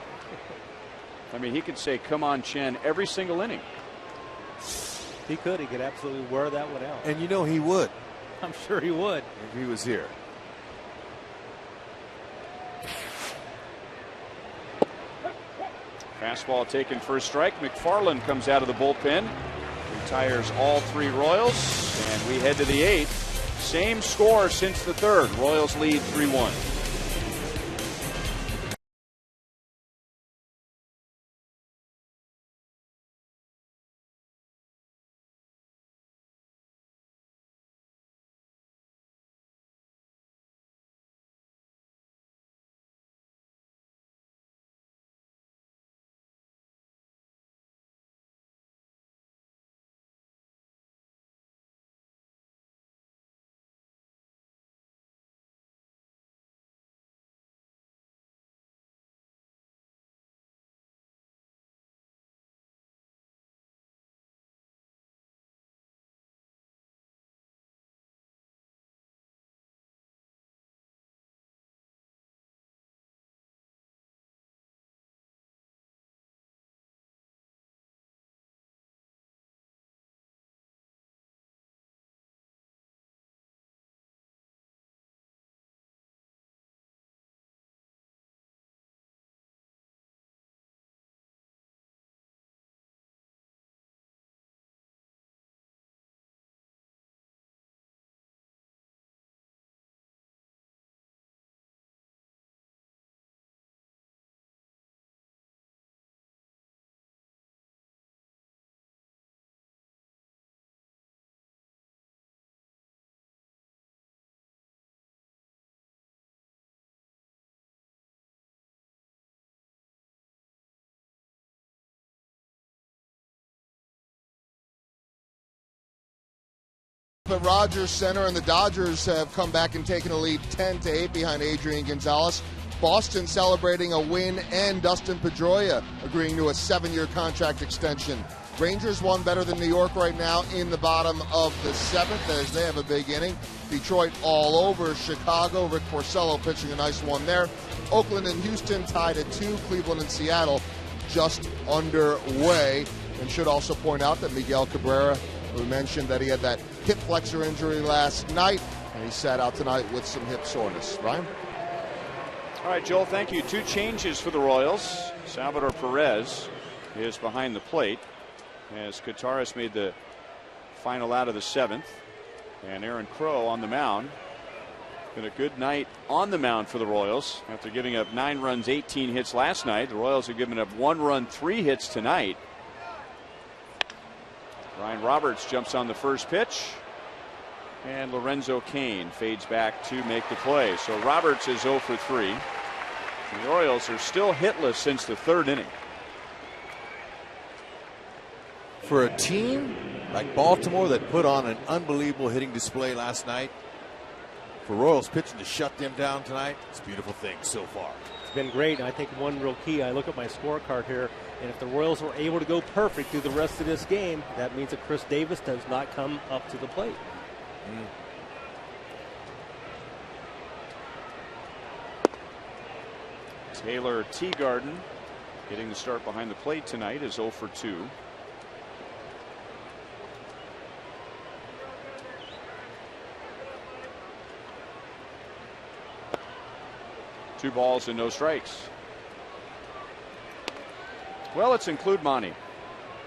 I mean, he could say, come on, Chen, every single inning. He could. He could absolutely wear that one out. And he would. I'm sure he would. If he was here. Fastball taken for a strike. McFarland comes out of the bullpen. Retires all 3 Royals. And we head to the 8th. Same score since the 3rd. Royals lead 3-1. At Rogers Center, and the Dodgers have come back and taken a lead 10-8 behind Adrian Gonzalez. Boston celebrating a win, and Dustin Pedroia agreeing to a 7-year contract extension. Rangers won better than New York right now in the bottom of the 7th as they have a big inning. Detroit all over Chicago. Rick Porcello pitching a nice one there. Oakland and Houston tied at 2. Cleveland and Seattle just underway. And should also point out that Miguel Cabrera, we mentioned that he had that hip flexor injury last night, and he sat out tonight with some hip soreness. Ryan? All right, Joel, thank you. 2 changes for the Royals. Salvador Perez is behind the plate as Kataris made the final out of the 7th. And Aaron Crow on the mound Been a good night on the mound for the Royals. After giving up 9 runs, 18 hits last night, the Royals have given up 1 run, 3 hits tonight. Ryan Roberts jumps on the first pitch, and Lorenzo Cain fades back to make the play. So Roberts is 0 for 3. The Orioles are still hitless since the 3rd inning. For a team like Baltimore that put on an unbelievable hitting display last night, for Royals pitching to shut them down tonight, it's a beautiful thing so far. It's been great, and I think one real key, I look at my scorecard here, and if the Royals were able to go perfect through the rest of this game, that means that Chris Davis does not come up to the plate. Taylor Teagarden getting the start behind the plate tonight is 0 for 2. Two balls and no strikes. Well, let's include Monty.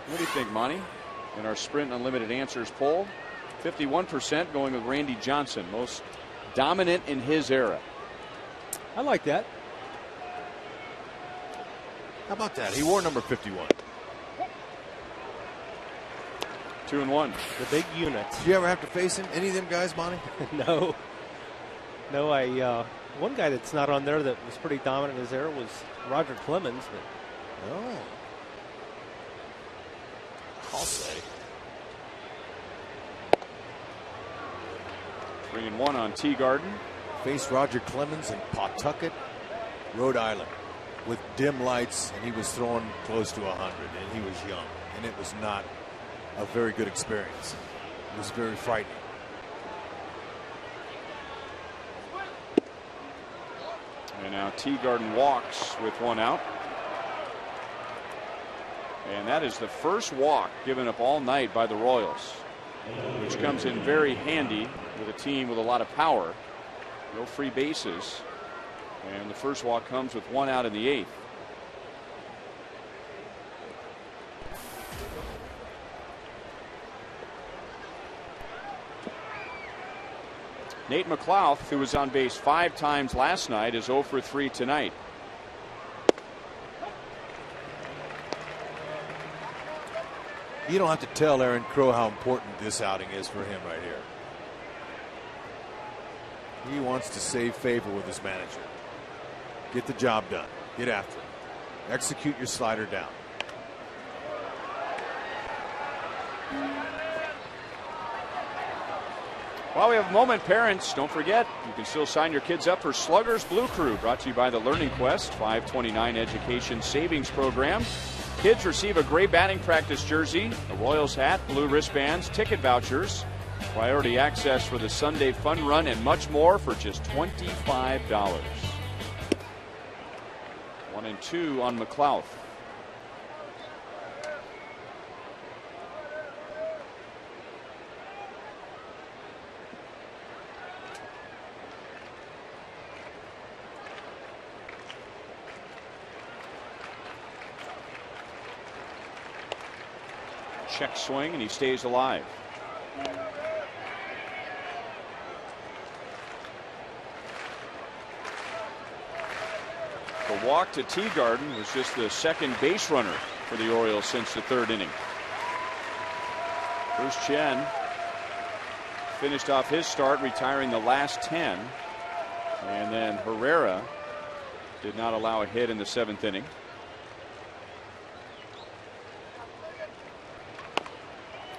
What do you think, Monty? In our Sprint Unlimited Answers poll, 51% going with Randy Johnson, most dominant in his era. I like that. How about that? He wore number 51. 2-1. The big unit. Did you ever have to face him? Any of them guys, Monty? No. No, one guy that's not on there that was pretty dominant in his era was Roger Clemens. But Oh. I'll say. 3-1 on Teagarden. Faced Roger Clemens in Pawtucket, Rhode Island, with dim lights, and he was throwing close to 100, and he was young, and it was not a very good experience. It was very frightening. And now Teagarden walks with 1 out. And that is the first walk given up all night by the Royals, which comes in very handy with a team with a lot of power. No free bases. And the first walk comes with 1 out in the 8th. Nate McLouth, who was on base 5 times last night, is 0 for 3 tonight. You don't have to tell Aaron Crow how important this outing is for him right here. He wants to save favor with his manager. Get the job done. Get after it. Execute your slider down. While we have a moment, parents, don't forget, you can still sign your kids up for Slugger's Blue Crew, brought to you by the Learning Quest 529 Education Savings Program. Kids receive a gray batting practice jersey, a Royals hat, blue wristbands, ticket vouchers, priority access for the Sunday Fun Run, and much more for just $25. 1-2 on McLouth. Check swing, and he stays alive. The walk to Teagarden was just the second base runner for the Orioles since the 3rd inning. Bruce Chen finished off his start, retiring the last 10. And then Herrera did not allow a hit in the 7th inning.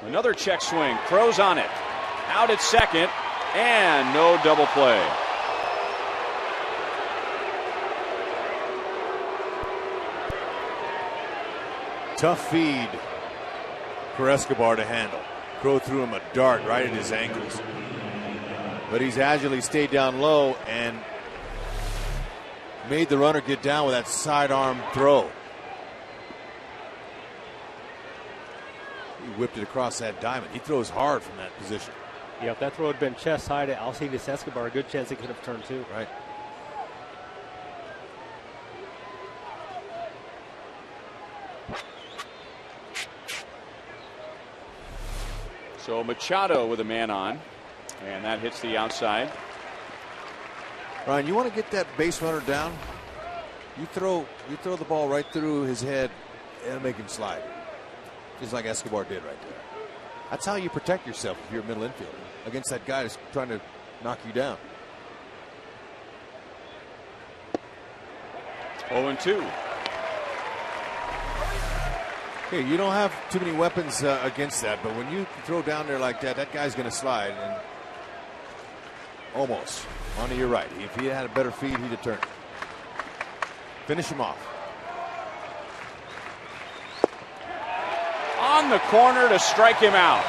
Another check swing. Crow's on it. Out at second. And no double play. Tough feed for Escobar to handle. Crow threw him a dart right at his ankles. But he's agilely stayed down low and made the runner get down with that sidearm throw. He whipped it across that diamond. He throws hard from that position. Yeah, if that throw had been chest high to Alcides Escobar, a good chance he could have turned too. Right. So Machado with a man on, and that hits the outside. Ryan, you want to get that base runner down? You throw the ball right through his head and make him slide, just like Escobar did right there. That's how you protect yourself if you're a middle infielder against that guy that's trying to knock you down. 0-2. Okay, you don't have too many weapons against that, but when you throw down there like that, that guy's going to slide and almost onto your right. If he had a better feed, he'd have turned it. Finish him off. On the corner to strike him out.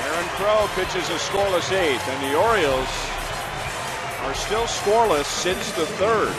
Aaron Crow pitches a scoreless 8th, and the Orioles are still scoreless since the 3rd.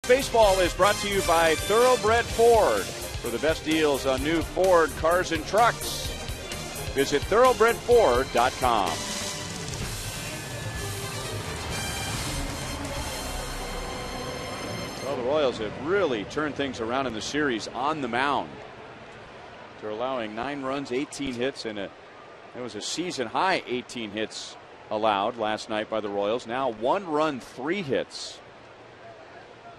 Baseball is brought to you by Thoroughbred Ford. For the best deals on new Ford cars and trucks, visit thoroughbredford.com. Well, the Royals have really turned things around in the series on the mound. They're allowing 9 runs, 18 hits, and it was a season high 18 hits allowed last night by the Royals. Now 1 run, 3 hits.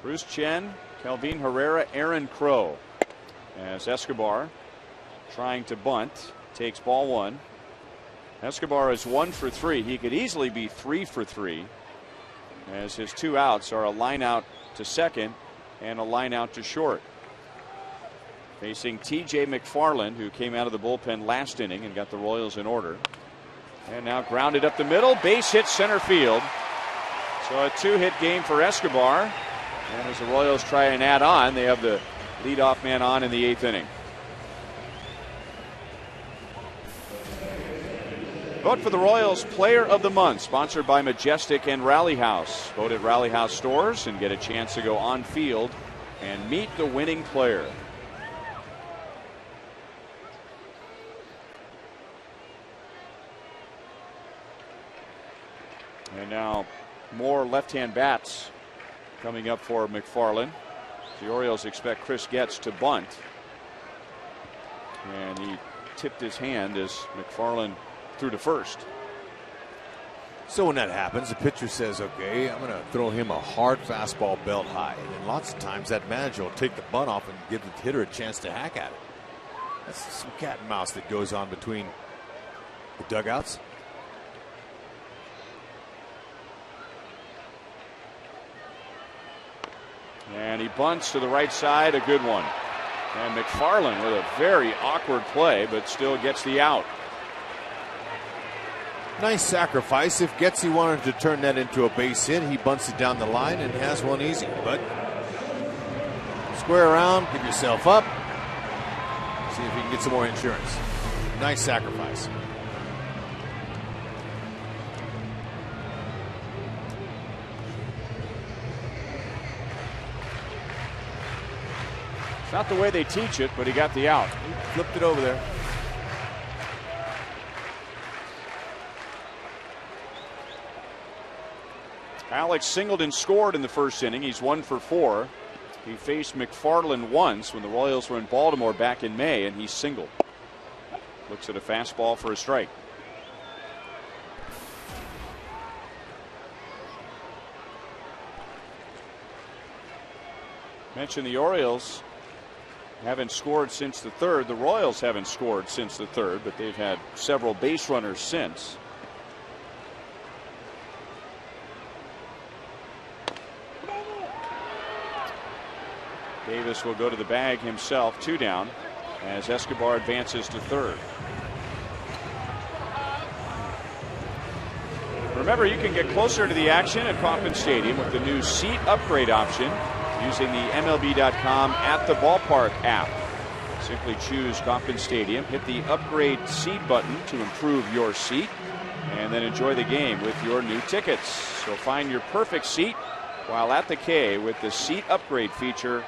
Bruce Chen, Kelvin Herrera, Aaron Crow. As Escobar trying to bunt, takes ball 1. Escobar is 1 for 3. He could easily be 3 for 3, as his 2 outs are a line out to second and a line out to short. Facing TJ McFarland, who came out of the bullpen last inning and got the Royals in order. And now grounded up the middle, base hit center field. So a 2-hit game for Escobar. And as the Royals try and add on, they have the leadoff man on in the 8th inning. Vote for the Royals Player of the Month, sponsored by Majestic and Rally House. Vote at Rally House stores and get a chance to go on field and meet the winning player. And now more left-hand bats coming up for McFarland. The Orioles expect Chris Getz to bunt. And he tipped his hand as McFarland threw to first. So when that happens, the pitcher says, okay, I'm going to throw him a hard fastball belt high. And then lots of times that manager will take the bunt off and give the hitter a chance to hack at it. That's some cat and mouse that goes on between the dugouts. And he bunts to the right side, a good one. And McFarland with a very awkward play, but still gets the out. Nice sacrifice. If Getzy wanted to turn that into a base hit, he bunts it down the line and has one easy. But square around, give yourself up. See if you can get some more insurance. Nice sacrifice. It's not the way they teach it, but he got the out. He flipped it over there. Alex Singleton scored in the first inning. He's 1 for 4. He faced McFarland once when the Royals were in Baltimore back in May, and he singled. Looks at a fastball for a strike. Mentioned the Orioles haven't scored since the third. The Royals haven't scored since the third, but they've had several base runners since. Davis will go to the bag himself, 2 down, as Escobar advances to third. Remember, you can get closer to the action at Kauffman Stadium with the new seat upgrade option using the MLB.com at the ballpark app. Simply choose Kauffman Stadium, hit the upgrade seat button to improve your seat, and then enjoy the game with your new tickets. So find your perfect seat while at the K with the seat upgrade feature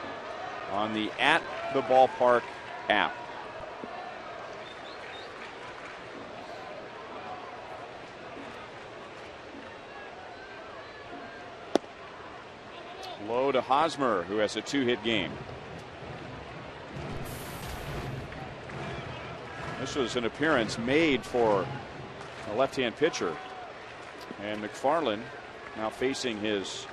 on the At the Ballpark app. Low to Hosmer, who has a 2-hit game. This was an appearance made for a left-hand pitcher. And McFarland now facing his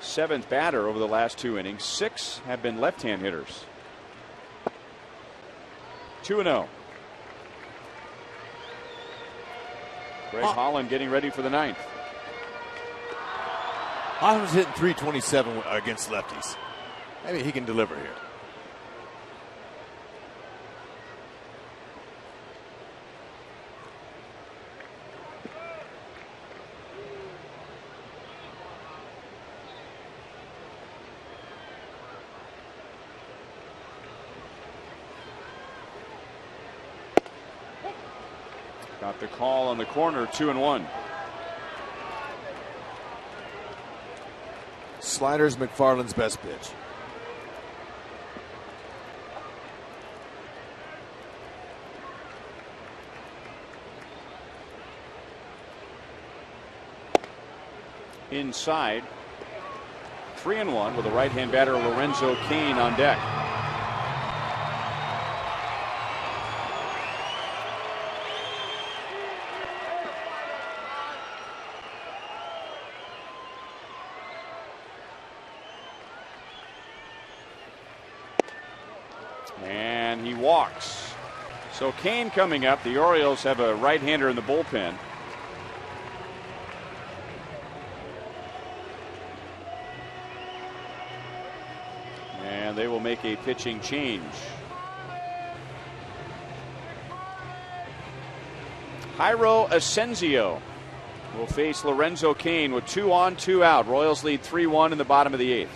7th batter over the last 2 innings. 6 have been left-hand hitters. 2-0. Greg Holland getting ready for the 9th. Hosmer's hitting .327 against lefties. Maybe he can deliver here. Got the call on the corner, 2-1. Slider's McFarland's best pitch. Inside, 3-1 with a right-hand batter, Lorenzo Cain, on deck. And he walks. So Cain coming up. The Orioles have a right-hander in the bullpen. And they will make a pitching change. Jairo Asensio will face Lorenzo Cain with 2 on, 2 out. Royals lead 3-1 in the bottom of the 8th.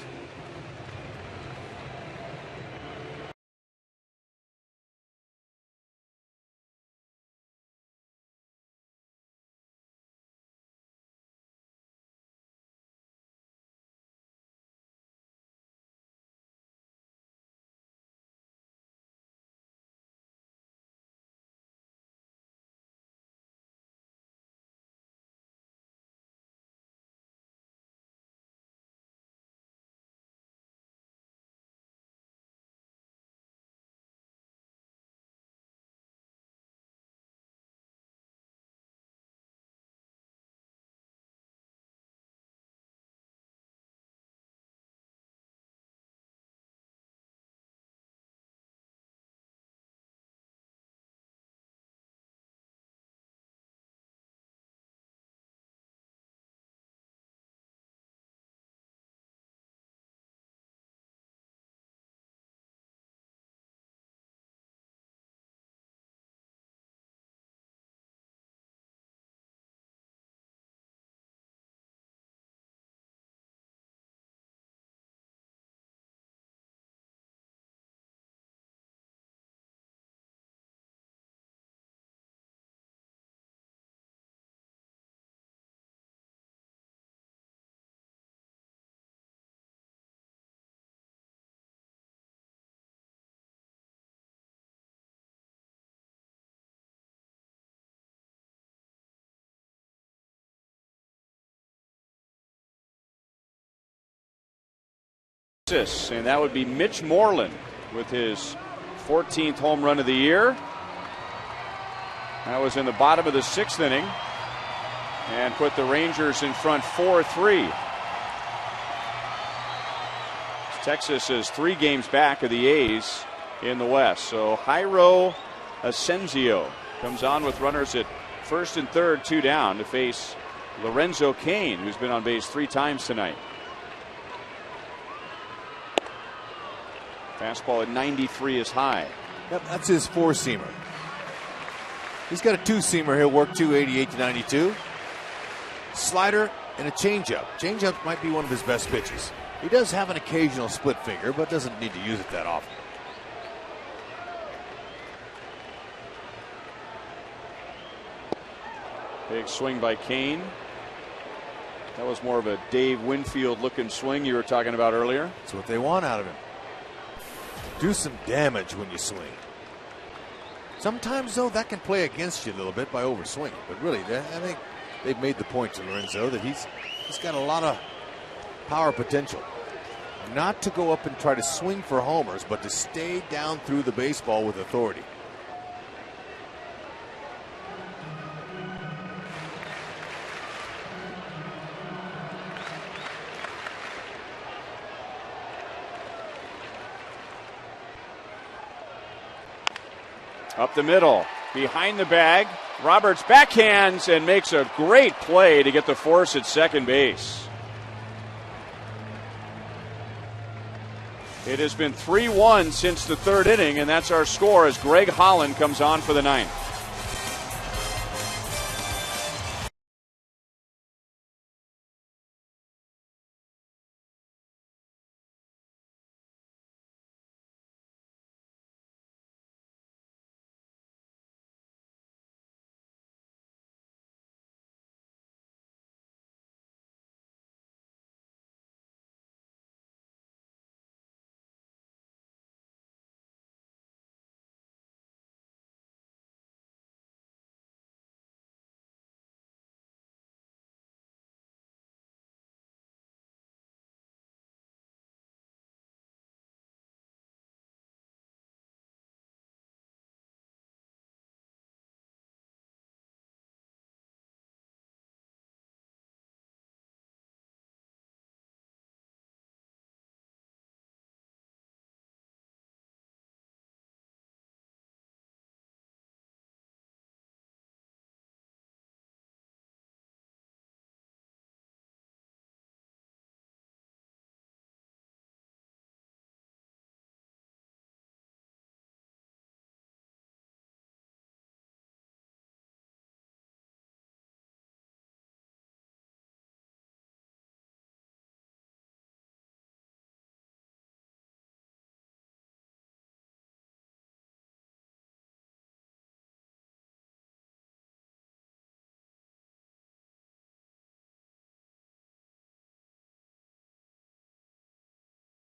And that would be Mitch Moreland with his 14th home run of the year. That was in the bottom of the 6th inning and put the Rangers in front 4-3. Texas is 3 games back of the A's in the West. So Jairo Asensio comes on with runners at first and third, 2 down, to face Lorenzo Cain, who's been on base 3 times tonight. Fastball at 93 is high. Yep, that's his 4-seamer. He's got a 2-seamer. He'll work 288 to 92. Slider and a changeup. Changeup might be one of his best pitches. He does have an occasional split finger, but doesn't need to use it that often. Big swing by Cain. That was more of a Dave Winfield looking swing you were talking about earlier. That's what they want out of him. Do some damage when you swing. Sometimes, though, that can play against you a little bit by overswinging. But really, I think they've made the point to Lorenzo that he's got a lot of power potential. Not to go up and try to swing for homers, but to stay down through the baseball with authority. Up the middle, behind the bag. Roberts backhands and makes a great play to get the force at second base. It has been 3-1 since the 3rd inning, and that's our score as Greg Holland comes on for the 9th.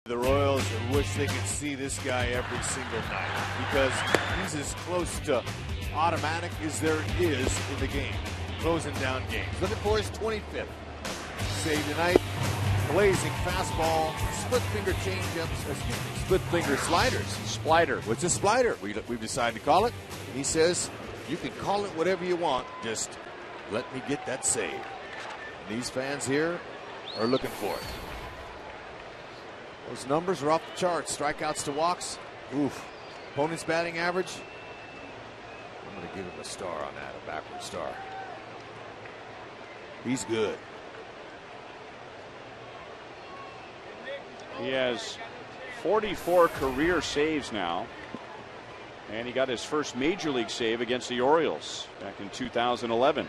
The Royals wish they could see this guy every single night because he's as close to automatic as there is in the game. Closing down games. Looking for his 25th save tonight. Blazing fastball, split finger changeups, split finger sliders. Splitter. What's a splitter? We've decided to call it. He says, you can call it whatever you want. Just let me get that save. And these fans here are looking for it. Those numbers are off the charts. Strikeouts to walks. Oof. Opponent's batting average. I'm going to give him a star on that, a backward star. He's good. He has 44 career saves now. And he got his first major league save against the Orioles back in 2011.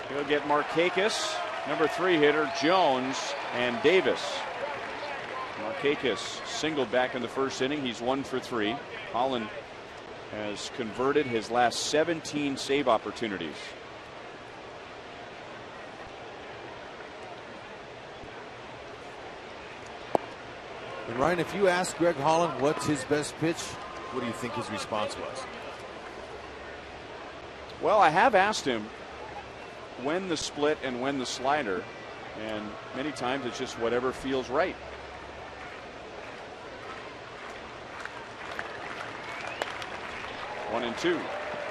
He'll get Markakis, number 3 hitter, Jones, and Davis. Markakis singled back in the first inning. He's 1 for 3. Holland has converted his last 17 save opportunities. And Ryan, if you ask Greg Holland what's his best pitch, what do you think his response was? Well, I have asked him when the split and when the slider. And many times it's just whatever feels right. One and two.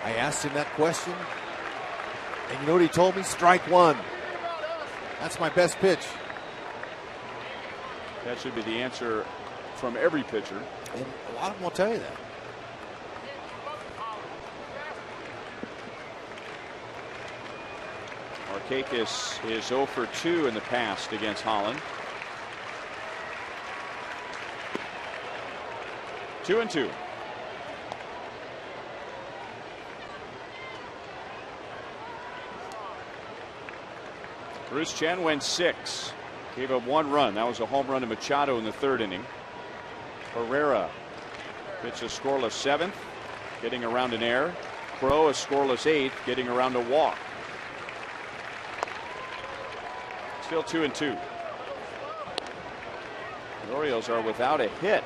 I asked him that question, and you know what he told me? Strike one. That's my best pitch. That should be the answer from every pitcher. And a lot of them will tell you that. Markakis is 0 for 2 in the past against Holland. 2 and 2. Bruce Chen went 6. Gave up 1 run. That was a home run to Machado in the 3rd inning. Herrera pitched a scoreless 7th, getting around an error. Crow a scoreless 8th, getting around a walk. Still 2 and 2. The Orioles are without a hit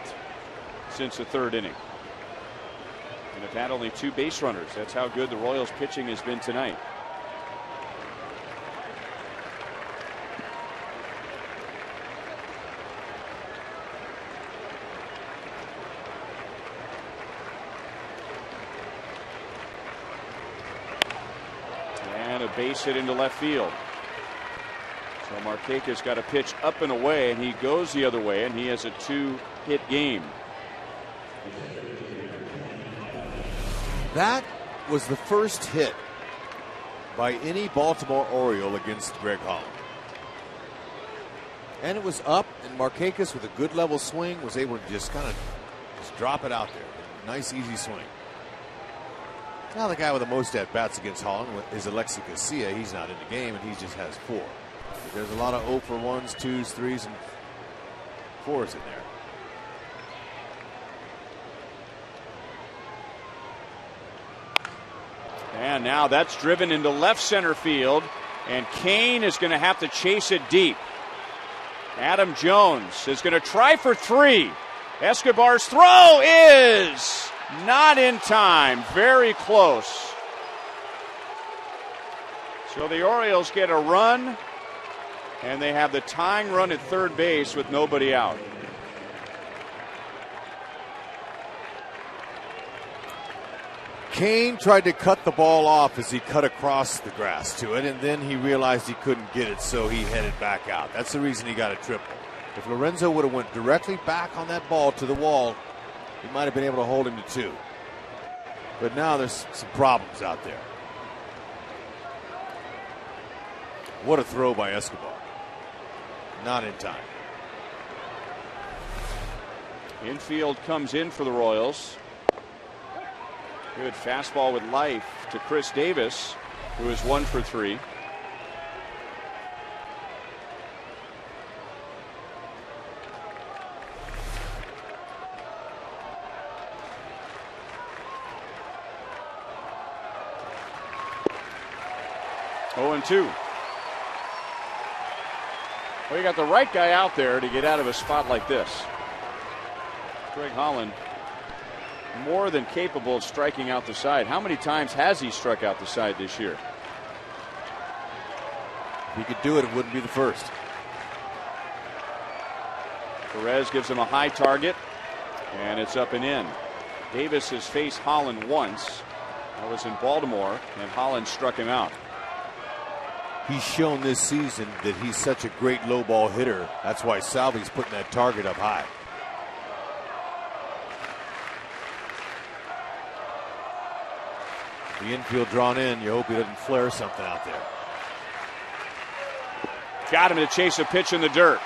since the 3rd inning, and have had only 2 base runners. That's how good the Royals pitching has been tonight. And a base hit into left field. So Markakis got a pitch up and away, and he goes the other way, and he has a 2-hit game. That was the first hit by any Baltimore Oriole against Greg Holland. And it was up, and Markakis with a good level swing was able to just kind of drop it out there. Nice easy swing. Now the guy with the most at-bats against Holland is Alexi Casilla. He's not in the game, and he just has 4. But there's a lot of 0 for 1s, 2s, 3s, and 4s in there. And now that's driven into left center field, and Kane is going to have to chase it deep. Adam Jones is going to try for 3. Escobar's throw is not in time. Very close. So the Orioles get a run, and they have the tying run at third base with nobody out. Kane tried to cut the ball off as he cut across the grass to it, and then he realized he couldn't get it, so he headed back out. That's the reason he got a triple. If Lorenzo would have went directly back on that ball to the wall, he might have been able to hold him to 2. But now there's some problems out there. What a throw by Escobar. Not in time. Infield comes in for the Royals. Good fastball with life to Chris Davis, who is 1 for 3. Oh, and 2. Well, you got the right guy out there to get out of a spot like this. Greg Holland, more than capable of striking out the side. How many times has he struck out the side this year? If he could do it, it wouldn't be the first. Perez gives him a high target, and it's up and in. Davis has faced Holland once. That was in Baltimore, and Holland struck him out. He's shown this season that he's such a great low ball hitter. That's why Salvi's putting that target up high. The infield drawn in. You hope he doesn't flare something out there. Got him to chase a pitch in the dirt.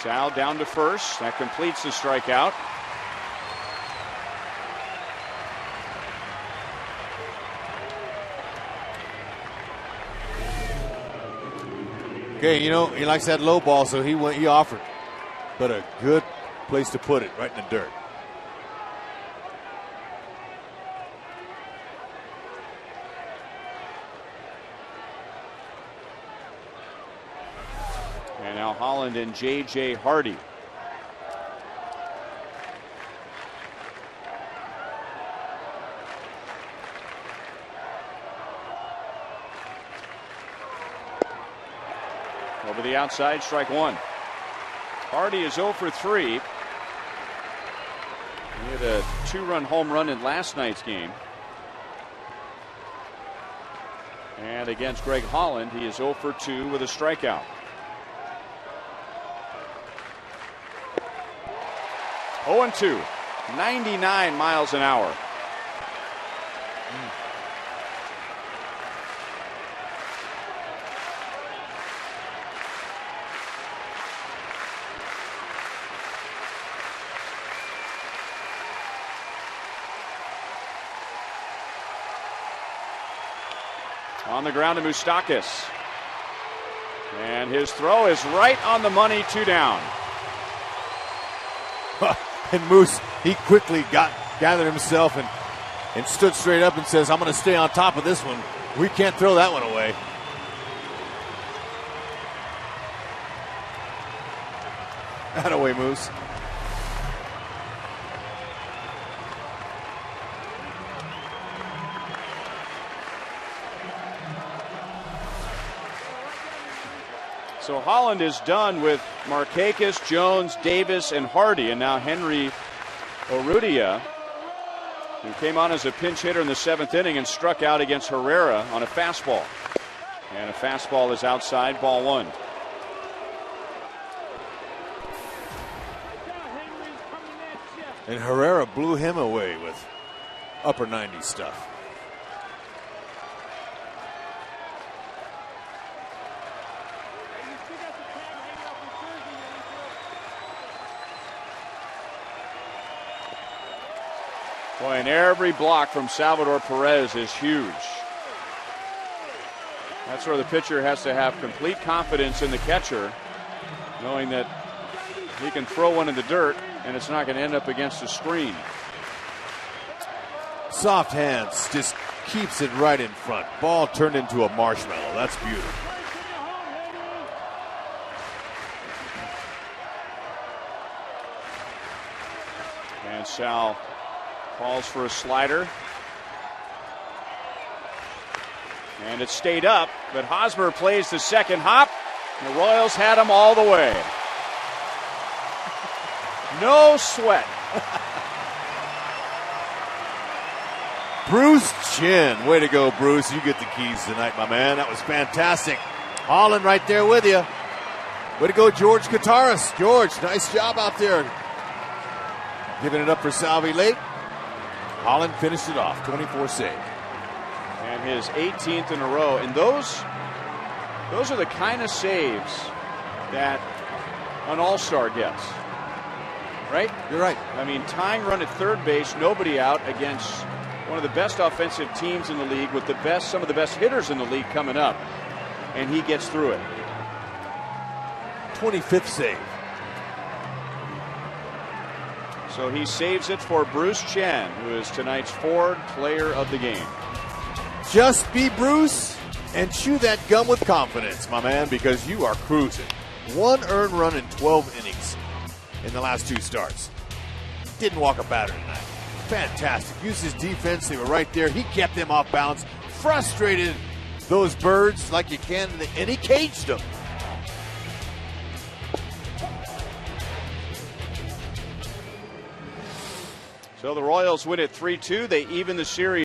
Sal down to first. That completes the strikeout. Okay, you know, he likes that low ball, so he offered. But a good place to put it, right in the dirt. And now Holland and J.J. Hardy. Well, Over the outside, strike one. Hardy is 0 for 3. He had a 2-run home run in last night's game. And against Greg Holland, he is 0 for 2 with a strikeout. Oh and 2, 99 miles an hour. On the ground to Moustakas. And his throw is right on the money, 2 down. And Moose, he quickly gathered himself and stood straight up and says, I'm going to stay on top of this one. We can't throw that one away. That-a-way, Moose. So Holland is done with Markakis, Jones, Davis, and Hardy. And now Henry Urrutia, who came on as a pinch hitter in the 7th inning and struck out against Herrera on a fastball. And a fastball is outside, ball 1. And Herrera blew him away with upper 90 stuff. Boy, and every block from Salvador Perez is huge. That's where the pitcher has to have complete confidence in the catcher, knowing that he can throw one in the dirt and it's not going to end up against the screen. Soft hands, just keeps it right in front. Ball turned into a marshmallow. That's beautiful. And Sal calls for a slider. And it stayed up, but Hosmer plays the second hop. The Royals had him all the way. No sweat. Bruce Chin. Way to go, Bruce. You get the keys tonight, my man. That was fantastic. Holland right there with you. Way to go, George Kataris. George, nice job out there. Giving it up for Salvi late. Holland finished it off, 24 save. And his 18th in a row. And those are the kind of saves that an all-star gets. Right? You're right. I mean, tying run at third base, nobody out against one of the best offensive teams in the league with some of the best hitters in the league coming up. And he gets through it. 25th save. So he saves it for Bruce Chen, who is tonight's Ford Player of the Game. Just be Bruce and chew that gum with confidence, my man, because you are cruising. 1 earned run in 12 innings in the last 2 starts. Didn't walk a batter tonight. Fantastic. Used his defense. They were right there. He kept them off balance. Frustrated those birds like you can, and he caged them. So the Royals win it 3-2. They even the series.